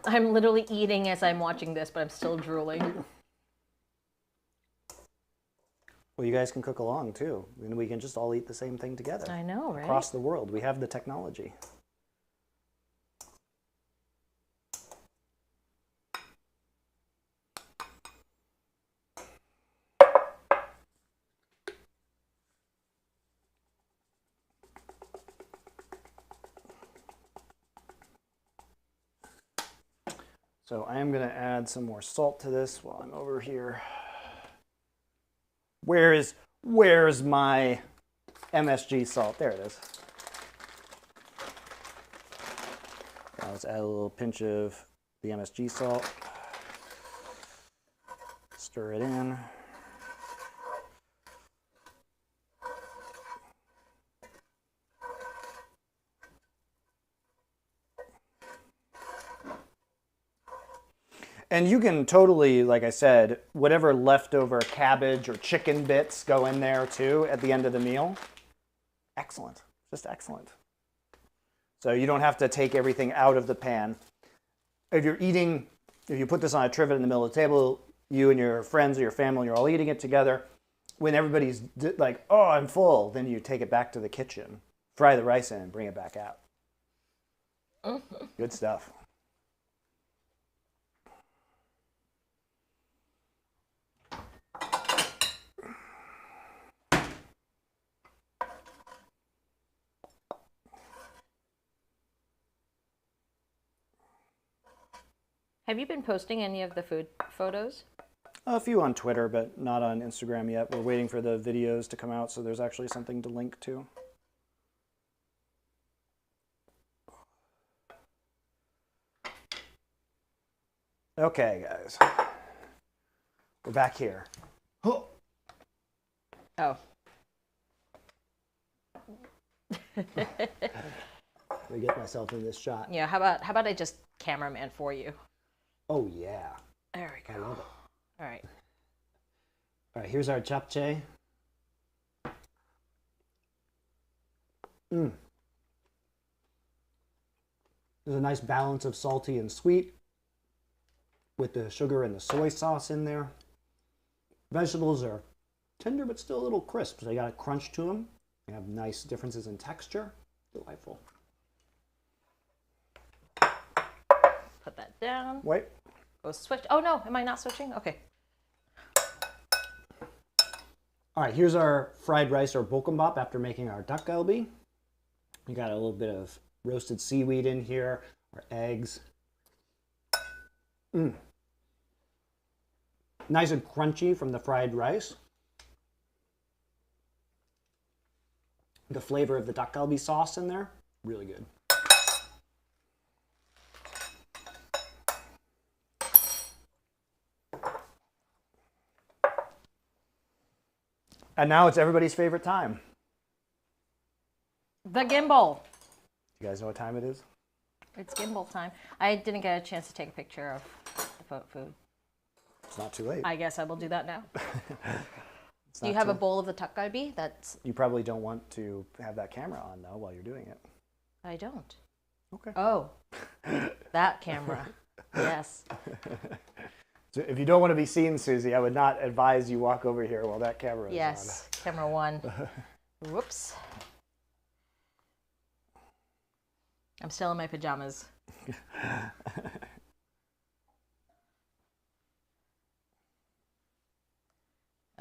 I'm literally eating as I'm watching this, but I'm still drooling. Well, you guys can cook along too. And we can just all eat the same thing together. I know, right? Across the world. We have the technology. So I am going to add some more salt to this while I'm over here. Where's my MSG salt? There it is. Now let's add a little pinch of the MSG salt. Stir it in. And you can totally, like I said, whatever leftover cabbage or chicken bits go in there too at the end of the meal. Excellent, just excellent. So you don't have to take everything out of the pan. If you're eating, if you put this on a trivet in the middle of the table, you and your friends or your family, you're all eating it together. When everybody's like, oh, I'm full, then you take it back to the kitchen, fry the rice in, and bring it back out. Good stuff. Have you been posting any of the food photos? A few on Twitter, but not on Instagram yet. We're waiting for the videos to come out, so there's actually something to link to. Okay, guys. We're back here. Oh. Let me get myself in this shot. Yeah, how about I just cameraman for you? Oh, yeah. There we go. I love it. All right. All right, here's our japchae. There's a nice balance of salty and sweet. with the sugar and the soy sauce in there. Vegetables are tender but still a little crisp. So they got a crunch to them. They have nice differences in texture. Delightful. Put that down. Wait. Go switch. Oh no, am I not switching? Okay. All right, here's our fried rice or bokkeumbap after making our dakgalbi. We got a little bit of roasted seaweed in here, our eggs. Nice and crunchy from the fried rice. The flavor of the dakgalbi sauce in there, really good. And now it's everybody's favorite time. The gimbal. You guys know what time it is? It's gimbal time. I didn't get a chance to take a picture of the food. It's not too late. I guess I will do that now. Do you have a bowl of the dakgalbi? That's. You probably don't want to have that camera on though while you're doing it. I don't. Okay. Oh, that camera. Yes. So if you don't want to be seen, Susie, I would not advise you walk over here while that camera is on. Yes, camera one. Whoops. I'm still in my pajamas.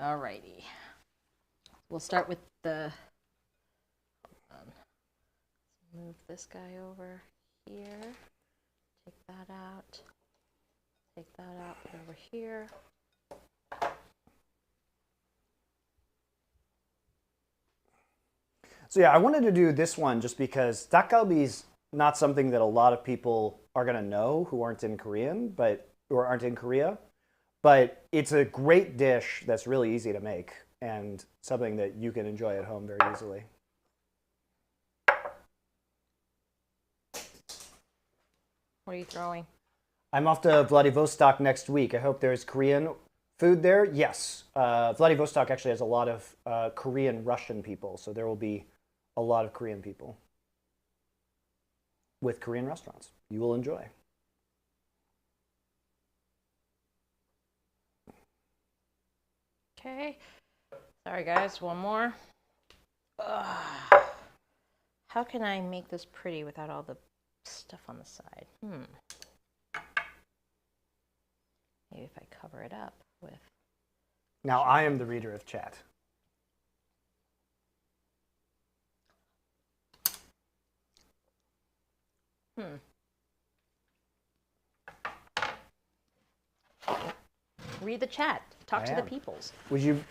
Alrighty. We'll start with the. Hold on. Move this guy over here. Take that out. Take that out. Put it over here. So yeah, I wanted to do this one just because dakgalbi's not something that a lot of people are going to know who aren't in Korean, or aren't in Korea. But it's a great dish that's really easy to make and something that you can enjoy at home very easily. What are you throwing? I'm off to Vladivostok next week. I hope there's Korean food there. Yes. Vladivostok actually has a lot of Korean Russian people, so there will be a lot of Korean people with Korean restaurants you will enjoy. Okay. Sorry, guys. One more. How can I make this pretty without all the stuff on the side? Maybe if I cover it up with... Now, I am the reader of chat. Read the chat. Talk to the peoples. Would you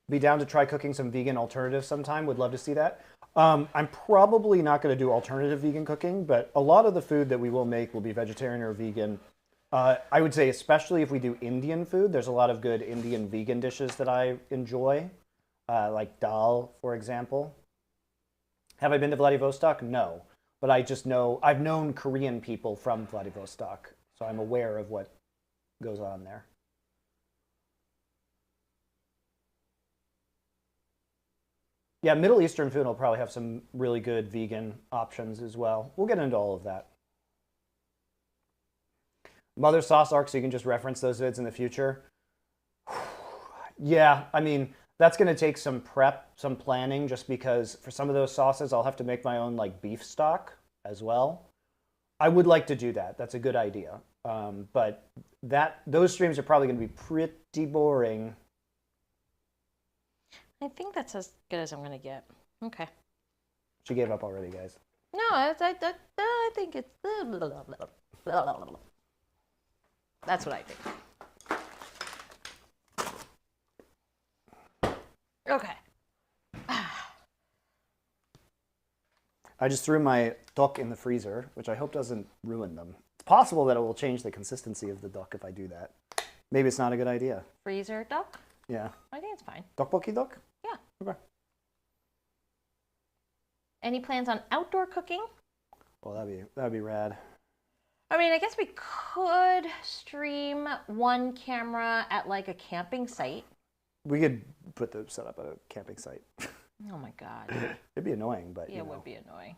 be down to try cooking some vegan alternatives sometime? Would love to see that. I'm probably not going to do alternative vegan cooking, but a lot of the food that we will make will be vegetarian or vegan. I would say especially if we do Indian food, there's a lot of good Indian vegan dishes that I enjoy, like dal, for example. Have I been to Vladivostok? No. But I just know, I've known Korean people from Vladivostok, so I'm aware of what goes on there. Yeah, Middle Eastern food will probably have some really good vegan options as well. We'll get into all of that. Mother sauce arc, so you can just reference those vids in the future. Yeah, I mean, that's going to take some prep, some planning, just because for some of those sauces, I'll have to make my own like beef stock as well. I would like to do that. That's a good idea. But those streams are probably going to be pretty boring. I think that's as good as I'm going to get. Okay. She gave up already, guys. No, I think it's... That's what I think. Okay. I just threw my duck in the freezer, which I hope doesn't ruin them. It's possible that it will change the consistency of the duck if I do that. Maybe it's not a good idea. Freezer duck? Yeah. I think it's fine. Tteokbokki duck? Yeah. Okay. Any plans on outdoor cooking? Well, that'd be rad. I mean, I guess we could stream one camera at like a camping site. We could put the setup at a camping site. Oh my god. It'd be annoying, but yeah, it would be annoying.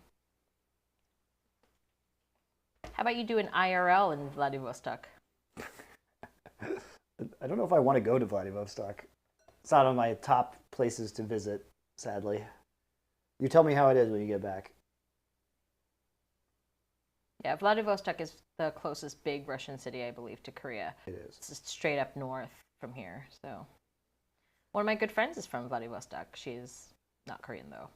How about you do an IRL in Vladivostok? I don't know if I want to go to Vladivostok. It's not on my top places to visit, sadly. You tell me how it is when you get back. Yeah, Vladivostok is the closest big Russian city, I believe, to Korea. It is. It's just straight up north from here. So, one of my good friends is from Vladivostok. She's not Korean, though.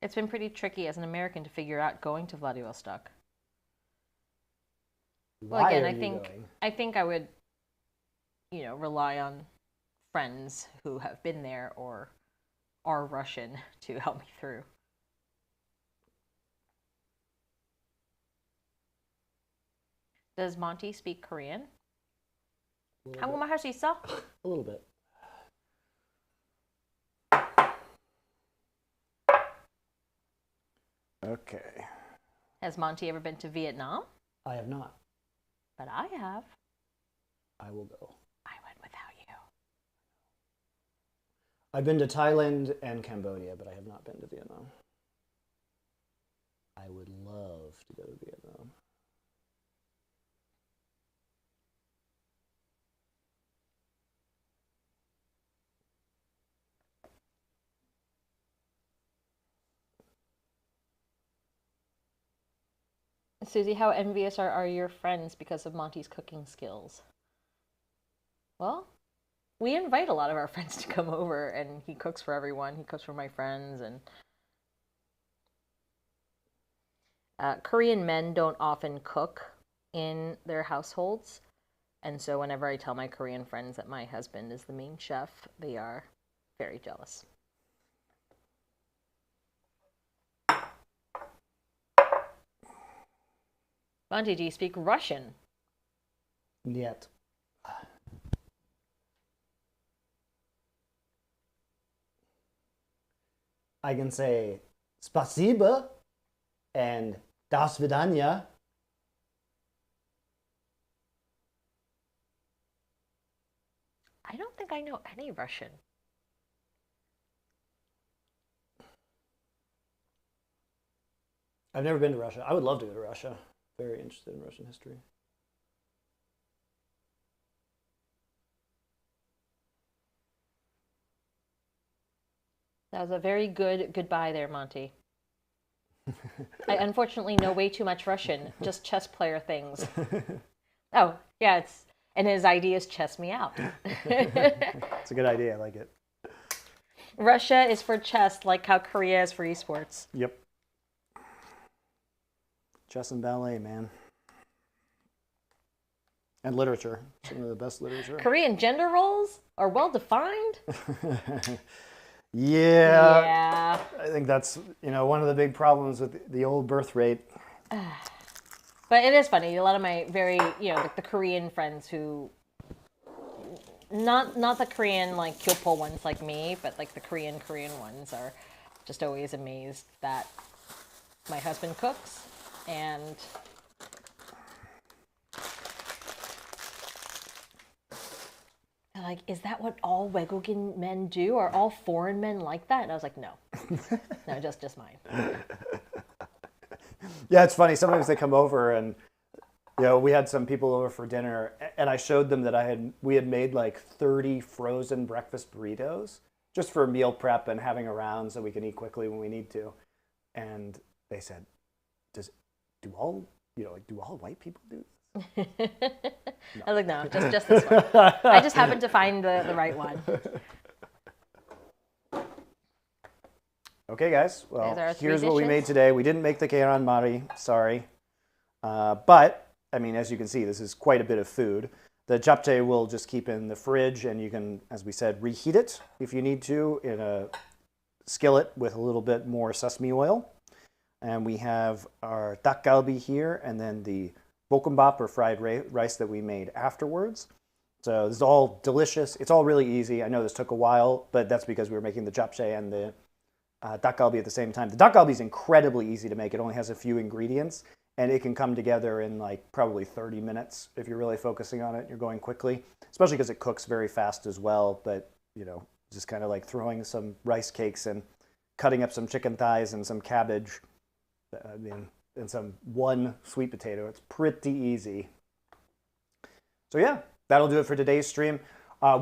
It's been pretty tricky as an American to figure out going to Vladivostok. Well, Why again, are I you think going? I think I would, rely on friends who have been there or are Russian to help me through. Does Monty speak Korean? 한국말 할 수 있어? A little bit. Okay. Has Monty ever been to Vietnam? I have not. But I have. I will go. I went without you. I've been to Thailand and Cambodia, but I have not been to Vietnam. I would love to go to Vietnam. Susie, how envious are your friends because of Monty's cooking skills? Well, we invite a lot of our friends to come over, and he cooks for everyone. He cooks for my friends, and Korean men don't often cook in their households, and so whenever I tell my Korean friends that my husband is the main chef, they are very jealous. Monty, do you speak Russian? Нет. I can say спасибо and до свидания. I don't think I know any Russian. I've never been to Russia. I would love to go to Russia. Very interested in Russian history. That was a very good goodbye there, Monty. I unfortunately know way too much Russian, just chess player things. Oh, yeah, and his ideas chess me out. It's a good idea. I like it. Russia is for chess, like how Korea is for esports. Yep. Chess and ballet, man. And literature. Some of the best literature. Korean gender roles are well defined. Yeah. I think that's, one of the big problems with the old birth rate. But it is funny. A lot of my very, the Korean friends who, not the Korean, like, Kyopo ones like me, but, like, the Korean ones are just always amazed that my husband cooks. And they're like, is that what all 외국인 men do? Are all foreign men like that? And I was like, no. No, just mine. Yeah, it's funny. Sometimes they come over and, we had some people over for dinner and I showed them that we had made like 30 frozen breakfast burritos just for meal prep and having around so we can eat quickly when we need to. And they said, do all white people do this? No. I was like, no, just this one. I just happened to find the right one. Okay, guys. Well, here's what we dishes. made today. We didn't make the Gyeran Mari, sorry. But, as you can see, this is quite a bit of food. The Japchae will just keep in the fridge, and you can, as we said, reheat it if you need to in a skillet with a little bit more sesame oil. And we have our Dakgalbi here, and then the bokkeumbap or fried rice that we made afterwards. So this is all delicious. It's all really easy. I know this took a while, but that's because we were making the Japchae and the Dakgalbi at the same time. The Dakgalbi is incredibly easy to make. It only has a few ingredients, and it can come together in like probably 30 minutes if you're really focusing on it. You're going quickly, especially because it cooks very fast as well. But, just kind of like throwing some rice cakes and cutting up some chicken thighs and some cabbage, and some one sweet potato. It's pretty easy. So yeah, that'll do it for today's stream.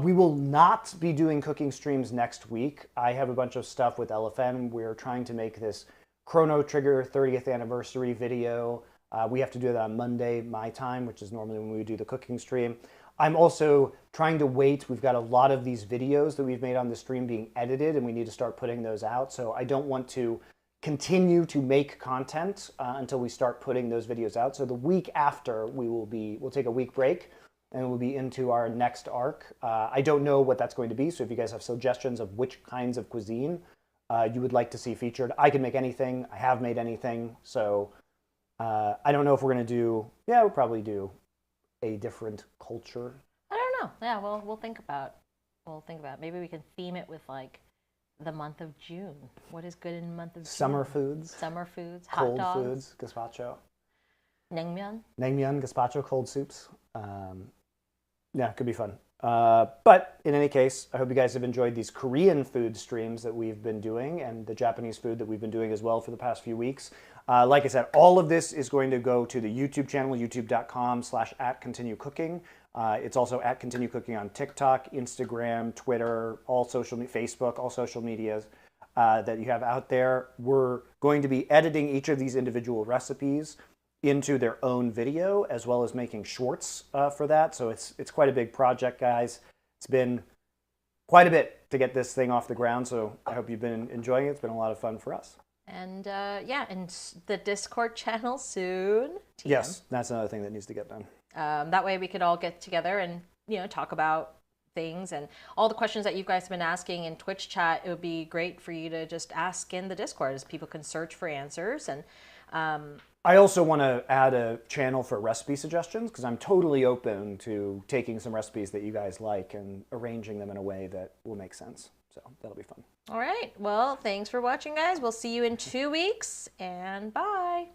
We will not be doing cooking streams next week. I have a bunch of stuff with LFN. We're trying to make this Chrono Trigger 30th anniversary video. We have to do that on Monday, my time, which is normally when we do the cooking stream. I'm also trying to wait. We've got a lot of these videos that we've made on the stream being edited, and we need to start putting those out. So I don't want to continue to make content until we start putting those videos out. So the week after, we'll take a week break, and we'll be into our next arc. I don't know what that's going to be, so if you guys have suggestions of which kinds of cuisine you would like to see featured, I can make anything. I have made anything, so I don't know if we're going to do, we'll probably do a different culture. I don't know. Yeah, well, we'll think about maybe we can theme it with like the month of June. What is good in the month of June? Summer foods, hot cold dogs, foods, gazpacho. naengmyeon, Gazpacho, cold soups. Yeah, could be fun. But in any case, I hope you guys have enjoyed these Korean food streams that we've been doing and the Japanese food that we've been doing as well for the past few weeks. Like I said, all of this is going to go to the YouTube channel, youtube.com/@continuecooking. It's also @continuecooking on TikTok, Instagram, Twitter, Facebook, all social medias that you have out there. We're going to be editing each of these individual recipes into their own video, as well as making shorts for that. So it's quite a big project, guys. It's been quite a bit to get this thing off the ground, so I hope you've been enjoying it. It's been a lot of fun for us. and and the Discord channel soon. TM. Yes, that's another thing that needs to get done. That way we could all get together and talk about things and all the questions that you guys have been asking in Twitch chat. It would be great for you to just ask in the Discord, as people can search for answers. And I also want to add a channel for recipe suggestions, because I'm totally open to taking some recipes that you guys like and arranging them in a way that will make sense. So that'll be fun. all right, well, thanks for watching, guys. We'll see you in 2 weeks, and bye.